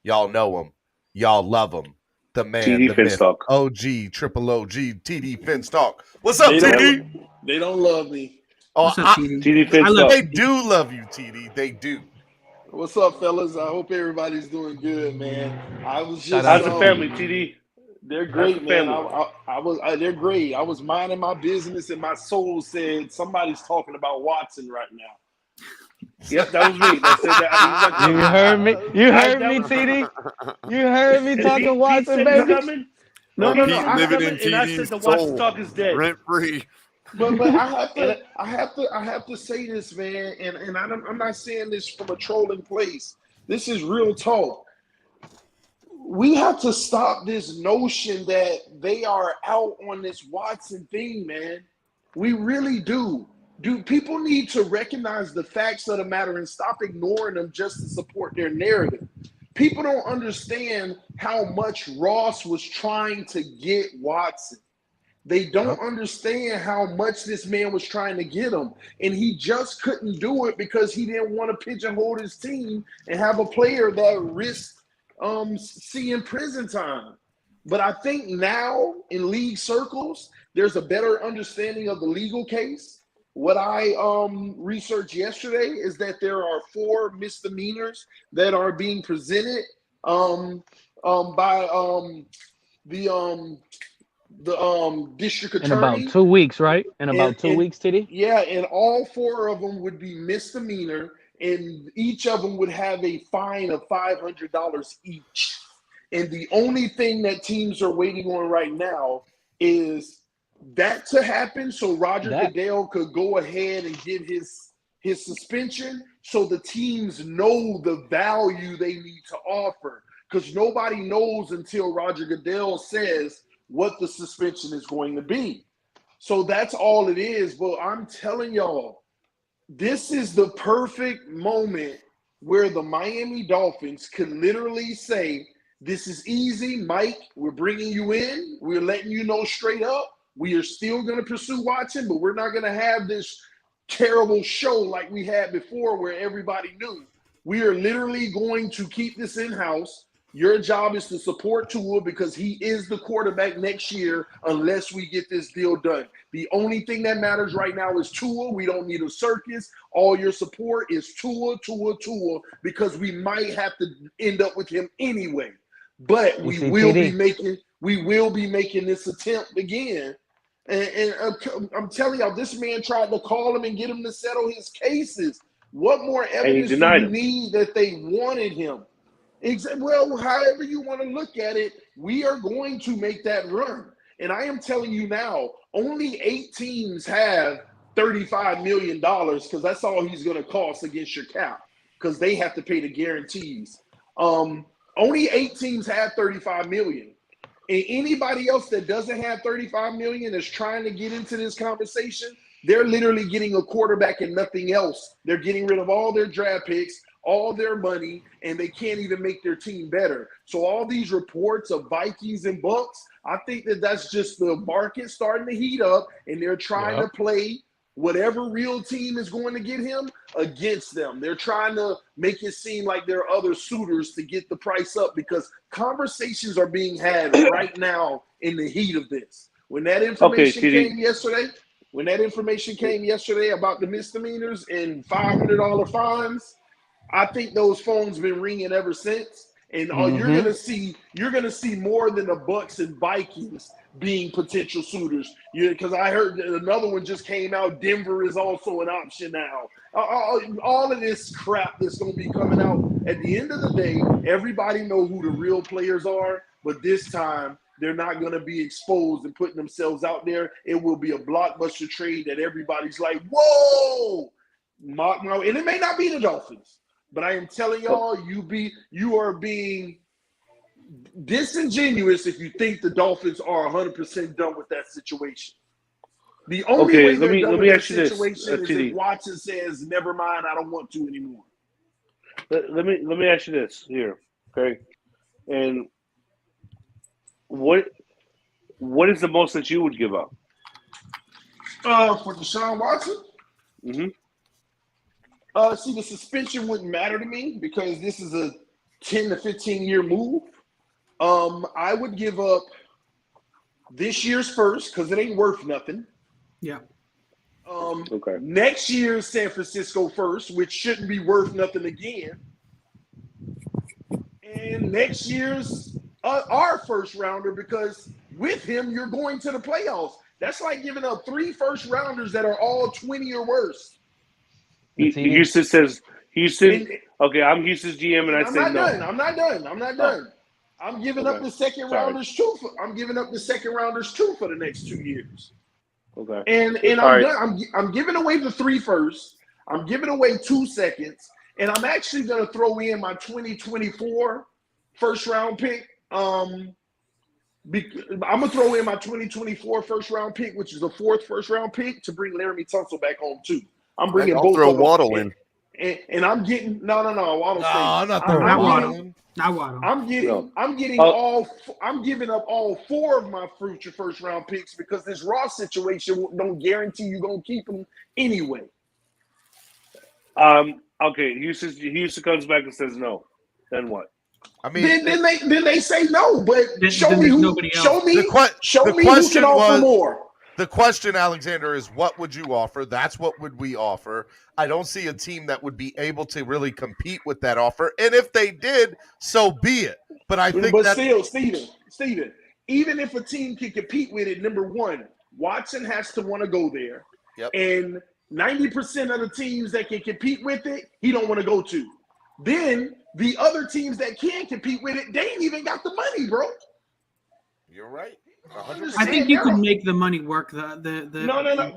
Y'all know him. Y'all love him. The man, TD the myth, OG, triple OG, TD Finstock. What's up, TD? They don't love me. Oh, TD Finstock. They do love you, TD. They do. What's up, fellas? I hope everybody's doing good, man. I was just how's the family, TD? They're great, man. They're great. I was minding my business, and my soul said somebody's talking about Watson right now. Yep, that was me. That said that. You heard me. You heard me, TD. You heard me talking Watson, baby. No. Living in and I said the Watson talk is dead. Rent free. But I have to say this, man, and I'm not saying this from a trolling place. This is real talk. We have to stop this notion that they are out on this Watson thing, man. We really do. People need to recognize the facts of the matter and stop ignoring them just to support their narrative. People don't understand how much Ross was trying to get Watson. They don't understand how much this man was trying to get him. And he just couldn't do it because he didn't want to pigeonhole his team and have a player that risked seeing prison time. But I think now in league circles, there's a better understanding of the legal case. What I researched yesterday is that there are 4 misdemeanors that are being presented by the district attorney. In about 2 weeks, right? In about 2 weeks, Titty? Yeah, and all 4 of them would be misdemeanor, and each of them would have a fine of $500 each. And the only thing that teams are waiting on right now is that to happen so Roger Goodell could go ahead and get his suspension so the teams know the value they need to offer. Because nobody knows until Roger Goodell says what the suspension is going to be. So that's all it is. But I'm telling y'all, this is the perfect moment where the Miami Dolphins could literally say, this is easy, Mike. We're bringing you in. We're letting you know straight up. We are still going to pursue Watson, but we're not going to have this terrible show like we had before where everybody knew. We are literally going to keep this in-house. Your job is to support Tua because he is the quarterback next year unless we get this deal done. The only thing that matters right now is Tua. We don't need a circus. All your support is Tua, because we might have to end up with him anyway. But we will be making this attempt again. And I'm telling y'all, this man tried to call him and get him to settle his cases. What more evidence do you need that they wanted him? Well, however you want to look at it, we are going to make that run. And I am telling you now, only 8 teams have $35 million because that's all he's going to cost against your cap because they have to pay the guarantees. Only 8 teams have $35 million. And anybody else that doesn't have $35 million is trying to get into this conversation, they're literally getting a quarterback and nothing else. They're getting rid of all their draft picks, all their money, and they can't even make their team better. So all these reports of Vikings and Bucks, I think that that's just the market starting to heat up, and they're trying to play whatever real team is going to get him against them. They're trying to make it seem like there are other suitors to get the price up because conversations are being had right now in the heat of this. When that information came yesterday about the misdemeanors and $500 fines, I think those phones been ringing ever since. And you're gonna see more than the Bucks and Vikings being potential suitors. Because I heard another one just came out. Denver is also an option now. All of this crap that's gonna be coming out. At the end of the day, everybody know who the real players are, but this time they're not gonna be exposed and putting themselves out there. It will be a blockbuster trade that everybody's like, whoa, and it may not be the Dolphins. But I am telling y'all, you are being disingenuous if you think the Dolphins are 100% done with that situation. The only way they're done with that situation is if Watson says, "Never mind, I don't want to anymore." Let me ask you this here, okay? And what is the most that you would give up? For Deshaun Watson? Mm-hmm. See, the suspension wouldn't matter to me because this is a 10 to 15-year move. I would give up this year's first because it ain't worth nothing. Yeah. Next year's San Francisco first, which shouldn't be worth nothing again. And next year's our first rounder because with him, you're going to the playoffs. That's like giving up 3 first rounders that are all 20 or worse. Houston says Houston. Okay, I'm Houston's GM, and I say no. I'm not done. I'm giving up the second rounders too. I'm giving up the second rounders too for the next 2 years. Okay. And I'm done. I'm giving away the 3 firsts. I'm giving away 2 seconds, And I'm actually going to throw in my 2024 first round pick. I'm going to throw in my 2024 first round pick, which is the 4th first round pick, to bring Laramie Tunsil back home too. I'm bringing I'll both throw of them. Waddle in. And I'm getting Waddle. No, I'm not throwing Waddle in. Not Waddle. I'm giving up all 4 of my future first round picks because this Ross situation don't guarantee you're gonna keep them anyway. Okay, Houston comes back and says no. Then what? I mean, then they say no, but show me who can offer more. The question, Alexander, is what would you offer? That's what would we offer. I don't see a team that would be able to really compete with that offer. And if they did, so be it. But I think still, Steven, even if a team can compete with it, number one, Watson has to want to go there. Yep. And 90% of the teams that can compete with it, he don't want to go to. Then the other teams that can compete with it, they ain't even got the money, bro. You're right. 100%. I think you could make the money work. No.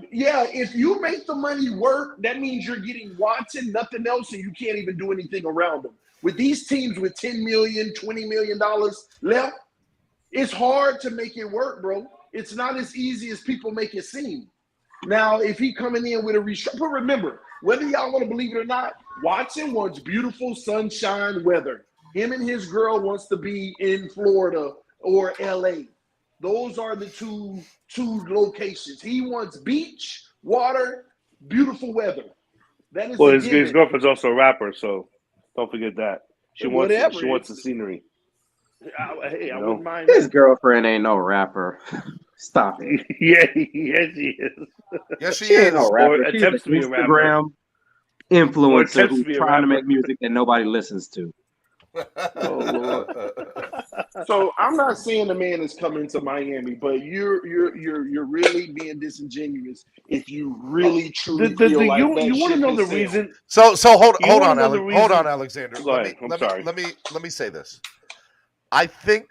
Yeah, if you make the money work, that means you're getting Watson, nothing else, and you can't even do anything around them. With these teams with $10 million, $20 million left, it's hard to make it work, bro. It's not as easy as people make it seem. Now, if he coming in with a restructure, but remember, whether y'all want to believe it or not, Watson wants beautiful sunshine weather. Him and his girl wants to be in Florida or LA. Those are the two locations. He wants beach, water, beautiful weather. That is his girlfriend's also a rapper, so don't forget that. She wants the scenery. I wouldn't mind. His girlfriend ain't no rapper. Stop it. Yes, she is. Yes, she ain't is. no rapper. Or She's attempts an to be a rapper. Instagram influencer attempts to who's be a trying to rapper. make music that nobody listens to. Oh Lord. So I'm not saying the man is coming to Miami, but you're really being disingenuous if you really truly feel like that. You want to know the reason? So hold on, Alexander. Alexander. Go ahead. I'm sorry. Let me say this. I think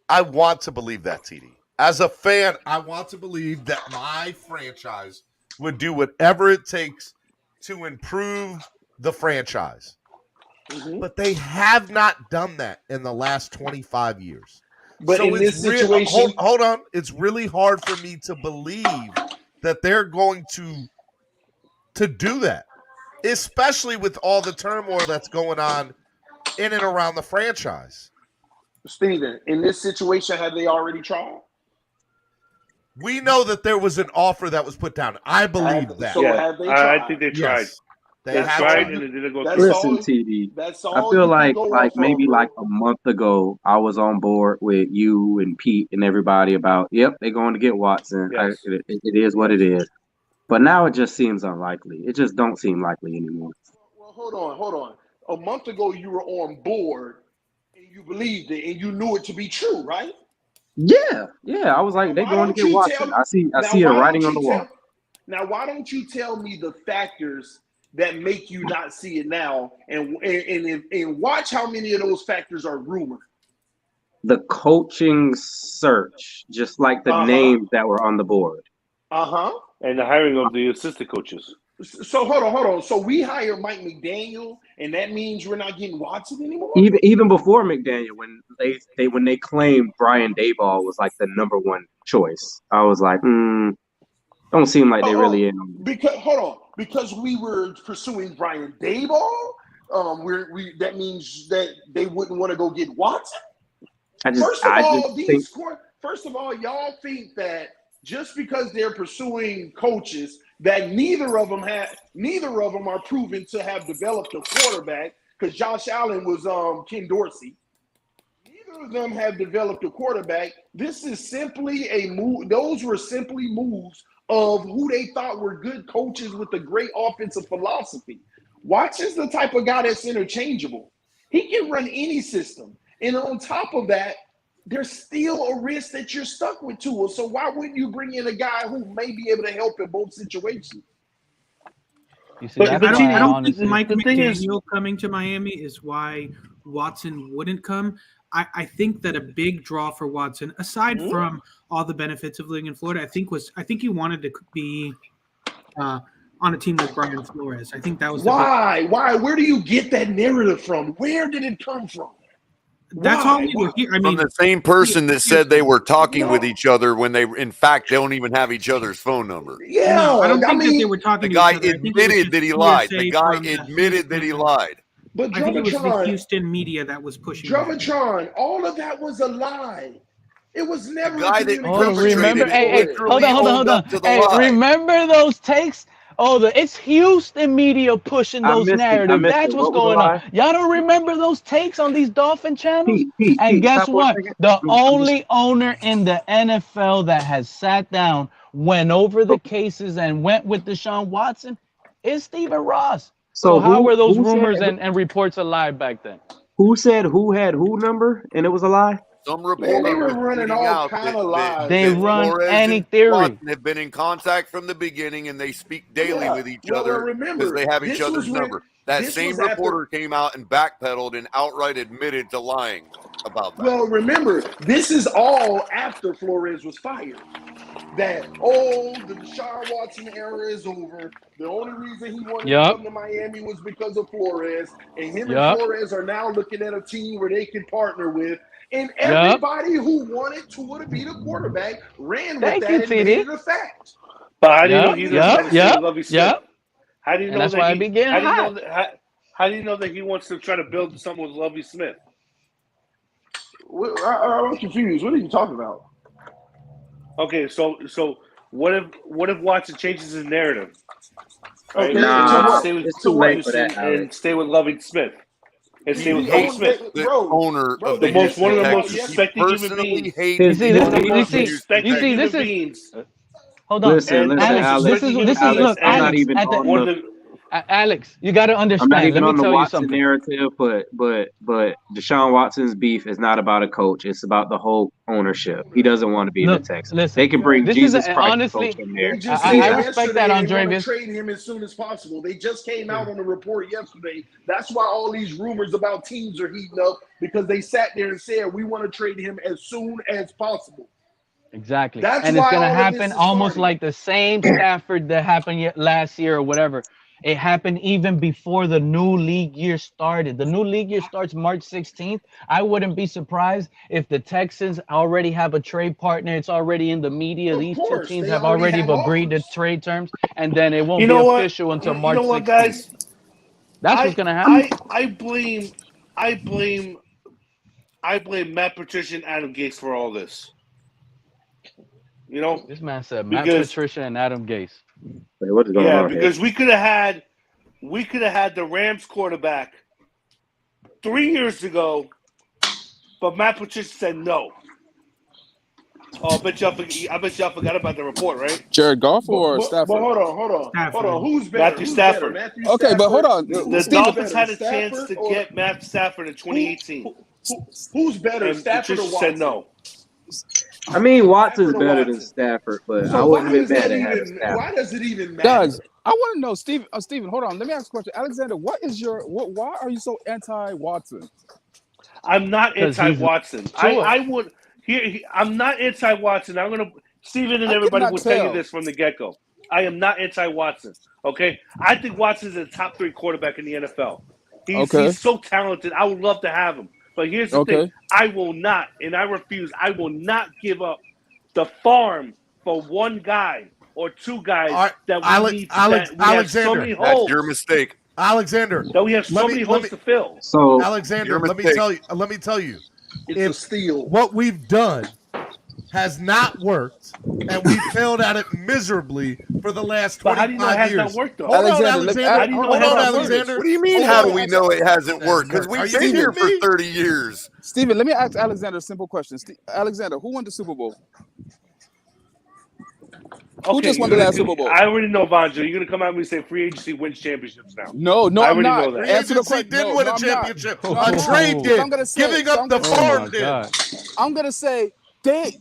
I want to believe that, TD. As a fan, I want to believe that my franchise would do whatever it takes to improve the franchise. Mm-hmm. But they have not done that in the last 25 years. But so in this situation, hold on. It's really hard for me to believe that they're going to do that, especially with all the turmoil that's going on in and around the franchise. Steven, in this situation, have they already tried? We know that there was an offer that was put down. I believe that. So have they tried? I think they tried. Yes. They tried and it didn't go through. Listen, TD. That's I all feel you like can go off maybe of, bro. like a month ago, I was on board with you and Pete and everybody about, yep, they're going to get Watson. Yes. It is what it is. But now it just seems unlikely. It just don't seem likely anymore. Well, hold on. A month ago, you were on board and you believed it and you knew it to be true, right? Yeah. I was like, they're going to get Watson. I see it writing on the wall. Now, why don't you tell me the factors that make you not see it now, and watch how many of those factors are rumored? The coaching search, just like the names that were on the board. And the hiring of the assistant coaches. So hold on. So we hired Mike McDaniel, and that means we're not getting Watson anymore? Even before McDaniel, when they claimed Brian Daboll was like the number one choice, I was like, don't seem like they really in. Because we were pursuing Brian Daboll. That means that they wouldn't want to go get Watson. First of all, y'all think that just because they're pursuing coaches that neither of them are proven to have developed a quarterback, because Josh Allen was Ken Dorsey. Neither of them have developed a quarterback. This is simply a move. Those were simply moves of who they thought were good coaches with a great offensive philosophy. Watson's the type of guy that's interchangeable. He can run any system. And on top of that, there's still a risk that you're stuck with Tua. So why wouldn't you bring in a guy who may be able to help in both situations? I don't think Mike McDaniel coming to Miami is why Watson wouldn't come. I think that a big draw for Watson, aside from all the benefits of living in Florida, I think he wanted to be on a team with Brian Flores. I think that was why. Where do you get that narrative from? Where did it come from? That's all we were here. I mean, from the same person that said they were talking with each other when they, in fact, don't even have each other's phone number. Yeah, no, I don't think that they were talking. The guy to each other. admitted that he lied. The guy admitted that he lied. But I think it was the Houston media that was pushing. Drummond, all of that was a lie. It was never the guy that remember. Hey, hold on. Hey, remember those takes? It's Houston media pushing those narratives. That's what's going on. Y'all don't remember those takes on these Dolphin channels? And guess what? The only owner in the NFL that has sat down, went over the cases, and went with Deshaun Watson is Stephen Ross. So how were those rumors and reports a lie back then? Who said who had who number and it was a lie? Some reporter they were running all kind of lies. They run any theory. They've been in contact from the beginning, and they speak daily with each other because they have each other's number. That same reporter came out and backpedaled and outright admitted to lying about that. Well, remember, this is all after Flores was fired. That, the Deshaun Watson era is over. The only reason he wanted to come to Miami was because of Flores. And him and Flores are now looking at a team where they can partner with. And everybody who wanted Tua to be the quarterback ran with that and made it a fact. But how do you know he doesn't want Lovie Smith? How do you know that's why I began how do you know that he wants to try to build something with Lovie Smith? I'm confused. What are you talking about? Okay, so what if Watson changes his narrative? Right? Stay with Houston and stay with Lovie Smith. And stay with Lovie Smith, the owner of one of the most respected human beings. You see, this is. Hold on, listen, Alex. This is look. I'm not even on Alex, you got to understand. I'm not even Let on me the tell you Watson something. narrative, but Deshaun Watson's beef is not about a coach. It's about the whole ownership. He doesn't want to be in the Texans. Listen, they can bring Jesus Christ honestly, coach in there. I respect that, They want Andreas. to trade him as soon as possible. They just came out on a report yesterday. That's why all these rumors about teams are heating up, because they sat there and said, we want to trade him as soon as possible. Exactly. That's and it's why going to all of happen this is almost starting. like the same Stafford that happened last year or whatever. It happened even before the new league year started. The new league year starts March 16th. I wouldn't be surprised if the Texans already have a trade partner. It's already in the media. These two teams have already agreed to trade terms, and then it won't be official until March 16th. You know what, guys? That's what's going to happen. I blame Matt Patricia and Adam Gase for all this. You know, this man said Matt Patricia and Adam Gase. Wait, what is going on because here? we could have had the Rams quarterback 3 years ago, but Matt Patricia said no. Oh, I bet y'all forgot about the report, right? Jared Goff or Stafford? But hold on. Who's better? Matthew Stafford. Okay, but hold on. The Dolphins had a chance to get Matt Stafford in 2018. Who's better, and Stafford or Patricia Watson? said no. I mean, Watson's better than Stafford, but I wouldn't be mad at having Stafford. Why does it even matter? Guys, I want to know, Steven, hold on. Let me ask a question. Alexander, why are you so anti-Watson? I'm not anti-Watson. I'm not anti-Watson. I'm going to – Steven and everybody will tell you this from the get-go. I am not anti-Watson, okay? I think Watson's a top 3 quarterback in the NFL. He's so talented. I would love to have him. But here's the thing. I will not, and I refuse, I will not give up the farm for one guy or two guys that we need Alexander, have so many holes. That's your mistake. Alexander. That we have so many holes to fill. So Alexander, let me tell you. It's a steal. What we've done has not worked, and we failed at it miserably for the last 25 but how do you know it has years. not worked, though? Hold on, Alexander. Alexander. What do you mean, how do we know it hasn't worked? Because we've been here for 30 years. Steven, let me ask Alexander a simple question. Alexander, who won the Super Bowl? Who just won the last Super Bowl? I already know, Vonjo. You're going to come out and say free agency wins championships now. No, I I'm already not. know that. Answer the question. Didn't win a championship. A trade did. Giving up the farm did. I'm going to say,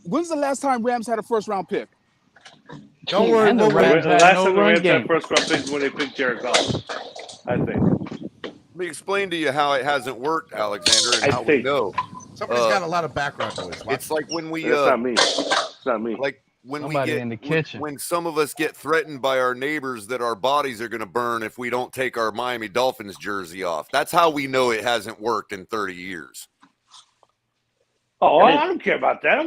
when's the last time Rams had a first-round pick? Don't worry. The last time the Rams had first-round picks when they picked Jared Goff, I think. Let me explain to you how it hasn't worked, Alexander, and how we know. Somebody's got a lot of background noise. It's like when we It's not me. It's not me. when Somebody we get in the kitchen. when some of us get threatened by our neighbors that our bodies are going to burn if we don't take our Miami Dolphins jersey off. That's how we know it hasn't worked in 30 years. Oh, I don't care about that. I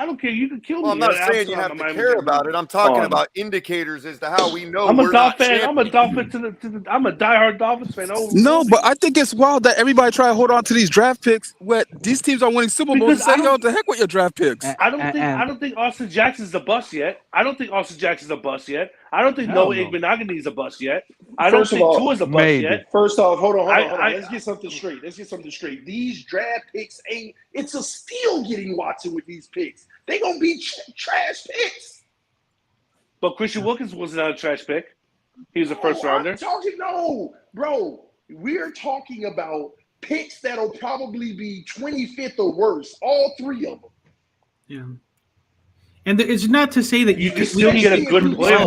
don't care. You can kill me. Well, I'm not saying you have to care about it. I'm talking about indicators as to how we know I'm a we're not Dolphin fan. champions. I'm a Dolphin I'm a diehard Dolphins fan. No, but I think it's wild that everybody try to hold on to these draft picks. What these teams are winning Super Bowls and say, "Yo, the heck with your draft picks." I don't think Austin Jackson's a bust yet. I don't think Noah Igbenogany's a bust yet. I don't think Tua's a bust yet. First off, hold on. Let's get something straight. These draft picks ain't. It's a steal getting Watson with these picks. They gonna be trash picks. But Christian Wilkins was not a trash pick. He was a first rounder. We're talking about picks that'll probably be 25th or worse. All three of them. Yeah. And it's not to say that you can still get a good player.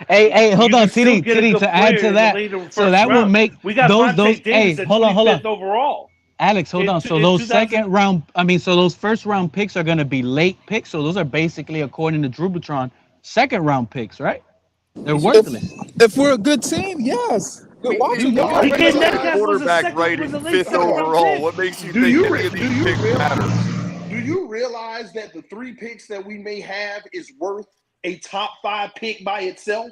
Hey, hold on, TD, to add to that. So that will make those. Hey, hold on. Overall. Alex, hold on. So those those first round picks are going to be late picks. So those are basically, according to Drubitron, second round picks, right? They're worthless. If we're a good team, yes. Quarterback rated 5th overall. What makes you think any of these picks matter? Do you realize that the 3 picks that we may have is worth a top 5 pick by itself?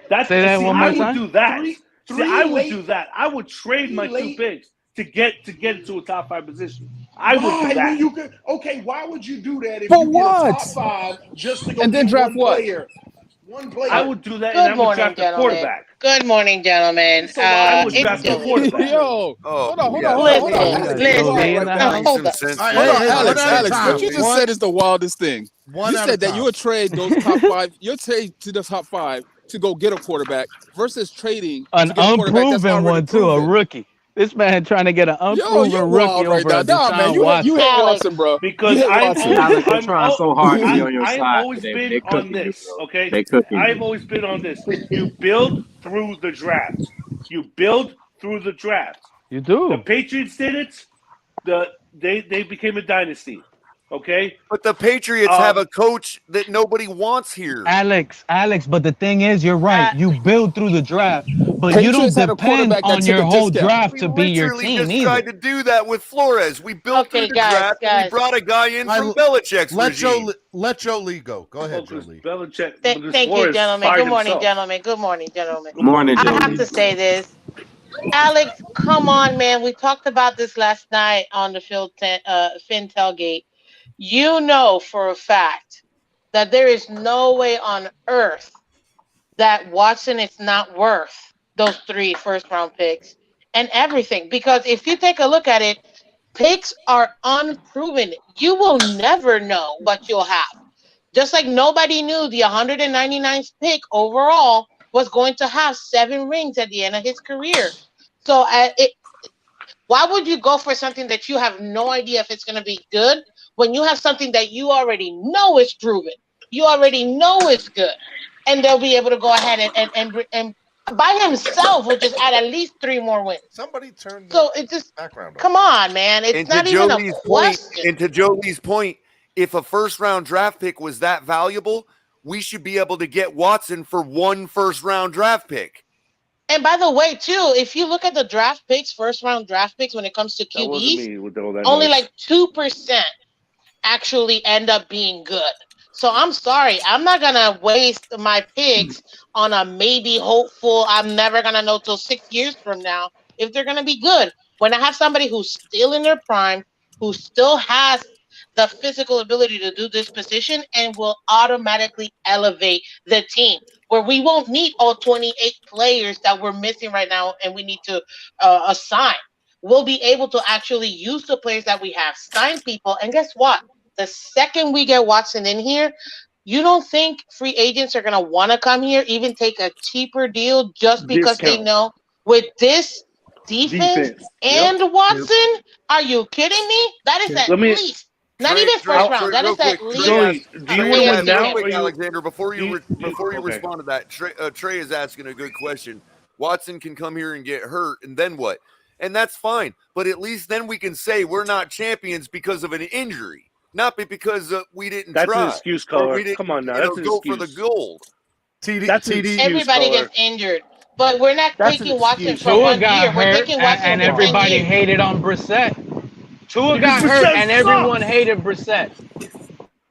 Say that one more time. I would do that. I would do that. I would trade my 2 picks to get into a top 5 position. I would do that. Why would you do that if For you what? get a top 5 just to go and then draft one what? player? One player. I would do that, and I would draft a quarterback. Good morning, gentlemen. I would draft a quarterback. Yo, hold on. Alex, what you just said is the wildest thing. You said that you would trade those top 5. You'll trade to the top 5 to go get a quarterback versus trading an unproven one too, a rookie. This man trying to get an unproven rookie over Deshaun Watson. You hate Watson, bro. Because I'm trying so hard to be on your side. I've always been on this, okay? I've always been on this. You build through the draft. You do. The Patriots did it. They became a dynasty. Okay, but the Patriots have a coach that nobody wants here. Alex, but the thing is, you're right. You build through the draft, but Patriots you don't depend on your whole draft to be your team. We tried to do that with Flores. We built through the draft. And we brought a guy in from Belichick's regime. Let Jolie go. Go ahead, Jolie. Belichick. Thank you, gentlemen. Good morning, gentlemen. Good morning, I have to say this. Alex, come on, man. We talked about this last night on the Finn tailgate. You know for a fact that there is no way on earth that Watson is not worth those 3 first-round picks and everything. Because if you take a look at it, picks are unproven. You will never know what you'll have. Just like nobody knew the 199th pick overall was going to have 7 rings at the end of his career. So why would you go for something that you have no idea if it's going to be good when you have something that you already know is proven? You already know is good. And they'll be able to go ahead and by himself will just add at least 3 more wins. Somebody turn the background on. Come on, man. It's not even a question. And to Jolie's point, if a first-round draft pick was that valuable, we should be able to get Watson for 1 first-round draft pick. And by the way, too, if you look at the draft picks, first-round draft picks, when it comes to QBs, only like 2% actually end up being good. So I'm sorry. I'm not going to waste my picks on a maybe hopeful. I'm never going to know till 6 years from now if they're going to be good. When I have somebody who's still in their prime, who still has the physical ability to do this position and will automatically elevate the team, where we won't need all 28 players that we're missing right now and we need to assign. We'll be able to actually use the players that we have, sign people, and guess what? The second we get Watson in here, you don't think free agents are going to want to come here, even take a cheaper deal just because they know with this defense and Watson? Are you kidding me? That is at least. Not even first round. That is at least. Do you want to win now, Alexander? Before you respond to that, Trey is asking a good question. Watson can come here and get hurt, and then what? And that's fine. But at least then we can say we're not champions because of an injury. Not because we didn't That's try. an excuse, caller. We Come on now. you know, That's an go excuse. for the gold. That's an excuse, Everybody caller. gets injured. But we're not That's an taking Watson excuse. for Tua 1 got year. We're hurt, taking Watson and for 10 everybody years. hated on Brissett. Tua Because got hurt, Brissett and sucks. everyone hated Brissett.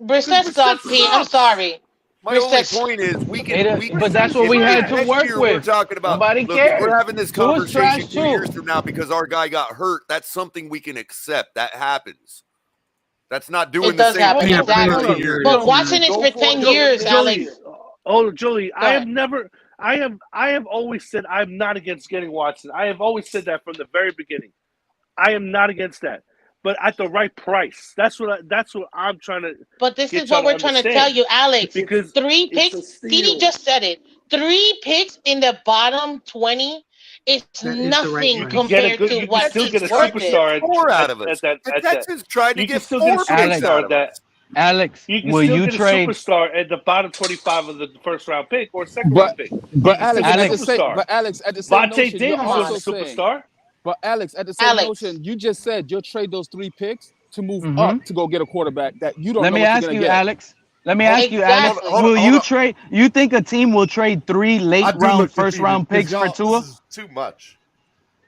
Brissett sucks, Pete. I'm sorry. My only point is we can. But that's what we had to next work year with. We're talking about. Nobody Look, if we're cares. having this Tua's conversation trash 2 too. years from now because our guy got hurt. That's something we can accept. That happens. That's not doing the same thing. Exactly. But Watson is for 10 years, Alex. Oh, Jolie, I have always said I'm not against getting Watson. I have always said that from the very beginning. I am not against that, but at the right price. That's what I'm trying to. But this is what we're trying to tell you, Alex. Because 3 picks. CD just said it. 3 picks in the bottom 20. It's nothing compared to what still get a he's worth. Four out of it. Texans tried to get 4 picks out of it. Alex, will you trade a superstar at the bottom 25 of the first round pick or second round pick? But Alex, at the same Vontae notion, Davis you're also was a saying, superstar. But Alex, at the same notion, you just said you'll trade those 3 picks to move up to go get a quarterback that you don't know what you're going to get. Let me ask you, Alex. Will you trade? You think a team will trade 3 first round picks for Tua? This is too much.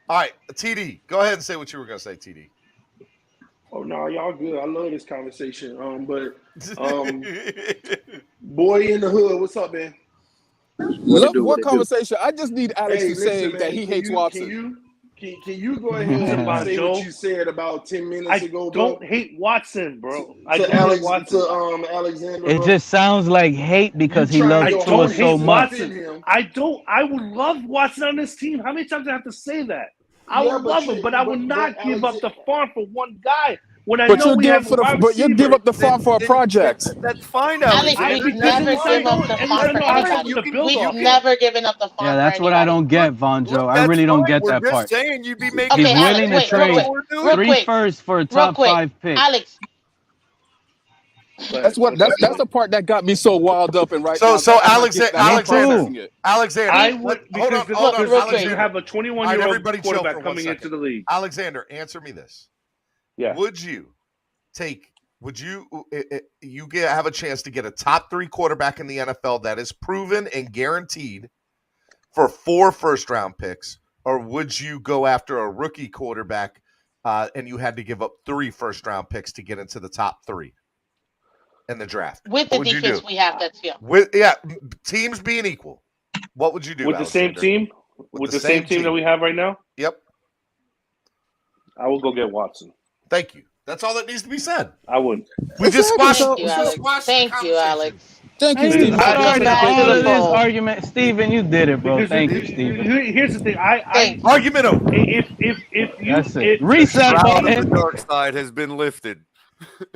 All right, TD, go ahead and say what you were going to say, TD. Oh no, y'all good. I love this conversation. Boy in the hood, what's up, man? What conversation? I just need Alex to say man, that he hates Watson. Can you go ahead and say what you said about 10 minutes ago, bro? I don't hate Watson, bro. Alexander. It just sounds like hate because he loves Tua so much. I would love Watson on this team. How many times do I have to say that? I would love him, but I would not give up the farm for one guy. When I know we have but you give up the farm for a project. That's fine, Alex. We've never given up the farm for anybody. We've never given up the farm. Yeah, that's what I don't get, Vonjo. I really don't get that part. Saying you'd be making. He's willing to trade 3 firsts for a top 5 pick. Alex. That's the part that got me so wild up and right now. So Alexander, I would hold on, because you have a 21-year-old quarterback coming into the league. Alexander, answer me this. Yeah. Would you have a chance to get a top 3 quarterback in the NFL that is proven and guaranteed for 4 first-round picks, or would you go after a rookie quarterback and you had to give up 3 first-round picks to get into the top 3 in the draft? With the defense we have, that's teams being equal, what would you do? With the same team? With the same team that we have right now? Yep. I will go get Watson. Thank you. That's all that needs to be said. I wouldn't. We just squashed. Thank you, Alex. Thank you, Steve. All of this argument, Steven, you did it, bro. Thank you, Steven. Here's the thing. Argumento. If you reset the dark side has been lifted.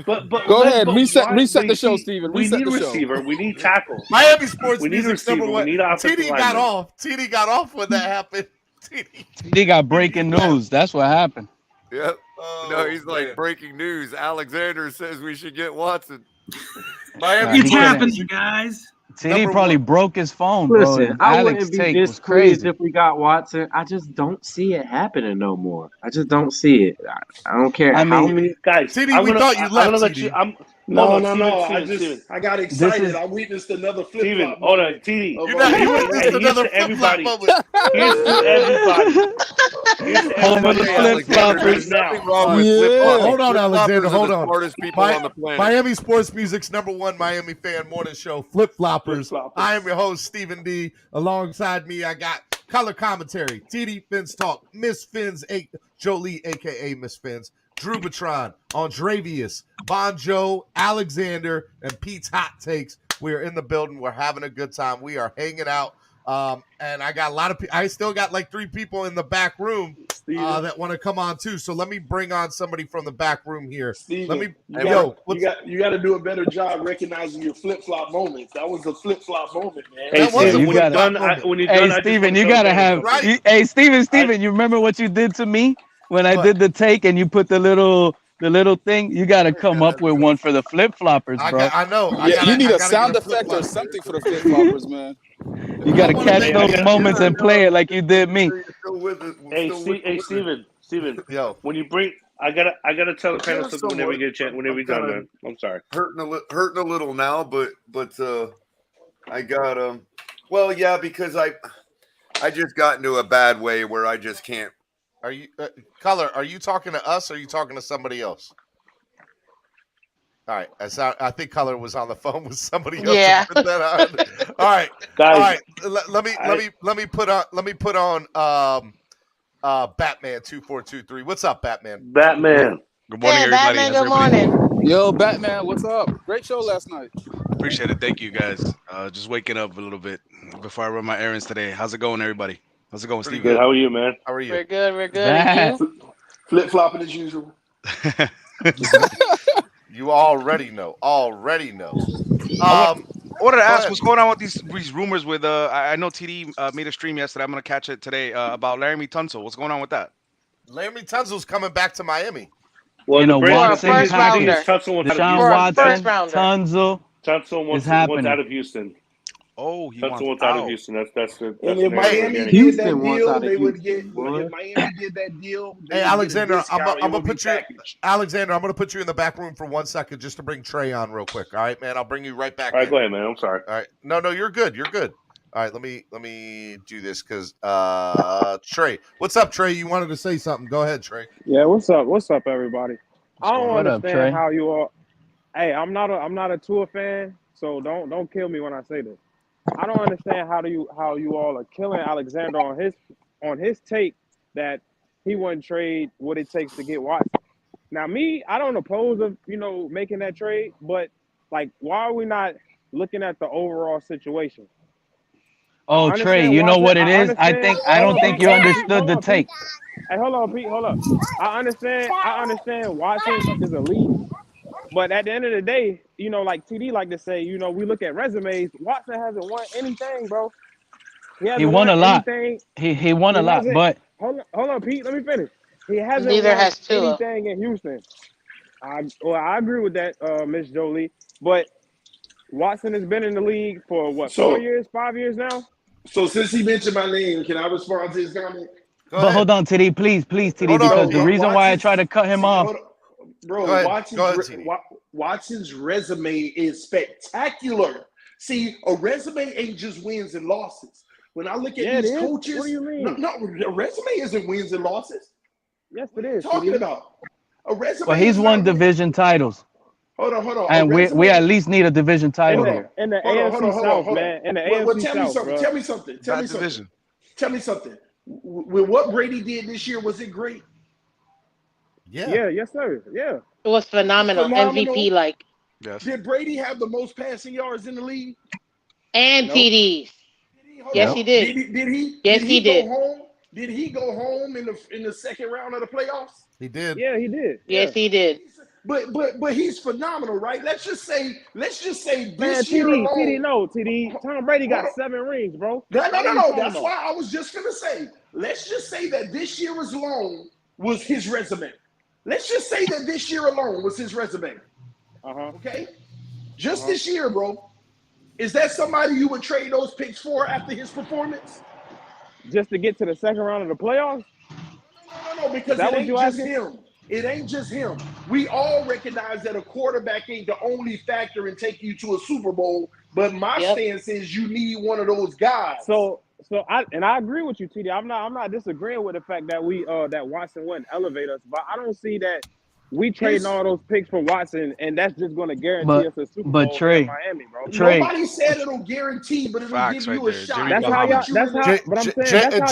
But go ahead, reset the show, Steven. We need a receiver. We need tackle. Miami sports we need a music receiver. number 1. We need offensive TD got off. TD got off when that happened. TD got breaking news. That's what happened. Yep. No, he's like breaking news. Alexander says we should get Watson. Miami It's happening, guys. TD probably broke his phone, bro. Listen, I Alex wouldn't be take was displeased crazy. if we got Watson. I just don't see it happening no more. I just don't see it. I don't care how many guys. TD, we thought you left. No. I got excited. I witnessed another flip Steven, flop. hold on, TD. You witnessed another flip flop moment. Here's to everybody. Hold on, Alexander. Hold on. Smartest people on the planet. Miami Sports Music's number 1 Miami fan morning show, Flip Floppers. I am your host, Stephen D. Alongside me, I got color commentary, TD Fins Talk, Miss Fins, Jolie, a.k.a. Miss Fins, Drew Batron, Andrevius, Bonjo, Alexander, and Pete's Hot Takes. We are in the building. We're having a good time. We are hanging out. And I got a lot of people. I still got like 3 people in the back room that want to come on too. So let me bring on somebody from the back room here. Steven, you got to do a better job recognizing your flip flop moments. That was a flip flop moment, man. Hey, Steven, Steven, you gotta have. Hey, Steven, you remember what you did to me when I did the take and you put the little thing? You got to come up with one for the flip floppers, bro. I know. You need a sound effect or something for the flip floppers, man. You got to catch those moments and play it like you did me. Hey, Steven. Yo, when you bring I gotta tell the panel something whenever we get a chance. Whenever we're done, man. I'm sorry. Hurting a little now, but I got Well, yeah, because I just got into a bad way where I just can't. Are you Color? Are you talking to us? Or are you talking to somebody else? All right, I think Color was on the phone with somebody else. Yeah. To put that on. All right, guys. All right. Let me put on Batman 2423. What's up, Batman? Batman. Good morning, Hey, everybody. Batman, How's good everybody? morning. Yo, Batman, what's up? Great show last night. Appreciate it. Thank you, guys. Just waking up a little bit before I run my errands today. How's it going, everybody? How's it going, Steve? Good. How are you, man? How are you? We're good. We're good. And you? Flip flopping as usual. You already know. I wanted to ask what's going on with these rumors with I know TD made a stream yesterday. I'm gonna catch it today about Laramie Tunsil. What's going on with that? Laramie Tunsil's coming back to Miami. Well, You know, Watson, first rounder. Deshaun Watson, Tunsil wants out of Houston. Oh, he wants out of Houston. That's and if Miami did that deal, they would get. If Miami did that deal, hey Alexander, I'm gonna put you. Alexander, I'm gonna put you in the back room for 1 second just to bring Trey on real quick. All right, man. I'll bring you right back. All right, go ahead, man. I'm sorry. All right, no, you're good. You're good. All right, let me do this because Trey, what's up, Trey? You wanted to say something? Go ahead, Trey. Yeah, what's up? What's up, everybody? I don't understand Trey? how you all. Hey, I'm not a Tua fan, so don't kill me when I say this. I don't understand how you all are killing Alexander on his take that he wouldn't trade what it takes to get Watson. Now, me, I don't oppose of making that trade, but like, why are we not looking at the overall situation? Oh, Trey, you know what it is? I don't think you understood the take. Hey, hold on, Pete. Hold up. I understand Watson is elite, but at the end of the day, like TD like to say, we look at resumes. Watson hasn't won anything, bro. He won a lot. He won a lot, but hold on, Pete. Let me finish. He hasn't Neither won has Tua. anything in Houston. I agree with that, Miss Jolie. But Watson has been in the league for what, 4 years, 5 years now? So since he mentioned my name, can I respond to his comment? But hold on, TD, please, TD, because the reason why I try to cut him off. Bro, Watson's resume is spectacular. See, a resume ain't just wins and losses. When I look at these coaches, what do you mean? No, a resume isn't wins and losses. Yes, it is. What are you talking about? A resume. Well, he's won division titles. Hold on. And we at least need a division title here. In the AFC South, man. In the AFC South, tell me something. Tell me something. With what Brady did this year, was it great? Yeah. Yes, sir. Yeah. It was phenomenal. MVP like. Yes. Did Brady have the most passing yards in the league? And TDs. Yes, he did. Did he? Yes, he did. Did he go home in the second round of the playoffs? He did. Yeah, he did. Yes, he did. But he's phenomenal, right? Let's just say this year alone. TD. Tom Brady got 7 rings, bro. No. That's why I was just gonna say. Let's just say that this year alone was his resume. Let's just say that this year alone was his resume. Okay? Just this year, bro. Is that somebody you would trade those picks for after his performance? Just to get to the second round of the playoffs? No, because it ain't just him. It ain't just him. We all recognize that a quarterback ain't the only factor in taking you to a Super Bowl, but my stance is you need one of those guys. So I agree with you, TD. I'm not disagreeing with the fact that that Watson wouldn't elevate us, but I don't see that we trading all those picks for Watson, and that's just going to guarantee us a Super Bowl in Miami, bro. Nobody said it'll guarantee, but it'll give you a shot. That's how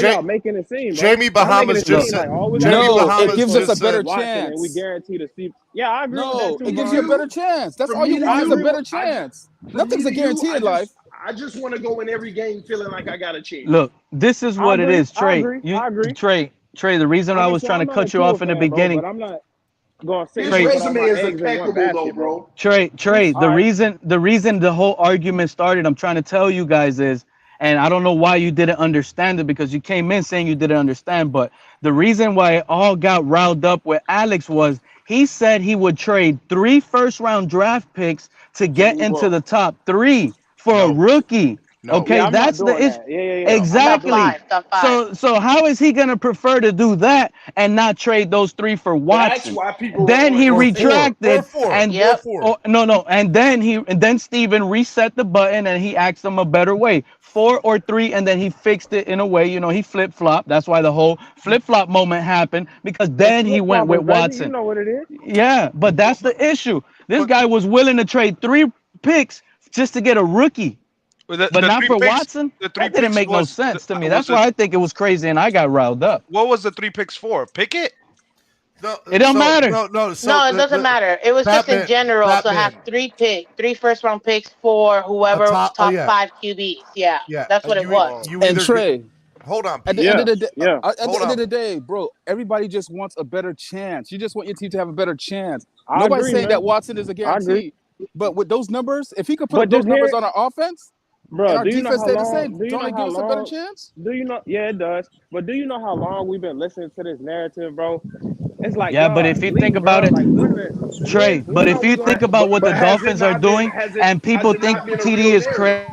y'all making it seem, bro. Jamie Bahamas just said. It gives us a better chance. And we guarantee to see. Yeah, I agree with that too. It gives you a better chance. That's all you want is a better chance. Nothing's a guarantee in life. I just want to go in every game feeling like I got a chance. Look, this is what it is, Trey. I agree. Trey, the reason I was trying to cut you off in the beginning. But I'm not going to say his resume is impeccable, though, bro. Trey, the reason the whole argument started, I'm trying to tell you guys is, and I don't know why you didn't understand it because you came in saying you didn't understand, but the reason why it all got riled up with Alex was he said he would trade 3 first-round draft picks to get into the top 3 for a rookie. No. Okay, Yeah, I'm that's not the doing issue. that. Yeah. Exactly. Top five. So how is he gonna prefer to do that and not trade those 3 for That's Watson? why people are Then he on retracted and Yep. no, and then Steven reset the button and he asked him a better way, 4 or 3, and then he fixed it in a way. He flip flop. That's why the whole flip flop moment happened, because then he went with Watson. You know what it is. Yeah, but that's the issue. This guy was willing to trade 3 picks just to get a rookie. The But not 3 for picks, Watson. The 3 That didn't picks make no was sense to me. That's why I think it was crazy, and I got riled up. What was the 3 picks for? Pickett? No, it don't matter. No, No, it doesn't matter. It was just in general to have 3 first-round picks for whoever top 5 QBs. Yeah, that's what it was. And Trey, hold on. At the end of the day, at the Hold end on. of the day, bro, everybody just wants a better chance. You just want your team to have a better chance. I Nobody's agree, saying man. that Watson is a I agree. guarantee. But with those numbers, if he could But put those just numbers here- on our offense, Bro, and our do you know defense how stay the long? same, Do you don't know it how give us a better long? chance? Do you know? Yeah, it does. But do you know how long we've been listening to this narrative, bro? It's like, Yeah, but dog, if you leave, think bro. about it, Like, when- Trey, when but are if we you gonna- think about what the But has it Dolphins are not been? doing, and people has it think not been a TD real is narrative? crazy.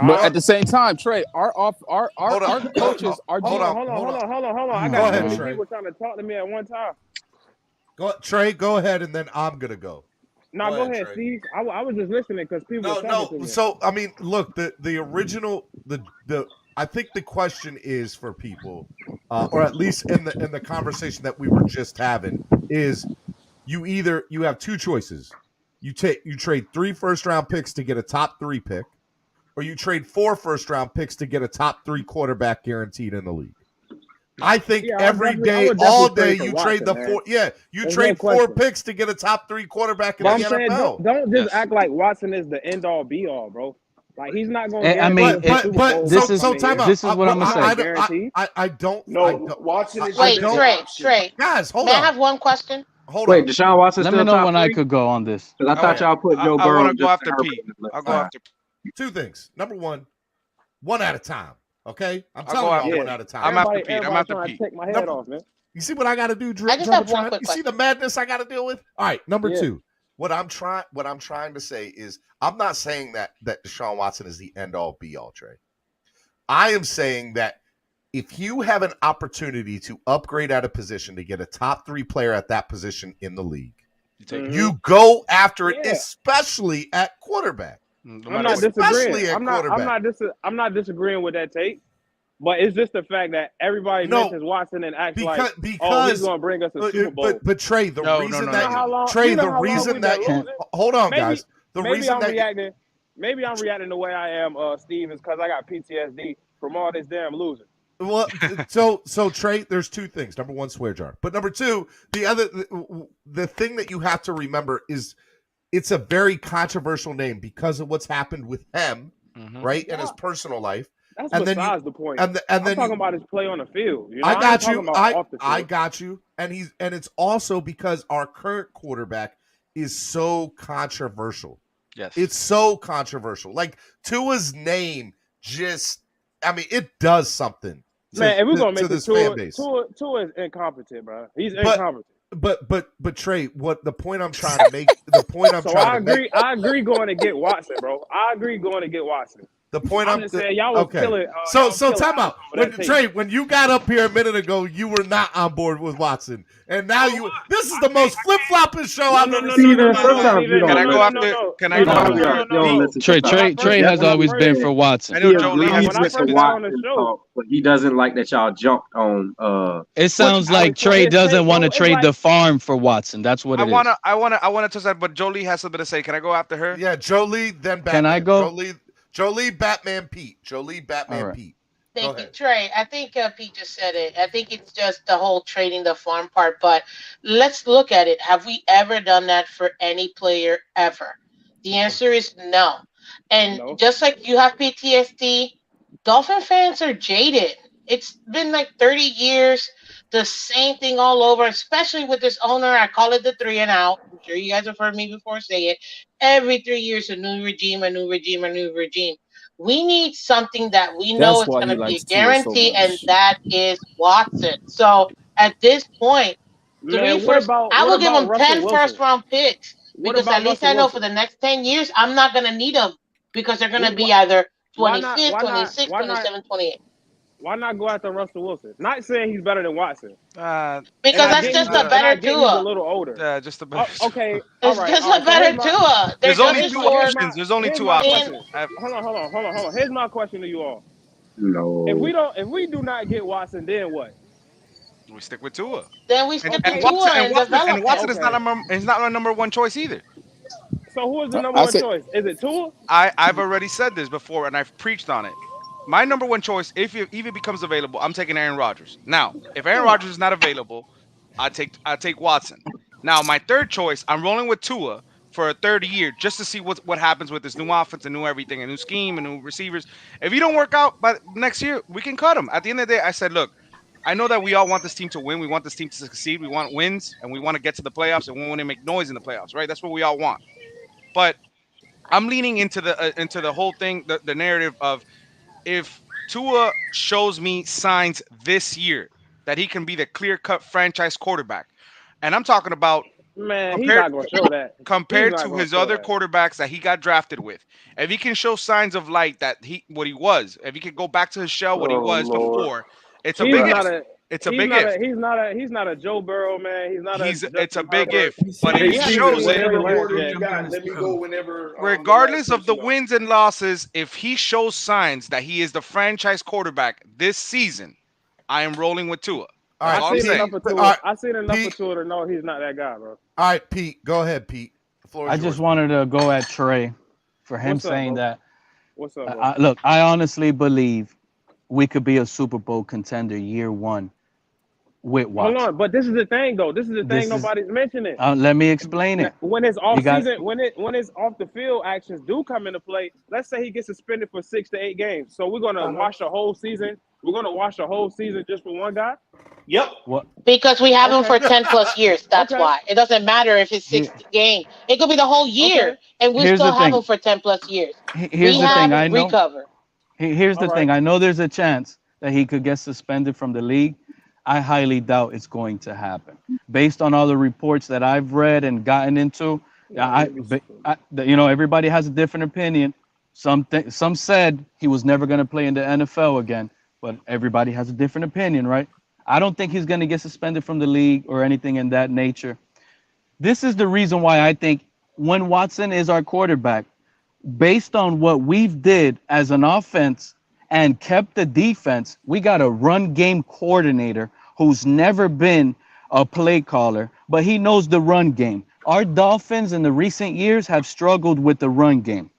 But at the same time, Trey, our coaches, our Hold on. I Go got ahead, too many Trey. people trying to talk to me at one time. Trey, go ahead, and then I'm gonna go. Now go ahead, Trey. Steve. I was just listening because people were talking to me. So I mean, look, the original the I think the question is for people, or at least in the conversation that we were just having, is you have 2 choices. You trade 3 first-round picks to get a top 3 pick, or you trade 4 first-round picks to get a top 3 quarterback guaranteed in the league. I think every day, all day, you trade the 4. Yeah, you trade 4 picks to get a top 3 quarterback in the NFL. Don't just act like Watson is the end all be all, bro. Like he's not going to. I mean, this is time out. This is what I'm gonna say. I don't. Watson is. Wait, Trey. Guys, hold May on. I have one question? Wait, Deshaun Watson Let still me know top when 3? I could go on this. Because I thought y'all put Joe Burrow. I want to go after Pete. I'll go after. 2 things. Number 1, one at a time. Okay, I'm I'll telling go you, after- one at a time. I'm after Pete. I'm after trying Pete. to take my head off, man. You see what I got to do, I just have one Jumbotron? quick You see question. the madness I got to deal with? All right, number Yeah. 2. What I'm trying to say is, I'm not saying that Deshaun Watson is the end all be all, Trey. I am saying that if you have an opportunity to upgrade at a position to get a top 3 player at that position in the league, you go after it, especially at quarterback. I'm not disagreeing. I'm not disagreeing with that take. But it's just the fact that everybody mentions Watson and acts like, oh, he's going to bring us a Super Bowl. But Trey, the reason that Trey, hold on, guys. The reason that maybe I'm reacting the way I am, Steve, is because I got PTSD from all this damn losing. Well, so Trey, there's 2 things. Number 1, swear jar. But number 2, the thing that you have to remember is it's a very controversial name because of what's happened with him, right, in his personal life. That's and besides the point. And I'm then talking about his play on the field. You know? I got you. Off the field. I got you. And it's also because our current quarterback is so controversial. Yes, it's so controversial. Like Tua's name, it does something. Man, if we're gonna make this Tua, fan base. Tua is incompetent, bro. He's incompetent. But Trey, what the point I'm trying to make? The point I'm trying to make. I agree going to get Watson, bro. I agree going to get Watson. The point I'm just saying, y'all was killing. So time out. Trey, when you got up here a minute ago, you were not on board with Watson, and now this is the most flip flopping show I've ever seen. Can I go after? Can I go after? Trey has always been for Watson. I know Jolie has but he doesn't like that y'all jumped on. It sounds like Trey doesn't want to trade the farm for Watson. That's what it is. I wanna touch that, but Jolie has something to say. Can I go after her? Yeah, Jolie, then Batman. Can I go? Jolie, Batman, Pete. Pete. Thank you, Trey. I think Pete just said it. I think it's just the whole trading the farm part. But let's look at it. Have we ever done that for any player ever? The answer is no. And just like you have PTSD, Dolphin fans are jaded. It's been like 30 years, the same thing all over, especially with this owner. I call it the 3 and out. I'm sure you guys have heard me before say it. Every 3 years, a new regime. We need something that we know is going to be a guarantee, and that is Watson. So at this point, I will give him 10 first-round picks because at least I know for the next 10 years, I'm not going to need them because they're going to be either 25th, 26th, 27th, 28th. Why not go after Russell Wilson? Not saying he's better than Watson. Because that's just a better He's a Tua. little older. Yeah, just a better. Okay. It's just a better Tua. There's only two options. There's only two options. Hold on. Here's my question to you all. No. If we do not get Watson, then what? We stick with Tua. Then we stick with Tua and develop and Watson it. is not our number one choice either. So who is the number one choice? Is it Tua? I've already said this before, and I've preached on it. My number one choice, if it becomes available, I'm taking Aaron Rodgers. Now, if Aaron Rodgers is not available, I take Watson. Now, my third choice, I'm rolling with Tua for a third year just to see what happens with this new offense and new everything, a new scheme, and new receivers. If you don't work out by next year, we can cut him. At the end of the day, I said, look, I know that we all want this team to win. We want this team to succeed. We want wins, and we want to get to the playoffs, and we want to make noise in the playoffs, right? That's what we all want. But I'm leaning into the whole thing, the narrative of if Tua shows me signs this year that he can be the clear-cut franchise quarterback, and I'm talking about he's not going to show that. Compared to his other quarterbacks that he got drafted with, if he can show signs of light that what he was, if he could go back to his shell, what he was before, it's a big if. It's a big if. He's not a Joe Burrow, man. It's a big if. But if he shows it, let me go whenever. Regardless of the wins and losses, if he shows signs that he is the franchise quarterback this season, I am rolling with Tua. I've seen enough of Tua to know he's not that guy, bro. All right, Pete. Go ahead, Pete. The floor is I yours. just wanted to go at Trey for him saying that. What's up, bro? Look, I honestly believe we could be a Super Bowl contender year one with Watson. Hold on, but this is the thing, though. This is the thing nobody's mentioning. Let me explain it. When it's off season, when it's off the field actions do come into play, let's say he gets suspended for 6 to 8 games. So we're gonna watch the whole season. We're gonna watch the whole season just for one guy. Yep. What? Because we have him for 10 plus years. That's why. It doesn't matter if it's 60 game. It could be the whole year, and we still have him for 10 plus years. Here's the thing. I know. Recover. Here's the thing. I know there's a chance that he could get suspended from the league. I highly doubt it's going to happen. Based on all the reports that I've read and gotten into, everybody has a different opinion. Some said he was never going to play in the NFL again, but everybody has a different opinion, right? I don't think he's going to get suspended from the league or anything in that nature. This is the reason why I think when Watson is our quarterback, based on what we've did as an offense and kept the defense, we got a run game coordinator who's never been a play caller, but he knows the run game. Our Dolphins in the recent years have struggled with the run game.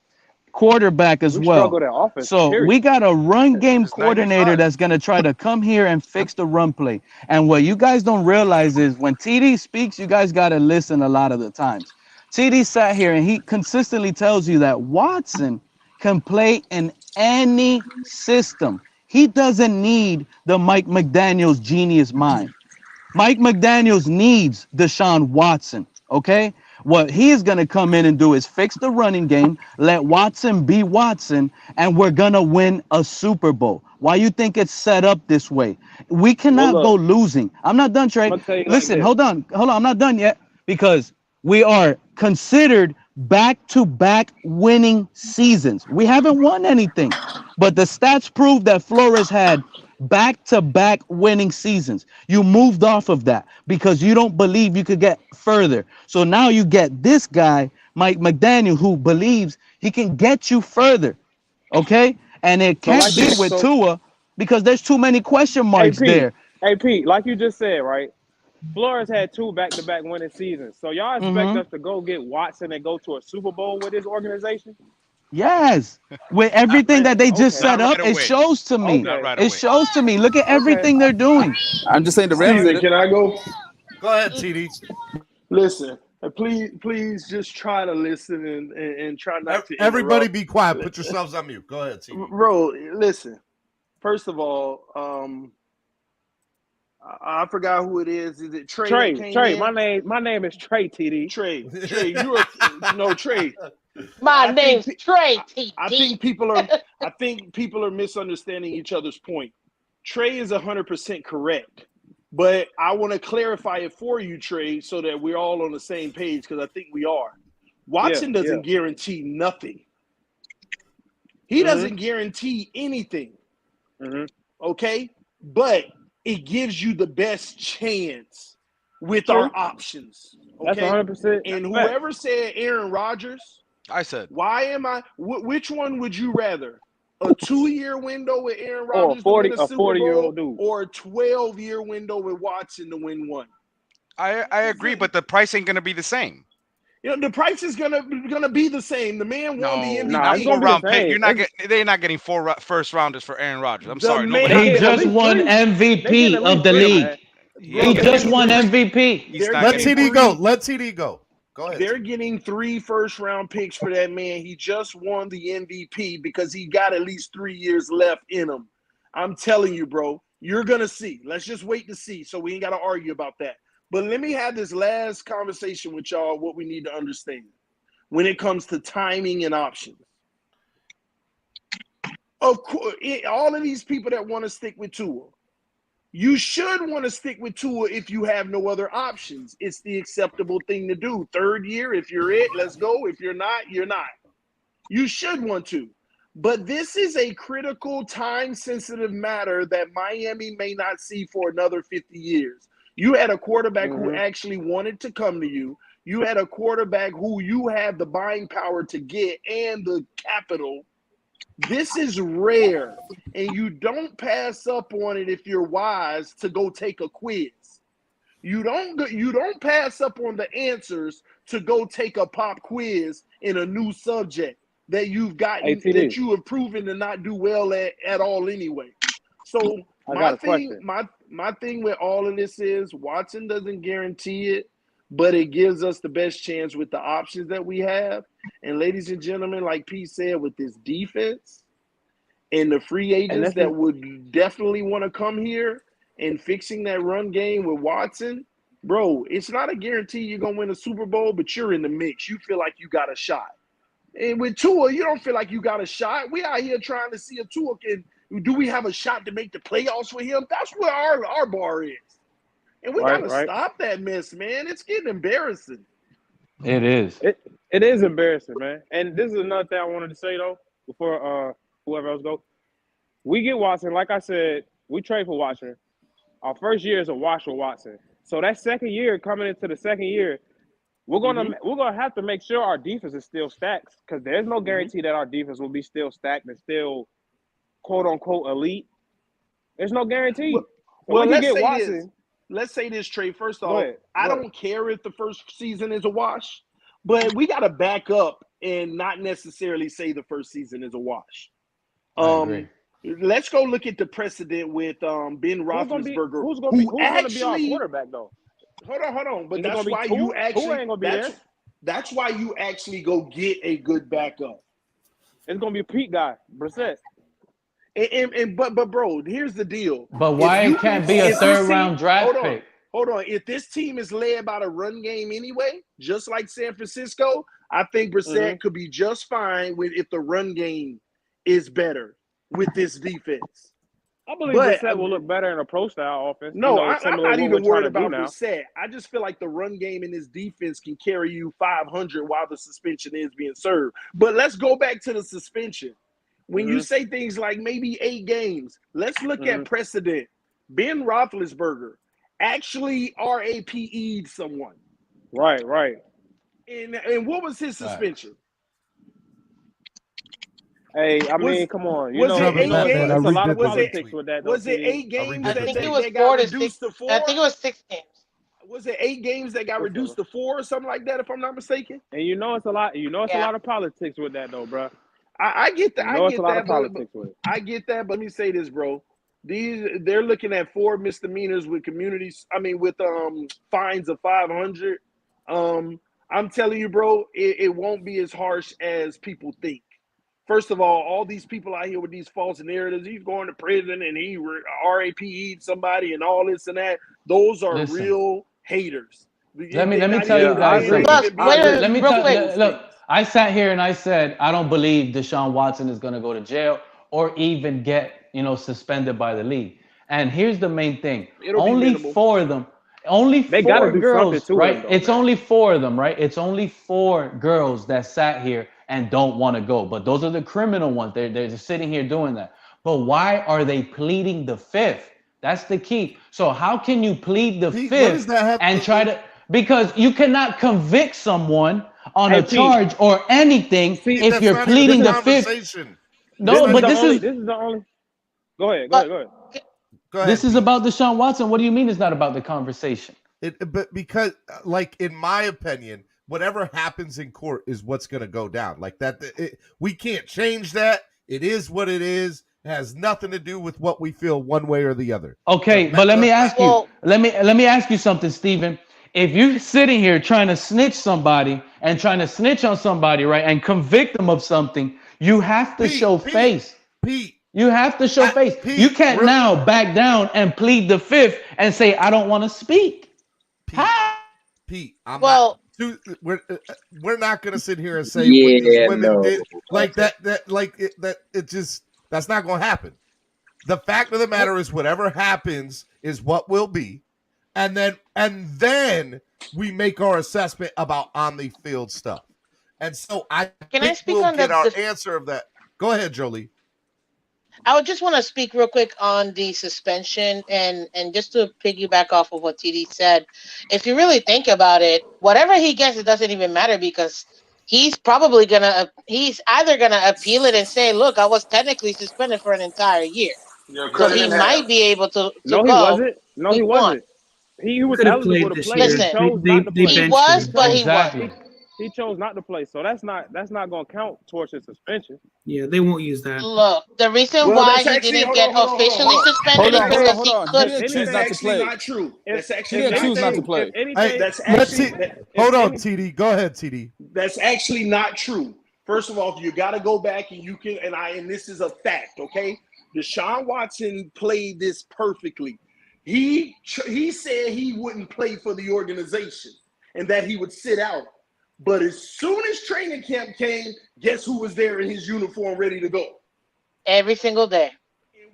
Quarterback as well. Offense, so period. we got a run game coordinator that's going to try to come here and fix the run play. And what you guys don't realize is when TD speaks, you guys got to listen a lot of the times. TD sat here and he consistently tells you that Watson can play in any system. He doesn't need the Mike McDaniels genius mind. Mike McDaniels needs Deshaun Watson, okay? What he is going to come in and do is fix the running game, let Watson be Watson, and we're going to win a Super Bowl. Why you think it's set up this way? We cannot go losing. I'm not done, Trey. Listen, hold on. I'm not done yet because we are considered back-to-back winning seasons. We haven't won anything, but the stats prove that Flores had back-to-back winning seasons. You moved off of that because you don't believe you could get further. So now you get this guy, Mike McDaniel, who believes he can get you further, okay? And it can't be with Tua because there's too many question marks there. Hey, Pete, like you just said, right? Flores had 2 back-to-back winning seasons. So y'all expect us to go get Watson and go to a Super Bowl with his organization? Yes. With everything that they just set up, it shows to me. It shows to me. Look at everything they're doing. I'm just saying the Rams. Can I go? Go ahead, TD. Listen, please just try to listen and try not to Everybody interrupt. be quiet. Put yourselves on mute. Go ahead, TD. Bro, listen. First of all, I forgot who it is. Is it Trey? Trey. My name is Trey. TD. Trey. You are Trey. My name's Trey. TD. I think people are misunderstanding each other's point. Trey is 100% correct, but I want to clarify it for you, Trey, so that we're all on the same page because I think we are. Watson doesn't guarantee nothing. He doesn't guarantee anything. Okay? But it gives you the best chance with our options. Okay? That's 100%. And whoever said Aaron Rodgers, I said, which one would you rather? A 2-year window with Aaron Or Rodgers to win a Super 40-year-old Bowl, dude. or a 12-year window with Watson to win one? I agree, but the price ain't gonna be the same. You know, the price is gonna be the same. The man won the MVP. Not 4-round pick. They're not getting 4 first rounders for Aaron Rodgers. I'm sorry. He just won MVP of the league. He just won MVP. Let TD go. Let TD go. Go ahead. They're getting 3 first-round picks for that man. He just won the MVP because he got at least 3 years left in him. I'm telling you, bro. You're gonna see. Let's just wait to see. So we ain't gotta argue about that. But let me have this last conversation with y'all, what we need to understand when it comes to timing and options. Of course, all of these people that want to stick with Tua, you should want to stick with Tua if you have no other options. It's the acceptable thing to do. 3rd year, if you're it, let's go. If you're not, you're not. You should want to. But this is a critical, time-sensitive matter that Miami may not see for another 50 years. You had a quarterback who actually wanted to come to you. You had a quarterback who you had the buying power to get and the capital. This is rare, and you don't pass up on it if you're wise to go take a quiz. You don't pass up on the answers to go take a pop quiz in a new subject that you've gotten that you have proven to not do well at all anyway. So my thing with all of this is Watson doesn't guarantee it, but it gives us the best chance with the options that we have. And ladies and gentlemen, like Pete said, with this defense and the free agents that would definitely want to come here and fixing that run game with Watson, bro, it's not a guarantee you're going to win a Super Bowl, but you're in the mix. You feel like you got a shot. And with Tua, you don't feel like you got a shot. We out here trying to see if Tua do we have a shot to make the playoffs with him? That's where our bar is. And we got to stop that mess, man. It's getting embarrassing. It is. It is embarrassing, man. And this is another thing I wanted to say, though, before whoever else goes. We get Watson. Like I said, we trade for Watson. Our first year is a wash with Watson. So that second year, coming into the second year, we're gonna have to make sure our defense is still stacked, because there's no guarantee that our defense will be still stacked and still quote unquote elite. There's no guarantee. Well, let's say this, Trey. First off, I don't care if the first season is a wash, but we got to back up and not necessarily say the first season is a wash. Let's go look at the precedent with Ben Roethlisberger. Who's going to be our quarterback, though? Hold on. But that's why you actually that's why you actually go get a good backup. It's gonna be a Pete guy, Brissett. But bro, here's the deal. But why it can't be a 3rd round draft pick? Hold on. If this team is led by the run game anyway, just like San Francisco, I think Brissett could be just fine if the run game is better with this defense. I believe Brissett will look better in a pro-style offense. No, I'm not even worried about Brissett. I just feel like the run game in this defense can carry you 500 while the suspension is being served. But let's go back to the suspension. When you say things like maybe 8 games, let's look at precedent. Ben Roethlisberger actually RAPE'd someone. Right. And what was his suspension? Hey, I mean, come on. Was it 8 games? There's a lot of politics with that. Was it 8 games I think that it was got reduced to 4? I think it was 6 games. Was it 8 games that got reduced to 4 or something like that, if I'm not mistaken? And it's a lot. A lot of politics with that, though, bro. I get that. I get that, but let me say this, bro. They're looking at 4 misdemeanors with fines of 500. I'm telling you, bro, it won't be as harsh as people think. First of all these people out here with these false narratives, he's going to prison and he RAPE'd somebody and all this and that. Those are real haters. Let me tell you guys. Look, I sat here and I said, I don't believe Deshaun Watson is going to go to jail or even get, suspended by the league. And here's the main thing. Only 4 of them. Only They 4 gotta do girls, something to right? him, though, It's man. only 4 of them, right? It's only 4 girls that sat here and don't want to go. But those are the criminal ones. They're just sitting here doing that. But why are they pleading the 5th? That's the key. So how can you plead the Pete, what does 5th that have and try to, because you cannot convict someone on a Pete. charge or anything See, if that's you're not even pleading the the 5th. conversation. No, but this is the only. Go ahead. Go ahead. this is about Deshaun Watson. What do you mean it's not about the conversation? But because, like, in my opinion, whatever happens in court is what's going to go down. Like that, we can't change that. It is what it is. It has nothing to do with what we feel one way or the other. Okay, but let me ask you. Let me ask you something, Steven. If you're sitting here trying to snitch somebody and trying to snitch on somebody, right, and convict them of something, you have to show face. Pete, you have to show face. You can't now back down and plead the 5th and say I don't want to speak. Pete, we're not going to sit here and say what these Yeah, women no. did like that. That's not going to happen. The fact of the matter is, whatever happens is what will be, and then we make our assessment about on the field stuff. And so I think we'll get our answer of that. Go ahead, Jolie. I would just want to speak real quick on the suspension and just to piggyback off of what TD said. If you really think about it, whatever he gets, it doesn't even matter because he's either gonna appeal it and say, "Look, I was technically suspended for an entire year," so he might be able to No, he go. wasn't. No, he wasn't. He was Could have eligible played to this play. year. He chose not to play. He was, but he wasn't. He chose not to play, so that's not going to count towards his suspension. Yeah, they won't use that. Look, the reason why he didn't get officially suspended is because he could. Choose not to play. Not true. That's He actually didn't choose not to play. Hey, that's let's actually see. Hold on, TD. Go ahead, TD. That's actually not true. First of all, you got to go back and you can and this is a fact, okay? Deshaun Watson played this perfectly. He said he wouldn't play for the organization and that he would sit out. But as soon as training camp came, guess who was there in his uniform ready to go? Every single day.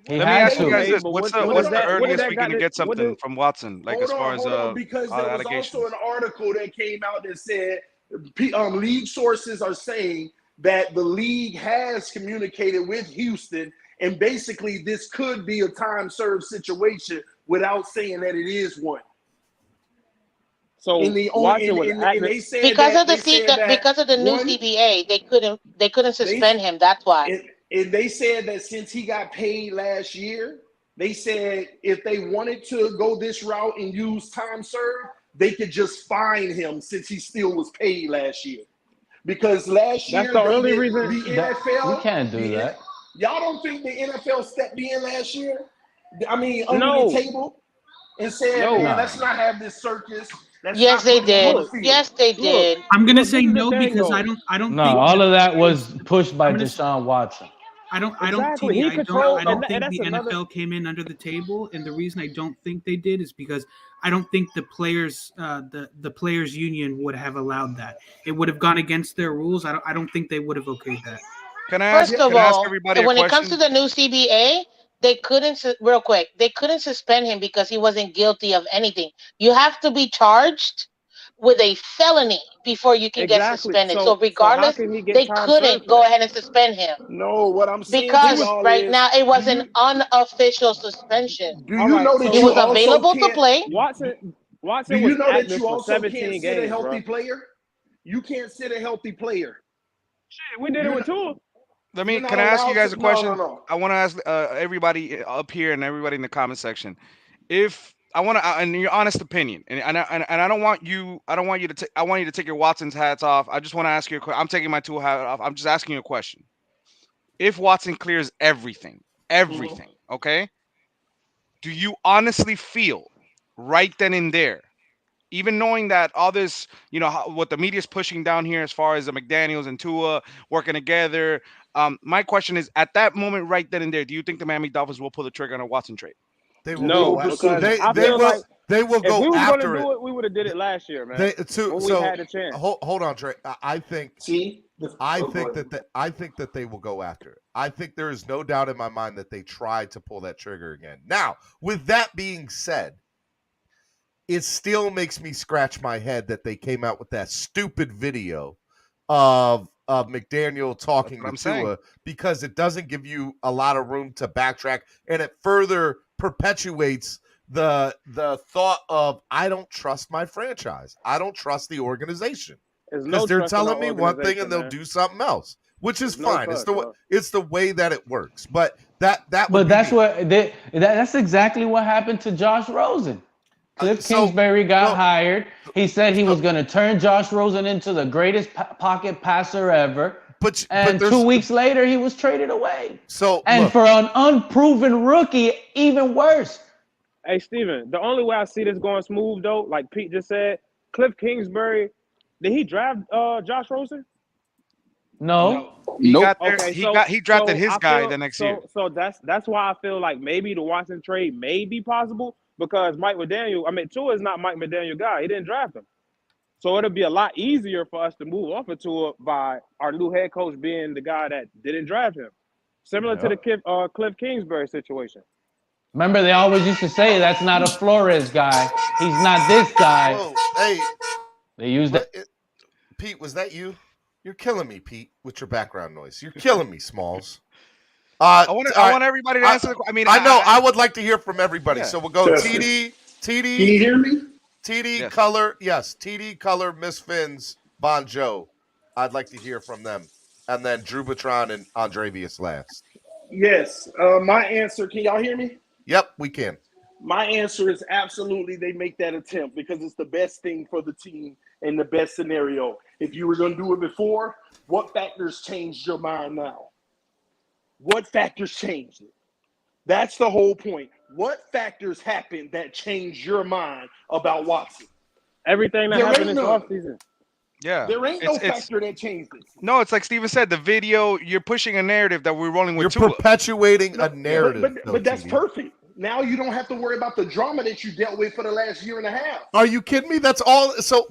Let me ask you guys this: What's the earliest we can get something from Watson, like as far as because there was also an article that came out that said league sources are saying that the league has communicated with Houston, and basically this could be a time served situation without saying that it is one. So because of the new CBA, they couldn't suspend him. That's why. And they said that since he got paid last year, they said if they wanted to go this route and use time served, they could just fine him since he still was paid last year. Because last year, that's the only reason the NFL. We can't do that. Y'all don't think the NFL stepped in last year? I mean, under the table and said, "Man, let's not have this circus." Yes, they did. Yes, they did. I'm gonna say no because I don't. No, think all of that was pushed by Deshaun Watson. I don't think the NFL came in under the table, and the reason I don't think they did is because I don't think the players, the players' union would have allowed that. It would have gone against their rules. I don't think they would have okayed that. First of all, when it comes to the new CBA, they couldn't suspend him because he wasn't guilty of anything. You have to be charged with a felony before you can get suspended. So regardless, they couldn't go ahead and suspend him. No, what I'm saying because now it was an unofficial suspension. Do you know that he was available to play? Watson do you was know that active you for also 17 can't sit a games, healthy bro. player? You can't sit a healthy player. Shit, we did it with Tua. Can I ask you guys a question? I want to ask everybody up here and everybody in the comment section. If I want to, in your honest opinion, and I don't want you to I want you to take your Watson's hats off. I just want to ask you a question. I'm taking my Tua hat off. I'm just asking you a question. If Watson clears everything, okay, do you honestly feel right then and there, even knowing that all this, what the media's pushing down here as far as the McDaniels and Tua working together, my question is, at that moment right then and there, do you think the Miami Dolphins will pull the trigger on a Watson trade? They will they will go if we were after gonna it. do it, we would have did it last year, man. When we had a chance. Hold on, Trey. I think that they will go after it. I think there is no doubt in my mind that they tried to pull that trigger again. Now, with that being said, it still makes me scratch my head that they came out with that stupid video of McDaniel talking to Tua, because it doesn't give you a lot of room to backtrack, and it further perpetuates the thought of, I don't trust my franchise. I don't trust the organization. Because they're telling me one thing and they'll do something else, which is fine. It's the way that it works. But that's exactly what happened to Josh Rosen. Cliff Kingsbury got hired. He said he was going to turn Josh Rosen into the greatest pocket passer ever. But 2 weeks later, he was traded away. For an unproven rookie, even worse. Hey, Steven, the only way I see this going smooth, though, like Pete just said, Cliff Kingsbury, did he draft Josh Rosen? No. He drafted his guy the next year. So that's why I feel like maybe the Watson trade may be possible, because Mike McDaniel, Tua is not Mike McDaniel guy. He didn't draft him. So it'll be a lot easier for us to move off of Tua by our new head coach being the guy that didn't draft him. Similar to the Cliff Kingsbury situation. Remember, they always used to say that's not a Flores guy. He's not this guy. Whoa, hey. They used that. Pete, was that you? You're killing me, Pete, with your background noise. You're killing me, Smalls. I want everybody to answer the question. I would like to hear from everybody. Yeah. So we'll go TD. Can you hear me? TD, yes. Color, yes. TD, Color, Miss Fins, Bon Joe. I'd like to hear from them. And then Drew Batron and Andrevius last. Yes. My answer, can y'all hear me? Yep, we can. My answer is absolutely they make that attempt because it's the best thing for the team in the best scenario. If you were going to do it before, what factors changed your mind now? What factors changed it? That's the whole point. What factors happened that changed your mind about Watson? Everything that happened this offseason. Yeah. There ain't no factor that changed it. No, it's like Steven said, the video, you're pushing a narrative that we're rolling with. You're perpetuating a narrative. But that's perfect. Now you don't have to worry about the drama that you dealt with for the last year and a half. Are you kidding me? That's all. So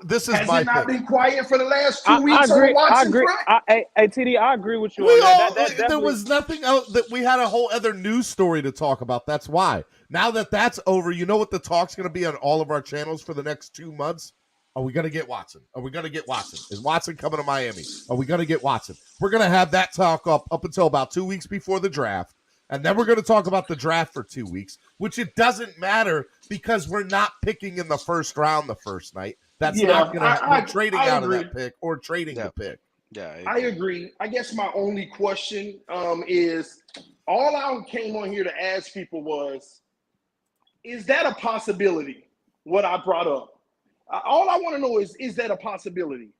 this is Has my it not thing. been quiet for the last 2 weeks? I agree. Hey, TD, I agree with you. There was nothing else that we had a whole other news story to talk about. That's why. Now that that's over, you know what the talk's going to be on all of our channels for the next 2 months? Are we going to get Watson? Are we going to get Watson? Is Watson coming to Miami? Are we going to get Watson? We're going to have that talk up until about 2 weeks before the draft. And then we're going to talk about the draft for 2 weeks, which it doesn't matter because we're not picking in the first round the first night. That's not going to happen. Trading out of that pick or trading the pick. Yeah, I agree. I guess my only question is all I came on here to ask people was, is that a possibility, what I brought up? All I want to know is that a possibility?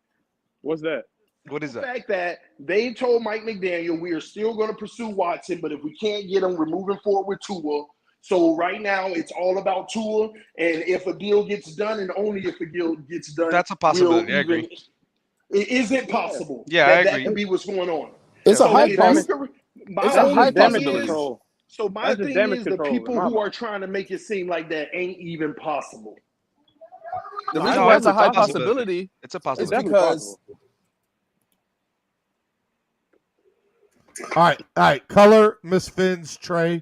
What's that? What is that? The fact that they told Mike McDaniel we are still going to pursue Watson, but if we can't get him, we're moving forward with Tua. So right now it's all about Tua, and if a deal gets done, and only if a deal gets done, that's a possibility. I agree. Is it possible? Yeah, that I agree. That could be what's going on. It's a high possibility. So my thing is the people who are trying to make it seem like that ain't even possible. The reason why it's a high possibility, it's a possibility. Is because all right. Color, Miss Fins, Trey.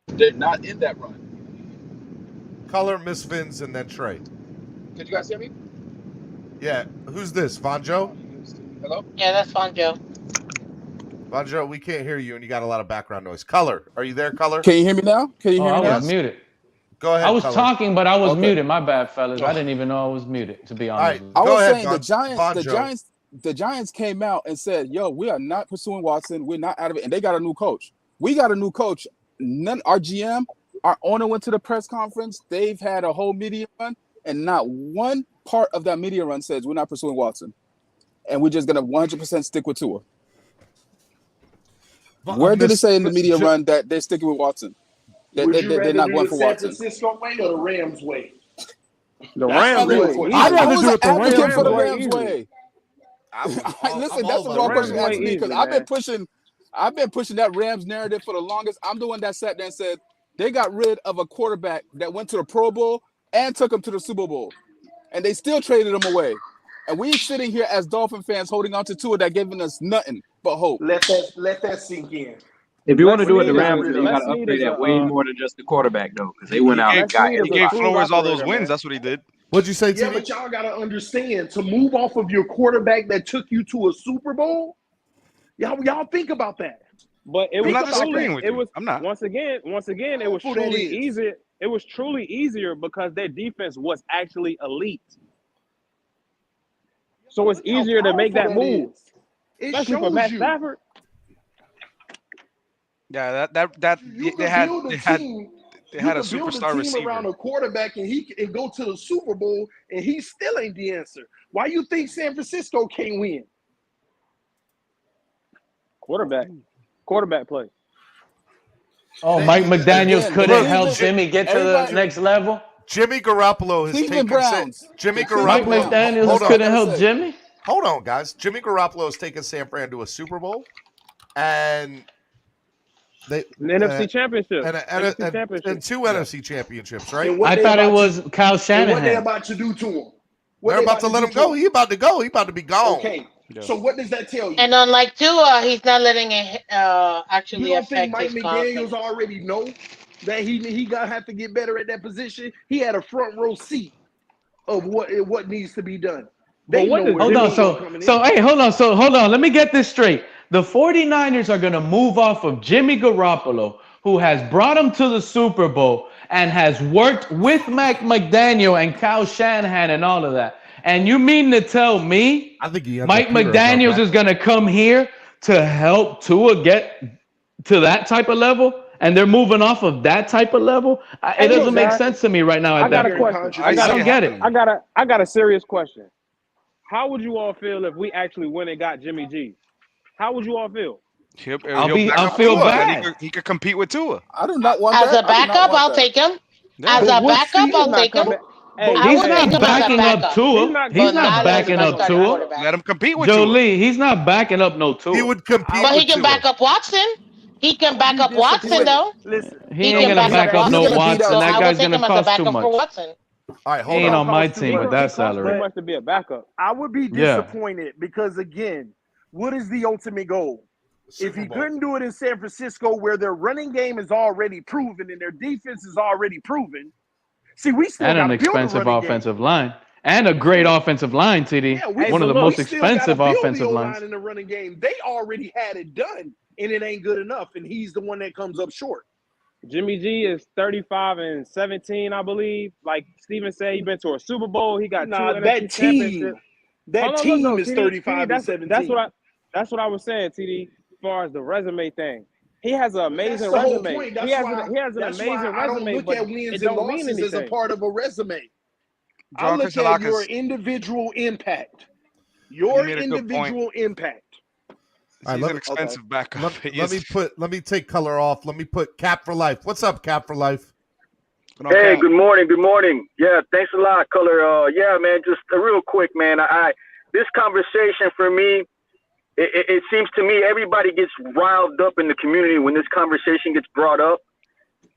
They're not in that run. Color, Miss Fins, and then Trey. Can you guys hear me? Yeah. Who's this? Von Joe? Hello? Yeah, that's Von Joe. Von Joe, we can't hear you, and you got a lot of background noise. Color, are you there, Color? Can you hear me now? Can you hear me now? I was muted. Go ahead. I was Color. talking, but I was muted. My bad, fellas. I didn't even know I was muted, to be honest. I was saying the Giants came out and said, yo, we are not pursuing Watson. We're not out of it. And they got a new coach. We got a new coach. Our GM, our owner went to the press conference. They've had a whole media run, and not one part of that media run says we're not pursuing Watson. And we're just going to 100% stick with Tua. Where did it say in the media run that they're sticking with Watson? They're not going for Watson. San Francisco way or the Rams way? The Rams way. I'd rather do it the Rams for the Rams way. Listen, that's the wrong question to ask me because I've been pushing that Rams narrative for the longest. I'm the one that sat there and said they got rid of a quarterback that went to the Pro Bowl and took him to the Super Bowl, and they still traded him away. And we sitting here as Dolphin fans holding on to Tua that giving us nothing but hope. Let that sink in. If you want to Les do what the Snead Rams is- do, you got Les to Snead upgrade is that a, way more than just the quarterback, though, because they went out and got Les Snead is He a gave smooth Flores all those operator, wins. man. That's what he did. What'd you say, Yeah, TD? but y'all gotta understand, to move off of your quarterback that took you to a Super Bowl, y'all think about that. But it I'm was not truly, disagreeing with it you. was I'm not. once again, it was Awful that truly is. easier. It was truly easier because their defense was actually elite. So it's Look how easier to make powerful that move, is. It especially for shows Matt you. Stafford. Yeah, You they could had build a they had team. they You had a could build a superstar team around receiver. a quarterback and go to the Super Bowl, and he still ain't the answer. Why you think San Francisco can't win? Quarterback play. Oh, Mike McDaniels Again, couldn't look, help Jimmy get to the everybody- next level. Jimmy Garoppolo has Cleveland taken Browns. Jimmy The Cleveland Mike Garoppolo. Browns. McDaniels Hold That's all I on. couldn't gotta help say. Jimmy. Hold on, guys. Jimmy Garoppolo has taken San Fran to a Super Bowl, and they An NFC championship. and two NFC championships, right? And what I they thought it about was Kyle and what they Shanahan. about to do to him? They're about to let him go. He about to go. He about to be gone. Okay. Yeah. So what does that tell you? And unlike Tua, he's not letting it You actually don't think affect Mike his McDaniels confidence. already know that he gotta have to get better at that position? He had a front row seat of what needs to be done. They But what know does where Hold on. Jimmy So, coming so in. hey, hold on. So, hold on. Let me get this straight. The 49ers are going to move off of Jimmy Garoppolo, who has brought him to the Super Bowl and has worked with Mike McDaniel and Kyle Shanahan and all of that. And you mean to tell me I think he Mike McDaniels is going to come here to help Tua get to that type of level? And they're moving off of that type of level? It Hey, look, doesn't make guys, sense to me right now I at got that a point. question. I I don't get it. I got a serious question. How would you all feel if we actually went and got Jimmy G? How would you all feel? He'll I'll back up feel Tua. bad. Then he could compete with Tua. I do not want As that. a I do not backup, want I'll that. take him. Yeah. As a backup, He's I'll not take him. coming. Hey, I He's would not take him as a backing up backup, Tua. he's not He's but coming as not not a as backing my up backup starting guy. Tua. quarterback. Let him compete with Joe Tua. Lee, he's not backing up no He Tua. would compete But he with can Tua. back up Watson. He can back Be up Watson, disappointed. though. Listen, He He ain't can gonna back up back up He's no Watson. gonna beat So up. Watson. That I will guy's take gonna him as a cost too backup for much. Watson. All right, He hold ain't on. on my Cost too team much. with that It costs too salary. much to be a backup. I would be Yeah. disappointed because, again, what is the ultimate goal? If Super he Bowl. couldn't do it in San Francisco, where their running game is already proven and their defense is already proven, see, we still And got an to build a expensive running game. offensive line. And a great offensive line, TD. Yeah, One of the we most still got to expensive build the offensive O lines. line in the running game. They already had it done, and it ain't good enough. And he's the one that comes up short. Jimmy G is 35-17, I believe. Like Steven said, he been to a Super Bowl. He got two NFC championships. That Hold on, team look, is TD, 35 and that's 17. what I was saying, TD. As far as the resume thing, he has an That's amazing the whole resume. point. He has an amazing I don't resume, look but at wins it and don't mean losses as a anything. part of a resume. I John look at your Christopherson individual impact. made a good Individual impact. All right, He's an expensive backup. Let me take color off. Let me put Cap for Life. What's up, Cap for Life? Hey, good morning. Good morning. Yeah, thanks a lot, Color. Yeah, man, just real quick, man. This conversation for me, it seems to me everybody gets riled up in the community when this conversation gets brought up.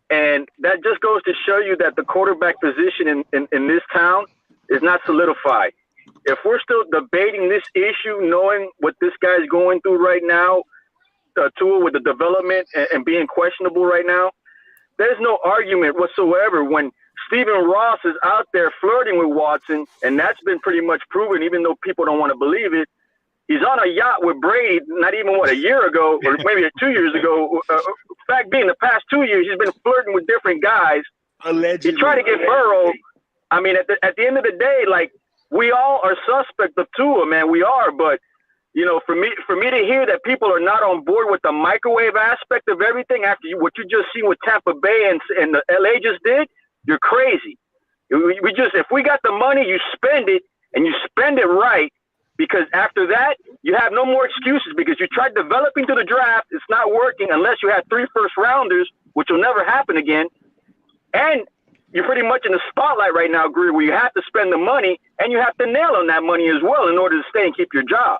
And that just goes to show you that the quarterback position in this town is not solidified. If we're still debating this issue, knowing what this guy's going through right now, Tua with the development and being questionable right now, there's no argument whatsoever when Stephen Ross is out there flirting with Watson, and that's been pretty much proven, even though people don't want to believe it. He's on a yacht with Brady, not even, a year ago, or maybe 2 years ago. Fact being, the past 2 years, he's been flirting with different guys. Allegedly. He tried to get Burrow. I mean, at the end of the day, like, we all are suspect of Tua, man. We are, but for me to hear that people are not on board with the microwave aspect of everything after what you just seen with Tampa Bay and the LA just did, you're crazy. If we got the money, you spend it, and you spend it right, because after that, you have no more excuses, because you tried developing to the draft, it's not working unless you have 3 first-rounders, which will never happen again, and you're pretty much in the spotlight right now, Greer, where you have to spend the money, and you have to nail on that money as well in order to stay and keep your job.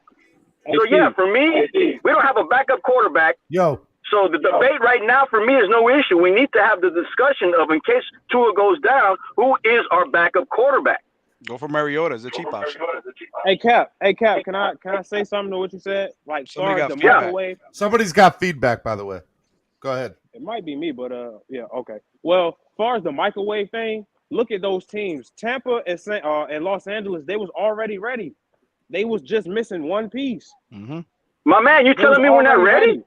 So, yeah, for me, we don't have a backup quarterback. Yo. So the debate right now for me is no issue. We need to have the discussion of, in case Tua goes down, who is our backup quarterback? Go for Mariota as a cheap option. Hey Cap, can I say something to what you said? Like, Somebody far as got the feedback. microwave. Somebody's got feedback, by the way. Go ahead. It might be me, but yeah, okay. Well, as far as the microwave thing, look at those teams. Tampa and Los Angeles, they was already ready. They was just missing one piece. Mm-hmm. My man, you telling me we're not ready?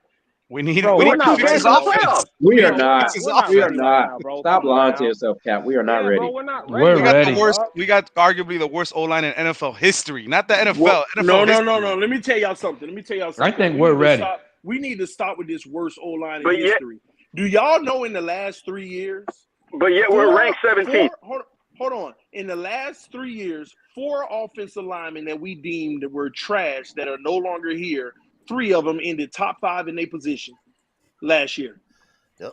We need Bro, we we're need to not fix ready. his offense. We are Bro, not. we're not We are ready right not. now, bro. Stop Come on lying now. to yourself, Cap. We are not Yeah, ready. bro, we're not ready. We're We got ready. the worst. We got arguably the worst O-line in NFL history. Not the NFL. Well, NFL history. no. Let me tell y'all something. I think we're ready. We need to stop with this worst O-line But in yet- history. Do y'all know in the last 3 years? But yet we're ranked 17th. Hold on. In the last 3 years, 4 offensive linemen that we deemed were trash that are no longer here, 3 of them ended top 5 in their position last year.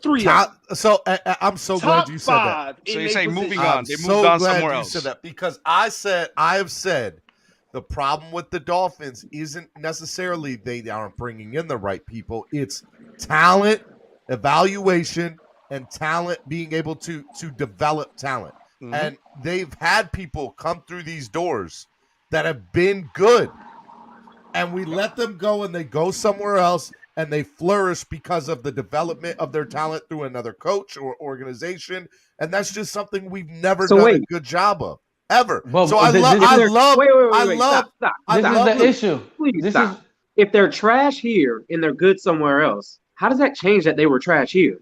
3 of them. So I'm so glad you said that. So you're saying moving I'm on. They moved so on glad somewhere you else. said that because I have said the problem with the Dolphins isn't necessarily they aren't bringing in the right people. It's talent, evaluation, and talent being able to develop talent. Mm-hmm. And they've had people come through these doors that have been good. And we let them go and they go somewhere else and they flourish because of the development of their talent through another coach or organization. And that's just something we've never done a good job of. Ever. Well, so I love Stop. This is the issue. Please stop. If they're trash here and they're good somewhere else, how does that change that they were trash here?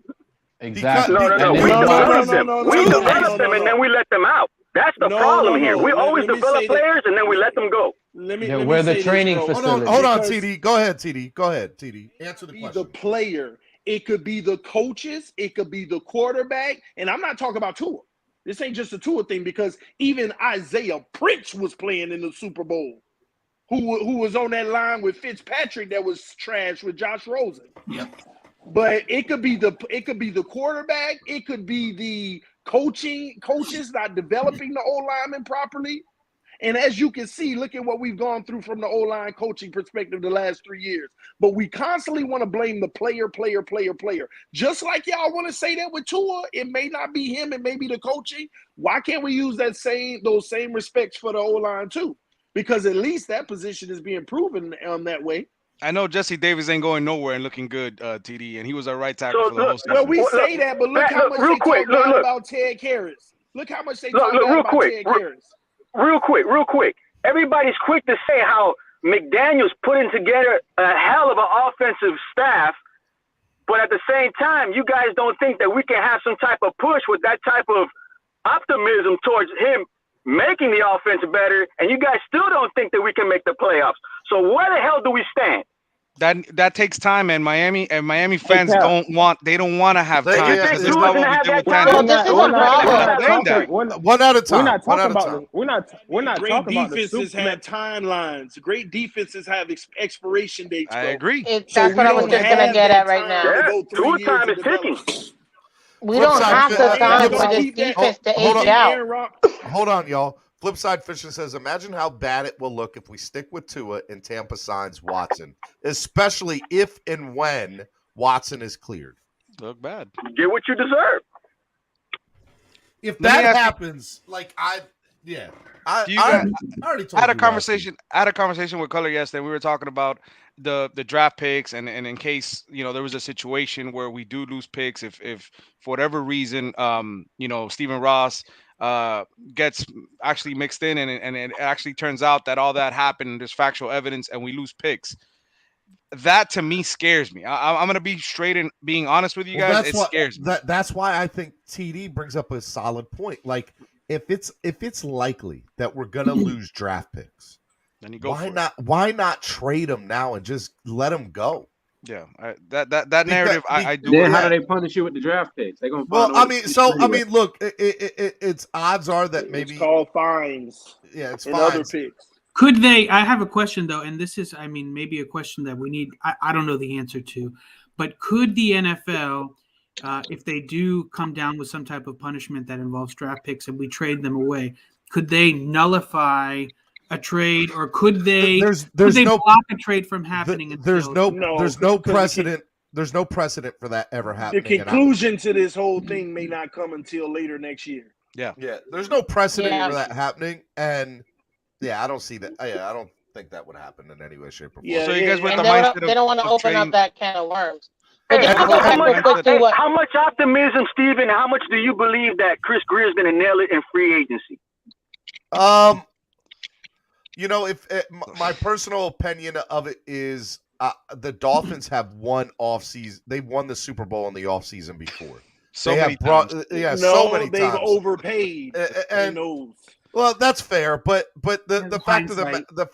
Exactly. No. We develop them. We develop them and then we let them out. That's the problem here. We always develop players and then we let them go. We're the training facility. Hold on, TD. Go ahead, TD. Answer the question. The player. It could be the coaches. It could be the quarterback. And I'm not talking about Tua. This ain't just a Tua thing because even Isaiah Prince was playing in the Super Bowl. Who was on that line with Fitzpatrick that was trash with Josh Rosen. Yep. But it could be the quarterback. It could be the coaches not developing the O-lineman properly. And as you can see, look at what we've gone through from the O-line coaching perspective the last 3 years. But we constantly want to blame the player. Just like y'all want to say that with Tua, it may not be him, it may be the coaching. Why can't we use those same respects for the O-line too? Because at least that position is being proven that way. I know Jesse Davis ain't going nowhere and looking good, TD, and he was our right tackle for the whole season. Well, we say that, but look how much they talk bad about Ted Karras. Look how much they talk bad about Ted Karras. Real quick. Everybody's quick to say how McDaniel's putting together a hell of an offensive staff, but at the same time, you guys don't think that we can have some type of push with that type of optimism towards him making the offense better, and you guys still don't think that we can make the playoffs. So where the hell do we stand? That takes time, and Miami fans don't want to have time. This is not what we did with Tannehill. One at a time. We're not talking about Great the defenses have timelines. Great defenses have expiration dates. I agree. That's what I was just gonna get at right now. Yeah, tour time is ticking. We don't have the time for this defense to age out. Hold on, y'all. Flipside Fisher says, imagine how bad it will look if we stick with Tua and Tampa signs Watson, especially if and when Watson is cleared. Look bad. Get what you deserve. If that happens, I already told you. I had a conversation with Color yesterday. We were talking about the draft picks and in case there was a situation where we do lose picks, if for whatever reason Stephen Ross gets actually mixed in and it actually turns out that all that happened and there's factual evidence and we lose picks. That to me scares me. I'm going to be straight and being honest with you guys. It scares me. That's why I think TD brings up a solid point. Like if it's likely that we're going to lose draft picks, then you go. Why not trade them now and just let them go? Yeah, that narrative. I do. Then how do they punish you with the draft picks? They're gonna. Look, it's odds are that maybe it's called fines. Yeah, it's fines. Other picks. Could they? I have a question though, and this is, maybe a question that we need. I don't know the answer to, but could the NFL, if they do come down with some type of punishment that involves draft picks and we trade them away, could they nullify a trade, or could they? Could they block a trade from happening? There's no precedent. There's no precedent for that ever happening. The conclusion to this whole thing may not come until later next year. Yeah. There's no precedent for that happening, and I don't see that. I don't think that would happen in any way, shape, or form. So you guys with the mindset they don't want to open up that can of worms. But just to go back real quick to what. How much optimism, Steven, how much do you believe that Chris Greer is going to nail it in free agency? You know, if my personal opinion of it is the Dolphins have won offseason. They've won the Super Bowl in the offseason before. So many times. So many they've times. overpaid. And well, that's fair, but the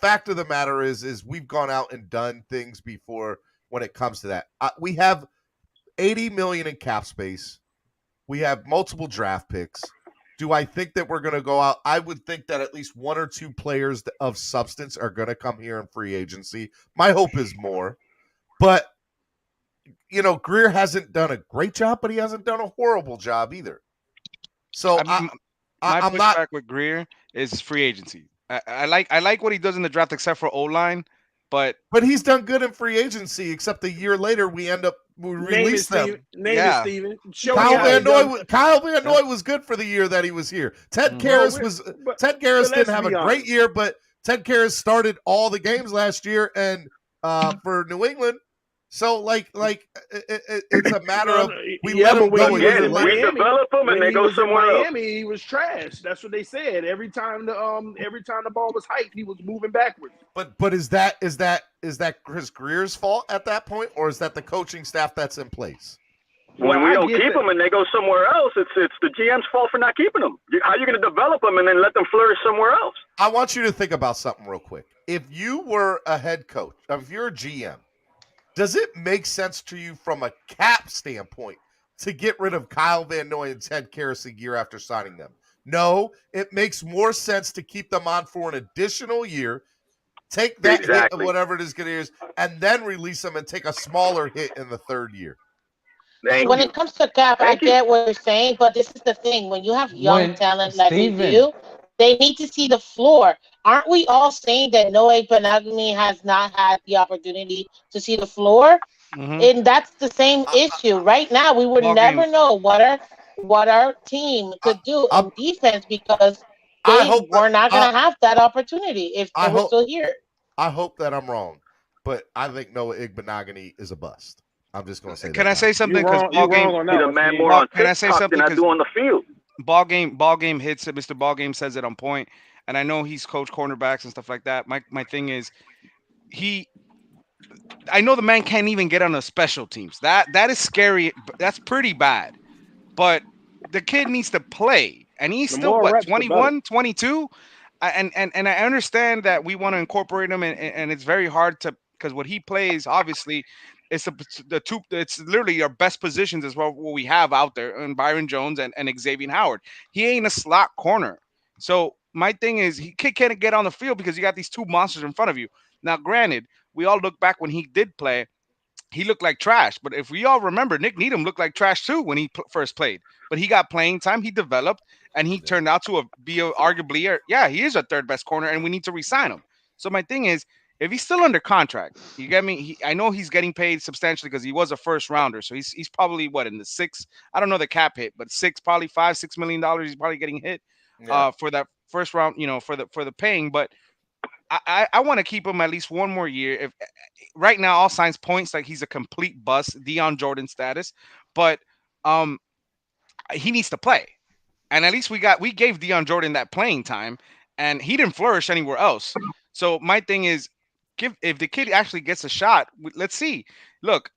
fact of the matter is we've gone out and done things before when it comes to that. We have $80 million in cap space. We have multiple draft picks. Do I think that we're going to go out? I would think that at least one or two players of substance are going to come here in free agency. My hope is more. But, you know, Greer hasn't done a great job, but he hasn't done a horrible job either. So my pushback with Greer is free agency. I like what he does in the draft, except for O-line. But he's done good in free agency, except a year later we release them. Name it, Steven. Kyle Van Noy was good for the year that he was here. Ted Karras didn't have a great year, but Ted Karras started all the games last year and for New England. So it's a matter of we develop them and they go somewhere else. Miami, he was trash. That's what they said. Every time the ball was hyped, he was moving backwards. But is that Chris Greer's fault at that point, or is that the coaching staff that's in place? When we don't keep them and they go somewhere else, it's the GM's fault for not keeping them. How are you going to develop them and then let them flourish somewhere else? I want you to think about something real quick. If you were a head coach, if you're a GM, does it make sense to you from a cap standpoint to get rid of Kyle Van Noy and Ted Karras a year after signing them? No, it makes more sense to keep them on for an additional year, take that hit of whatever it is going to use, and then release them and take a smaller hit in the third year. When it comes to cap, I get what you're saying, but this is the thing. When you have young talent like we do, they need to see the floor. Aren't we all saying that Noah Benagami has not had the opportunity to see the floor? Mm-hmm. And that's the same issue. Right now, we would never know what our team could do on defense because we're not going to have that opportunity if they were still here. I hope that I'm wrong, but I think Noah Benagami is a bust. I'm just going to say that. Can I say something? Because can I say something? Because on the field. Ball game hits it. Mr. Ball Game says it on point, and I know he's coached cornerbacks and stuff like that. My thing is, I know the man can't even get on the special teams. That is scary. That's pretty bad. But the kid needs to play, and he's still 21, 22, and I understand that we want to incorporate him, and it's very hard to because what he plays obviously. It's the two. It's literally our best positions as well. What we have out there, and Byron Jones and Xavier Howard. He ain't a slot corner. So my thing is, he can't get on the field because you got these two monsters in front of you. Now, granted, we all look back when he did play. He looked like trash. But if we all remember, Nick Needham looked like trash too when he first played. But he got playing time. He developed, and he turned out to be arguably, he is a third best corner, and we need to re-sign him. So my thing is. If he's still under contract, you get me? I know he's getting paid substantially because he was a first rounder. So he's probably in the six. I don't know the cap hit, but $6 million. He's probably getting hit for that first round, for the paying. But I want to keep him at least one more year. If right now all signs points like he's a complete bust, Deion Jordan status, but he needs to play. And at least we gave Deion Jordan that playing time, and he didn't flourish anywhere else. So my thing is. If the kid actually gets a shot, let's see. Look,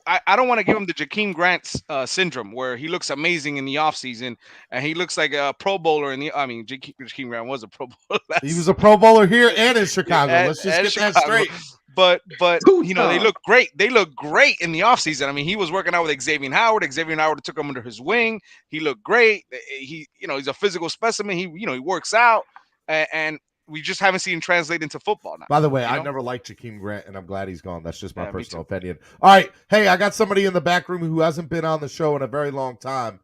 I don't want to give him the Jakeem Grant syndrome where he looks amazing in the offseason and he looks like a Pro Bowler Jakeem Grant was a Pro Bowler. He was a Pro Bowler here and in Chicago. Let's just get that straight. But they look great. They look great in the offseason. I mean, he was working out with Xavier Howard. Xavier Howard took him under his wing. He looked great. He's a physical specimen. He works out and we just haven't seen him translate into football now. By the way, I never liked Jakeem Grant, and I'm glad he's gone. That's just my personal opinion. All right. Hey, I got somebody in the back room who hasn't been on the show in a very long time.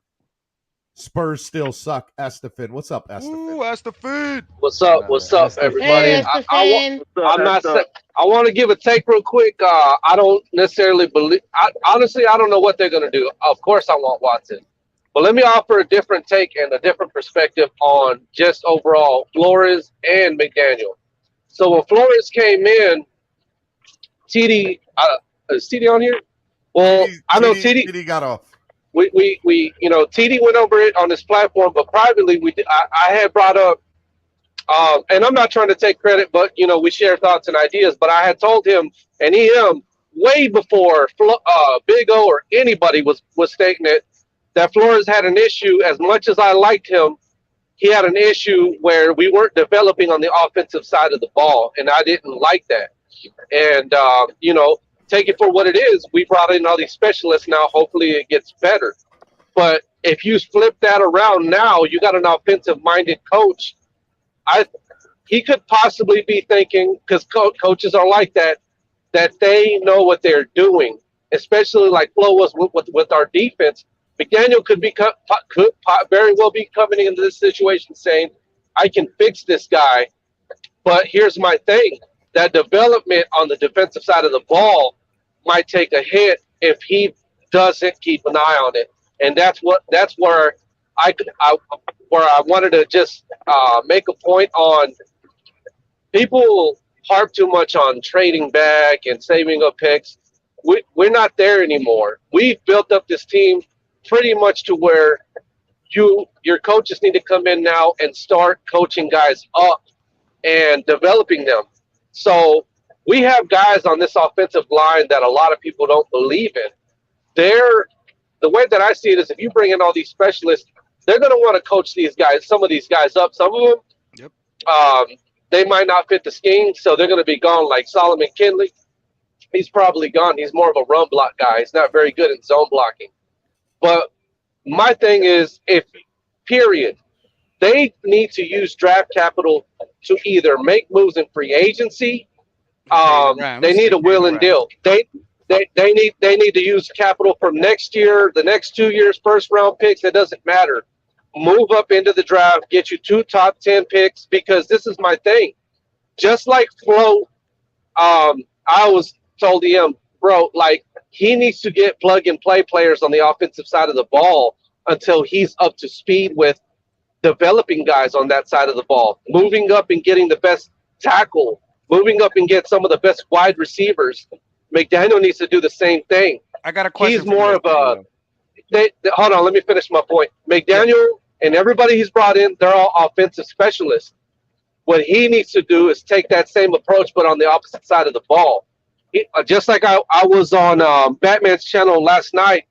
Spurs still suck. Estefan. What's up, Estefan? Ooh, Estefan. What's up, everybody? Hey, I want to give a take real quick. I don't necessarily believe. Honestly, I don't know what they're going to do. Of course, I want Watson. But let me offer a different take and a different perspective on just overall Flores and McDaniel. So when Flores came in, TD, is TD on here? Well, I know TD got off. We TD went over it on his platform, but privately I had brought up, and I'm not trying to take credit, but we share thoughts and ideas. But I had told him and him way before Big O or anybody was stating it, that Flores had an issue. As much as I liked him, he had an issue where we weren't developing on the offensive side of the ball, and I didn't like that. And take it for what it is. We brought in all these specialists now. Hopefully it gets better. But if you flip that around now, you got an offensive-minded coach. He could possibly be thinking, because coaches are like that they know what they're doing, especially like Flo was with our defense. McDaniel could very well be coming into this situation saying, I can fix this guy, but here's my thing. That development on the defensive side of the ball might take a hit if he doesn't keep an eye on it. And that's where I wanted to just make a point on. People harp too much on trading back and saving up picks. We're not there anymore. We've built up this team pretty much to where your coaches need to come in now and start coaching guys up and developing them. So we have guys on this offensive line that a lot of people don't believe in. The way that I see it is, if you bring in all these specialists, they're going to want to coach some of these guys up. Some of them, they might not fit the scheme, so they're going to be gone. Like Solomon Kinley, he's probably gone. He's more of a run block guy. He's not very good in zone blocking. But my thing is, they need to use draft capital to either make moves in free agency. They need a will and deal. They need to use capital from next year, the next 2 years, first round picks. It doesn't matter. Move up into the draft, get you 2 top 10 picks, because this is my thing. Just like Flo, I was told him, bro, like, he needs to get plug and play players on the offensive side of the ball until he's up to speed with developing guys on that side of the ball, moving up and getting the best tackle, moving up and get some of the best wide receivers. McDaniel needs to do the same thing. I got a question. He's more of a hold on, let me finish my point. McDaniel and everybody he's brought in, they're all offensive specialists. What he needs to do is take that same approach, but on the opposite side of the ball. Just like I was on Batman's channel last night,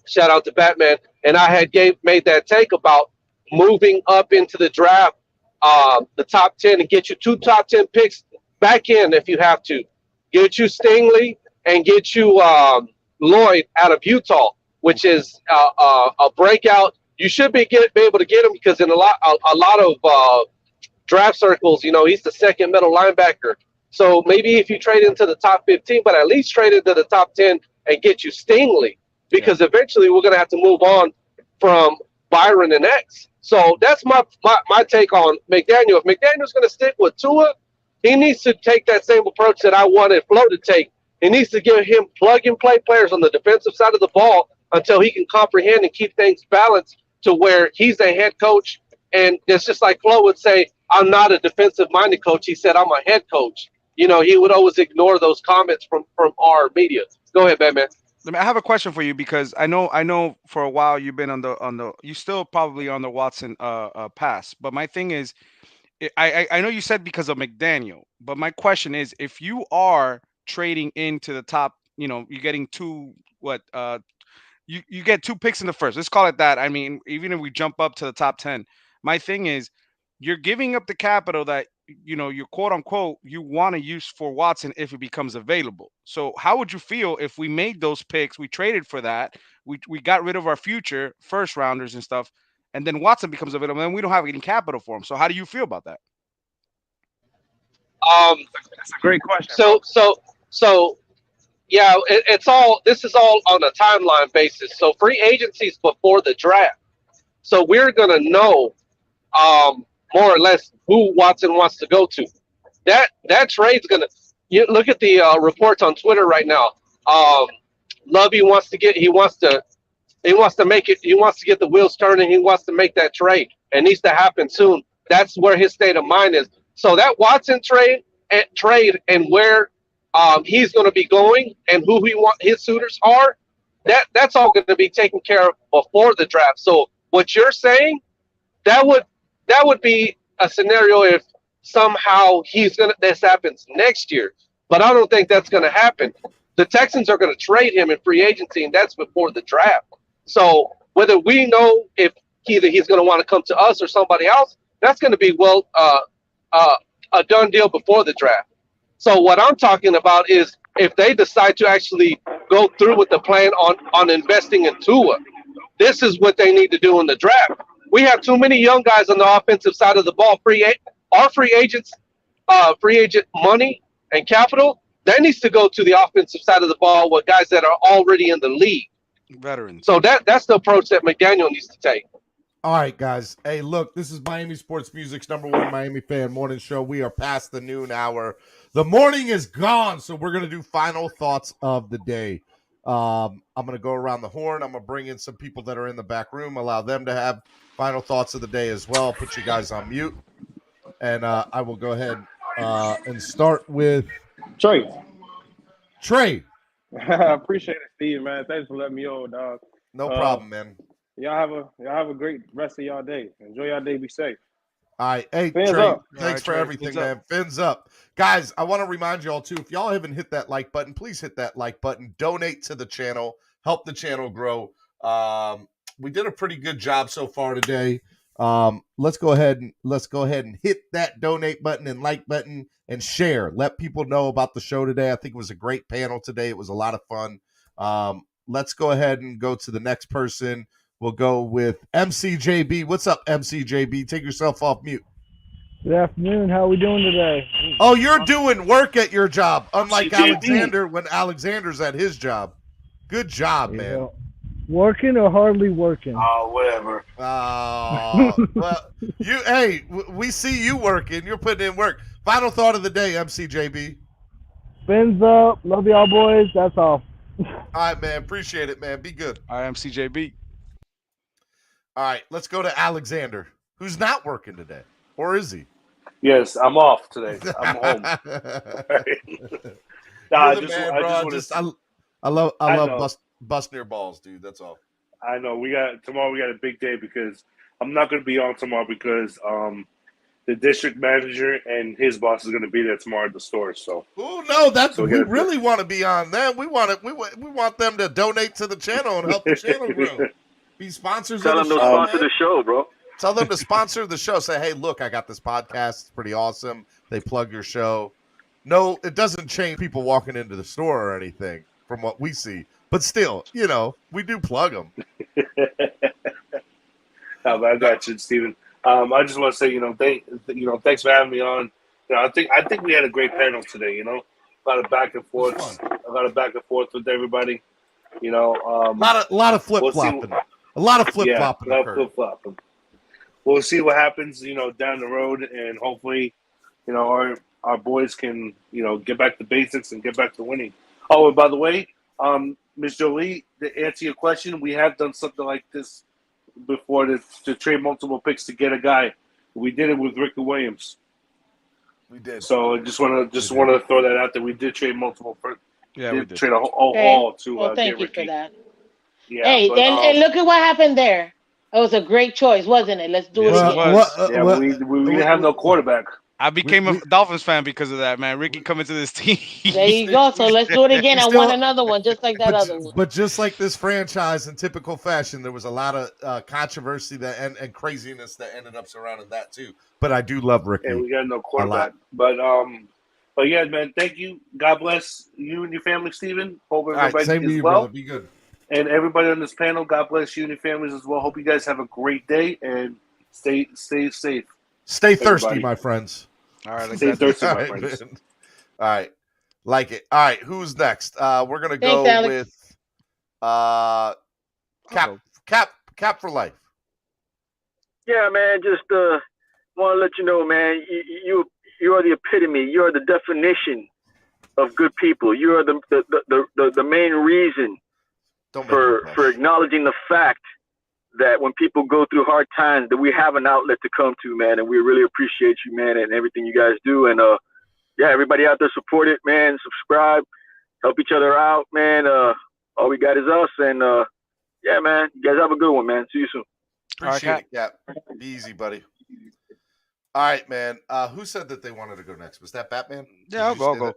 shout out to Batman, and I had made that take about moving up into the draft, the top 10, and get you 2 top 10 picks back in if you have to. Get you Stingley and get you Lloyd out of Utah, which is a breakout. You should be able to get him because in a lot of draft circles, he's the second middle linebacker. So maybe if you trade into the top 15, but at least trade into the top 10 and get you Stingley, because eventually we're going to have to move on from Byron and X. So that's my take on McDaniel. If McDaniel's going to stick with Tua, he needs to take that same approach that I wanted Flo to take. He needs to give him plug-and-play players on the defensive side of the ball until he can comprehend and keep things balanced to where he's a head coach. And it's just like Flo would say, I'm not a defensive-minded coach. He said, I'm a head coach. He would always ignore those comments from our media. Go ahead, Batman. I have a question for you because I know for a while you've been on the you still probably on the Watson pass, but my thing is, I know you said because of McDaniel, but my question is, if you are trading into the top, you're getting you get 2 picks in the first. Let's call it that. I mean, even if we jump up to the top 10, my thing is, you're giving up the capital that you quote unquote you want to use for Watson if it becomes available. So how would you feel if we made those picks, we traded for that, we got rid of our future first rounders and stuff, and then Watson becomes available, and we don't have any capital for him? So how do you feel about that? That's a great question. So yeah, this is all on a timeline basis. So free agency's before the draft. So we're gonna know more or less who Watson wants to go to. That trade's gonna. You look at the reports on Twitter right now. Lovey wants to get the wheels turning. He wants to make that trade. It needs to happen soon. That's where his state of mind is. So that Watson trade and where he's going to be going and who his suitors are, that's all going to be taken care of before the draft. So what you're saying, that would be a scenario if somehow this happens next year. But I don't think that's going to happen. The Texans are going to trade him in free agency, and that's before the draft. So whether we know if either he's going to want to come to us or somebody else, that's going to be a done deal before the draft. So what I'm talking about is if they decide to actually go through with the plan on investing in Tua, this is what they need to do in the draft. We have too many young guys on the offensive side of the ball. Free agent money and capital, that needs to go to the offensive side of the ball with guys that are already in the league. Veterans. So that's the approach that McDaniel needs to take. All right, guys. Hey, look, this is Miami Sports Music's #1 Miami fan morning show. We are past the noon hour. The morning is gone, so we're going to do final thoughts of the day. I'm going to go around the horn. I'm going to bring in some people that are in the back room, allow them to have final thoughts of the day as well. Put you guys on mute. And I will go ahead and start with Trey. I appreciate it, Steve, man. Thanks for letting me on, dog. No problem, man. Y'all have a great rest of y'all day. Enjoy y'all day. Be safe. All right. Hey, Fins Trey, up. thanks for Trey, everything, fins man. up. Fins up. Guys, I want to remind y'all, too, if y'all haven't hit that like button, please hit that like button. Donate to the channel. Help the channel grow. We did a pretty good job so far today. Let's go ahead and hit that donate button and like button and share. Let people know about the show today. I think it was a great panel today. It was a lot of fun. Let's go ahead and go to the next person. We'll go with MCJB. What's up, MCJB? Take yourself off mute. Good afternoon. How are we doing today? Oh, you're doing work at your job, unlike MCJB. Alexander when Alexander's at his job. Good job, man. Working or hardly working? Oh, whatever. Well, we see you working. You're putting in work. Final thought of the day, MCJB. Fins up. Love y'all, boys. That's all. All right, man. Appreciate it, man. Be good. I am CJB. All right, let's go to Alexander, who's not working today. Or is he? Yes, I'm off today. I'm home. I love busting your balls, dude. That's all. I know. Tomorrow we got a big day because I'm not going to be on tomorrow because the district manager and his boss is going to be there tomorrow at the store. So. Oh no, we really want to be on them. We want them to donate to the channel and help the channel grow. Be sponsors. Tell of them the to show, sponsor man. the show, bro. Tell them to sponsor the show. Say, hey, look, I got this podcast. It's pretty awesome. They plug your show. No, it doesn't change people walking into the store or anything from what we see. But still, we do plug them. I got you, Steven. I just want to say, thanks for having me on. I think we had a great panel today. A lot of back and forth. With everybody. A lot of flip flopping. A lot of flip flopping. A lot of flip flopping. We'll see what happens, down the road, and hopefully, our boys can, get back to basics and get back to winning. Oh, and by the way, Ms. Jolie, to answer your question, we have done something like this before to trade multiple picks to get a guy. We did it with Ricky Williams. We did. So I just want to throw that out there. We did trade multiple. We did. Trade a haul to Well, thank get you Ricky. for that. Yeah, hey, but, and look at what happened there. It was a great choice, wasn't it? Let's do it again. We didn't have no quarterback. I became a Dolphins fan because of that, man. Ricky coming to this team. There you go. So let's do it again. I want another one, just like that other one. But just like this franchise, in typical fashion, there was a lot of controversy and craziness that ended up surrounding that too. But I do love Ricky. And we got no quarterback. But yeah, man. Thank you. God bless you and your family, Steven. Hope everybody same to is you, well. brother. Be good. And everybody on this panel, God bless you and your families as well. Hope you guys have a great day and stay safe. Stay thirsty, everybody. my friends. All right, stay thirsty, my All right, friends. man. All right, like it. All right, who's next? We're gonna go with Cap for life. Yeah, man. Just want to let you know, man. You are the epitome. You are the definition of good people. You are the main reason for acknowledging the fact that when people go through hard times, that we have an outlet to come to, man. And we really appreciate you, man, and everything you guys do. And everybody out there support it, man. Subscribe, help each other out, man. All we got is us, and yeah, man. You guys have a good one, man. See you soon. Appreciate it, Cap. Be easy, buddy. All right, man. Who said that they wanted to go next? Was that Batman? Yeah, I'll go.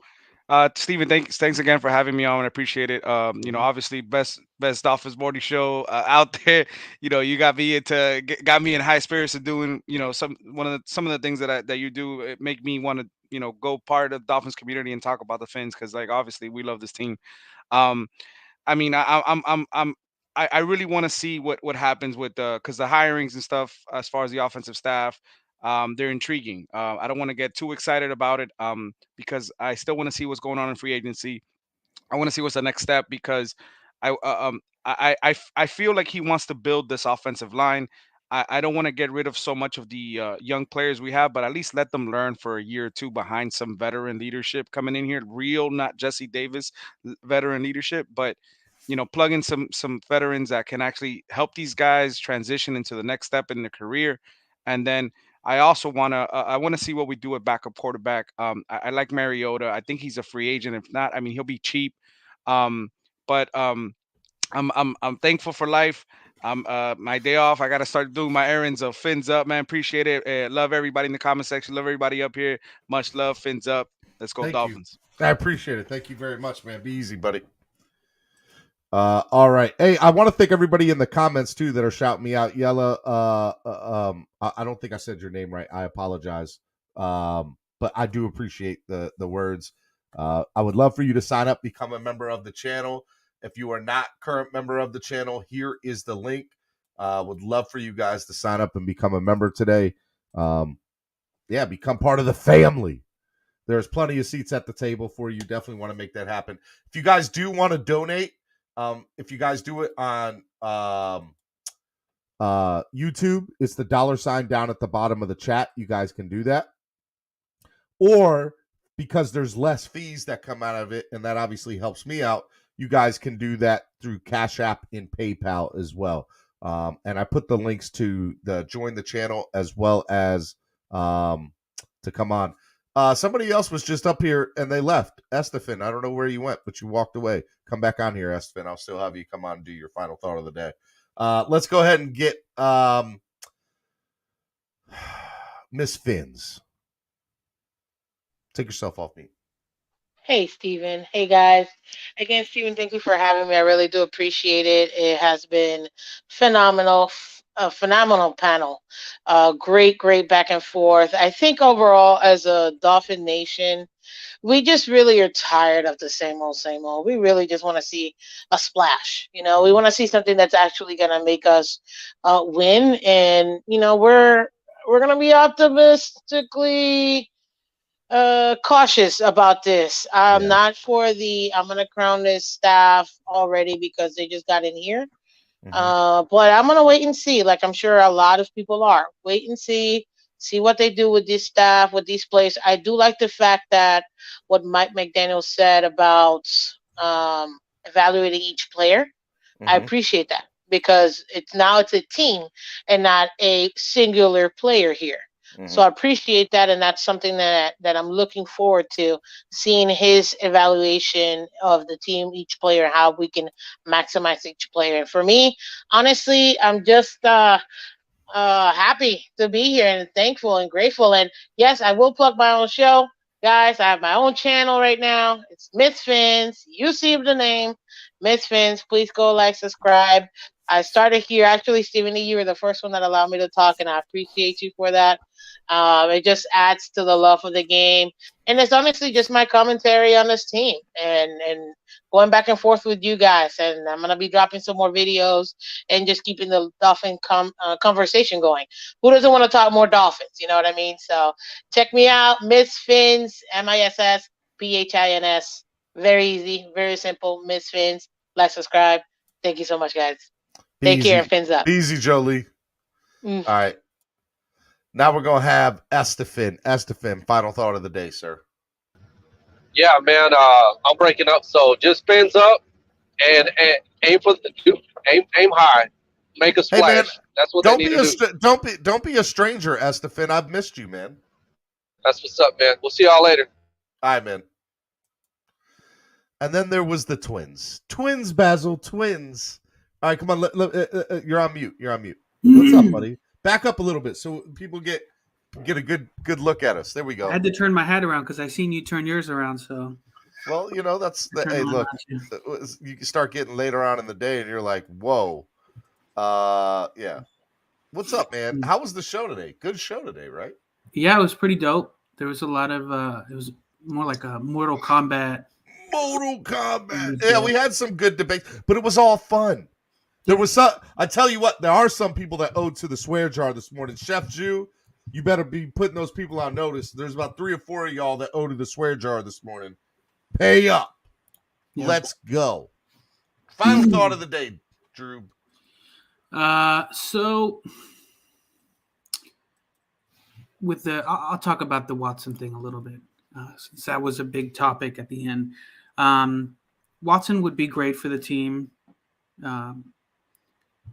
Steven, thanks again for having me on. I appreciate it. Obviously best Dolphins morning show out there. You got me in high spirits of doing, some of the things that you do. It make me want to, go part of the Dolphins community and talk about the Fins, because obviously we love this team. I really want to see what happens with because the hirings and stuff as far as the offensive staff. They're intriguing. I don't want to get too excited about it because I still want to see what's going on in free agency. I want to see what's the next step, because I feel like he wants to build this offensive line. I don't want to get rid of so much of the young players we have, but at least let them learn for a year or two behind some veteran leadership coming in here. Real, not Jesse Davis veteran leadership, but plug in some veterans that can actually help these guys transition into the next step in their career. And then I also want to see what we do at backup quarterback. I like Mariota. I think he's a free agent. If not, he'll be cheap. But I'm thankful for life. My day off, I got to start doing my errands. Of Fins up, man. Appreciate it. Love everybody in the comment section. Love everybody up here. Much love. Fins up. Let's go, Dolphins. I appreciate it. Thank you very much, man. Be easy, buddy. All right. Hey, I want to thank everybody in the comments too that are shouting me out. Yella, I don't think I said your name right. I apologize. But I do appreciate the words. I would love for you to sign up, become a member of the channel. If you are not current member of the channel, here is the link. Would love for you guys to sign up and become a member today. Become part of the family. There's plenty of seats at the table for you. Definitely want to make that happen. If you guys do want to donate, if you guys do it on YouTube, it's the $ down at the bottom of the chat. You guys can do that. Or because there's less fees that come out of it, and that obviously helps me out, you guys can do that through Cash App and PayPal as well. And I put the links to the join the channel as well as to come on. Somebody else was just up here and they left. Estefan, I don't know where you went, but you walked away. Come back on here, Estefan. I'll still have you come on and do your final thought of the day. Let's go ahead and get Miss Fins. Take yourself off mute. Hey, Steven. Hey, guys. Again, Steven, thank you for having me. I really do appreciate it. It has been phenomenal. A phenomenal panel. Great back and forth. I think overall, as a Dolphin Nation, we just really are tired of the same old. We really just want to see a splash. We want to see something that's actually going to make us win. And, we're going to be optimistically cautious about this. I'm not for I'm going to crown this staff already because they just got in here. But I'm going to wait and see, like I'm sure a lot of people are. Wait and see what they do with this staff, with these players. I do like the fact that what Mike McDaniel said about evaluating each player. I appreciate that because it's a team and not a singular player here. So I appreciate that, and that's something that I'm looking forward to, seeing his evaluation of the team, each player, how we can maximize each player. And for me, honestly, I'm just happy to be here and thankful and grateful. And yes, I will plug my own show. Guys, I have my own channel right now. It's Miss Fins. You see the name, Miss Fins. Please go like, subscribe. I started here. Actually, Stephen, you were the first one that allowed me to talk, and I appreciate you for that. It just adds to the love of the game. And it's honestly just my commentary on this team and going back and forth with you guys. And I'm going to be dropping some more videos and just keeping the Dolphin conversation going. Who doesn't want to talk more Dolphins? You know what I mean? So check me out, Miss Fins, MISSPHINS. Very easy, very simple, Miss Fins. Like, subscribe. Thank you so much, guys. Take care and Fins up. Easy, Jolie. All right. Now we're going to have Estefan. Estefan, final thought of the day, sir. Yeah, man, I'm breaking up. So just Fins up and aim for aim high. Make a splash. Hey, man, that's what they need to do. Don't be a stranger, Estefan. I've missed you, man. That's what's up, man. We'll see y'all later. All right, man. And then there was the twins. Twins, Basil, twins. All right, come on. You're on mute. You're on mute. What's up, buddy? Back up a little bit so people get a good look at us. There we go. I had to turn my head around because I seen you turn yours around. So, well, that's the hey. Look, you can start getting later on in the day, and you're like, whoa, yeah. What's up, man? How was the show today? Good show today, right? Yeah, it was pretty dope. There was a lot of it was more like a Mortal Kombat. Yeah, we had some good debates, but it was all fun. There was some. I tell you what, there are some people that owed to the swear jar this morning. Chef Jew, you better be putting those people on notice. There's about 3 or 4 of y'all that owed to the swear jar this morning. Pay up. Yeah. Let's go. Final thought of the day, Drew. So with I'll talk about the Watson thing a little bit, since that was a big topic at the end. Watson would be great for the team.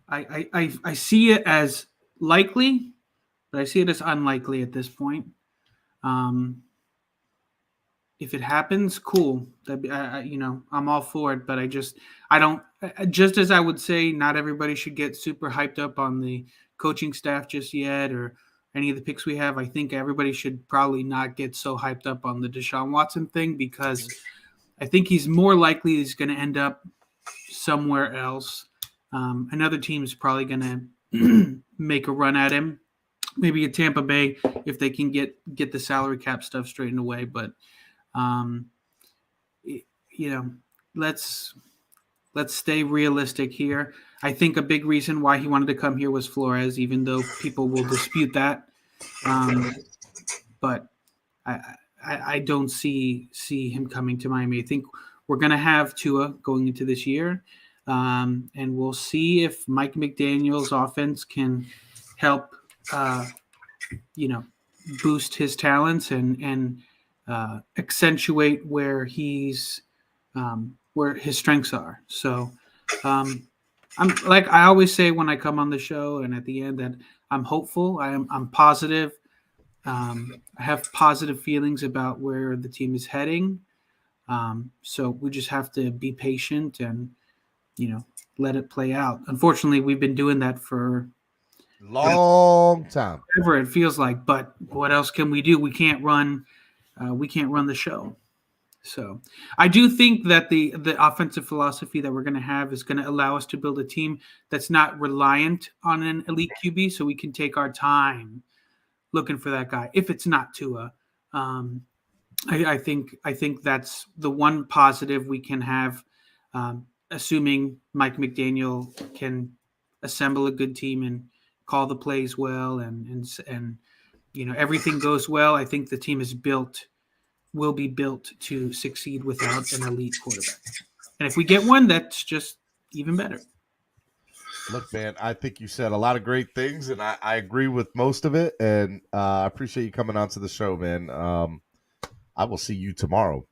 I see it as likely, but I see it as unlikely at this point. If it happens, cool. I'm all for it, but I don't. Just as I would say, not everybody should get super hyped up on the coaching staff just yet, or any of the picks we have. I think everybody should probably not get so hyped up on the Deshaun Watson thing, because I think he's more likely he's going to end up somewhere else. Another team is probably going to make a run at him, maybe at Tampa Bay if they can get the salary cap stuff straightened away. But let's stay realistic here. I think a big reason why he wanted to come here was Flores, even though people will dispute that. But I don't see him coming to Miami. I think we're going to have Tua going into this year. And we'll see if Mike McDaniel's offense can help, boost his talents and accentuate where where his strengths are. So, I'm like I always say when I come on the show and at the end, that I'm hopeful. I'm positive. I have positive feelings about where the team is heading. So we just have to be patient and, let it play out. Unfortunately, we've been doing that for long time. Whatever it feels like, but what else can we do? We can't run the show. So I do think that the offensive philosophy that we're going to have is going to allow us to build a team that's not reliant on an elite QB, so we can take our time looking for that guy. If it's not Tua, I think that's the one positive we can have, assuming Mike McDaniel can assemble a good team and call the plays well, and everything goes well. I think the team will be built to succeed without an elite quarterback. And if we get one, that's just even better. Look, man, I think you said a lot of great things, and I agree with most of it. And I appreciate you coming on to the show, man. I will see you tomorrow.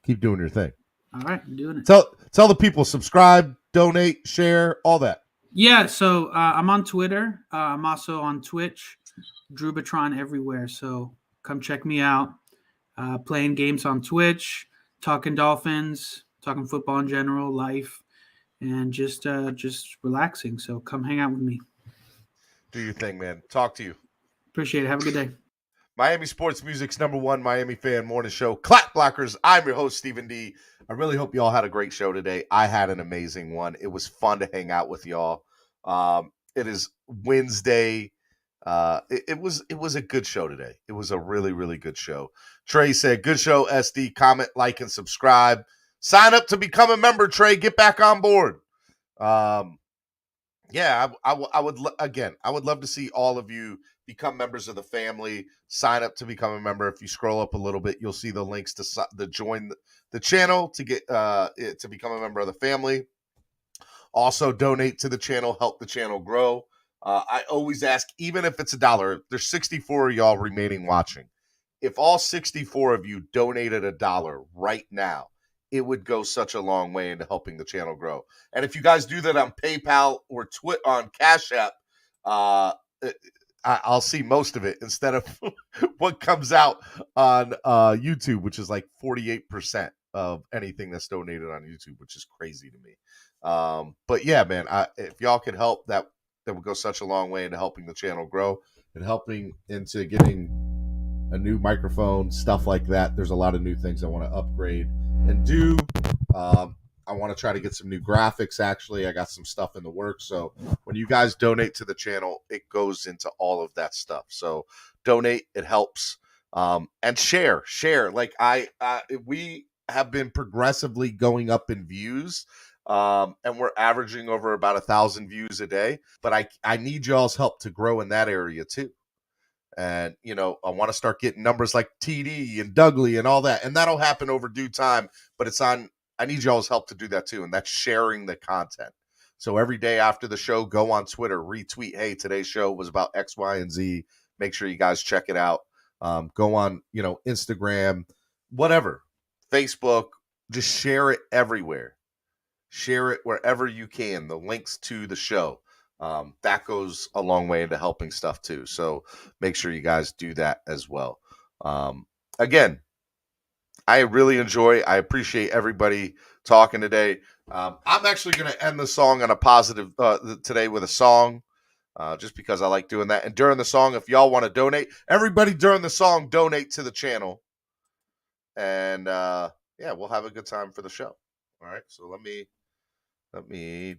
Keep doing your thing. All right, I'm doing it. Tell the people, subscribe, donate, share, all that. Yeah, so I'm on Twitter. I'm also on Twitch, Drewbatron everywhere. So come check me out. Playing games on Twitch, talking Dolphins, talking football in general, life, and just relaxing. So come hang out with me. Do your thing, man. Talk to you. Appreciate it. Have a good day. Miami Sports Music's #1 Miami fan morning show, Clock Blockers. I'm your host, Stephen D. I really hope you all had a great show today. I had an amazing one. It was fun to hang out with y'all. It is Wednesday. It was a good show today. It was a really, really good show. Trey said, good show, SD. Comment, like, and subscribe. Sign up to become a member, Trey. Get back on board. Yeah, I would love to see all of you become members of the family. Sign up to become a member. If you scroll up a little bit, you'll see the links to join the channel to get to become a member of the family. Also, donate to the channel, help the channel grow. I always ask, even if it's $1, there's 64 of y'all remaining watching. If all 64 of you donated $1 right now, it would go such a long way into helping the channel grow. And if you guys do that on PayPal or on Cash App, I'll see most of it instead of what comes out on YouTube, which is like 48% of anything that's donated on YouTube, which is crazy to me. But yeah, man, if y'all could help, that would go such a long way into helping the channel grow and helping into getting a new microphone, stuff like that. There's a lot of new things I want to upgrade and do. I want to try to get some new graphics. Actually, I got some stuff in the works. So when you guys donate to the channel, it goes into all of that stuff. So donate, it helps. And share. Like we have been progressively going up in views. And we're averaging over about 1,000 views a day. But I need y'all's help to grow in that area too. And, you know, I want to start getting numbers like TD and Dougley and all that. And that'll happen over due time. But I need y'all's help to do that too. And that's sharing the content. So every day after the show, go on Twitter, retweet, hey, today's show was about X, Y, and Z. Make sure you guys check it out. Go on, you know, Instagram, whatever, Facebook, just share it everywhere. Share it wherever you can, the links to the show. That goes a long way into helping stuff too. So make sure you guys do that as well. Again, I really I appreciate everybody talking today. I'm actually going to end the song on a positive today with a song, just because I like doing that. And during the song, if y'all want to donate, everybody during the song, donate to the channel. And yeah, we'll have a good time for the show. All right. So let me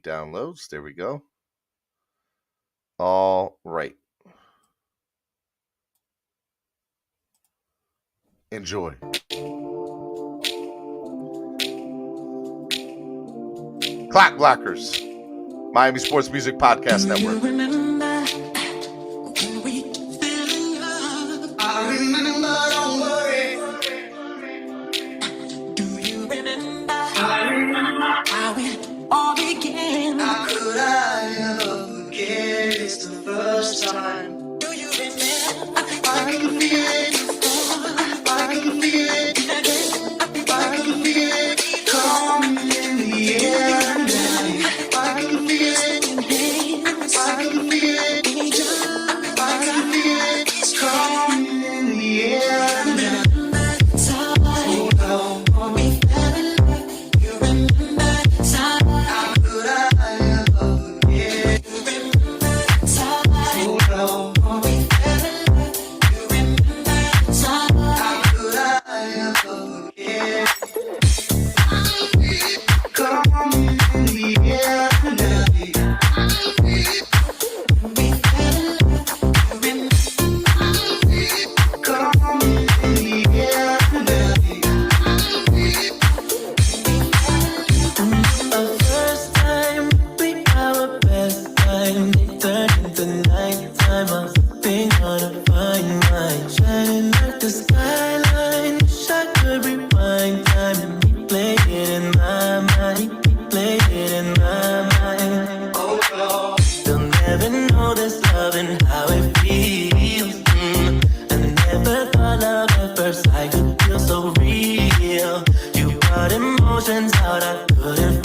download. There we go. All right. Enjoy. Clock Blockers, Miami Sports Music Podcast Network. I remember, don't worry. Do you remember? I remember how it all began. How could I ever forget? It's the first time. Do you remember? I can feel it. I can feel it. I can feel it coming in the air. I can feel it in hands. I can feel it. I can feel it. It's coming in the air. Emotions out, I couldn't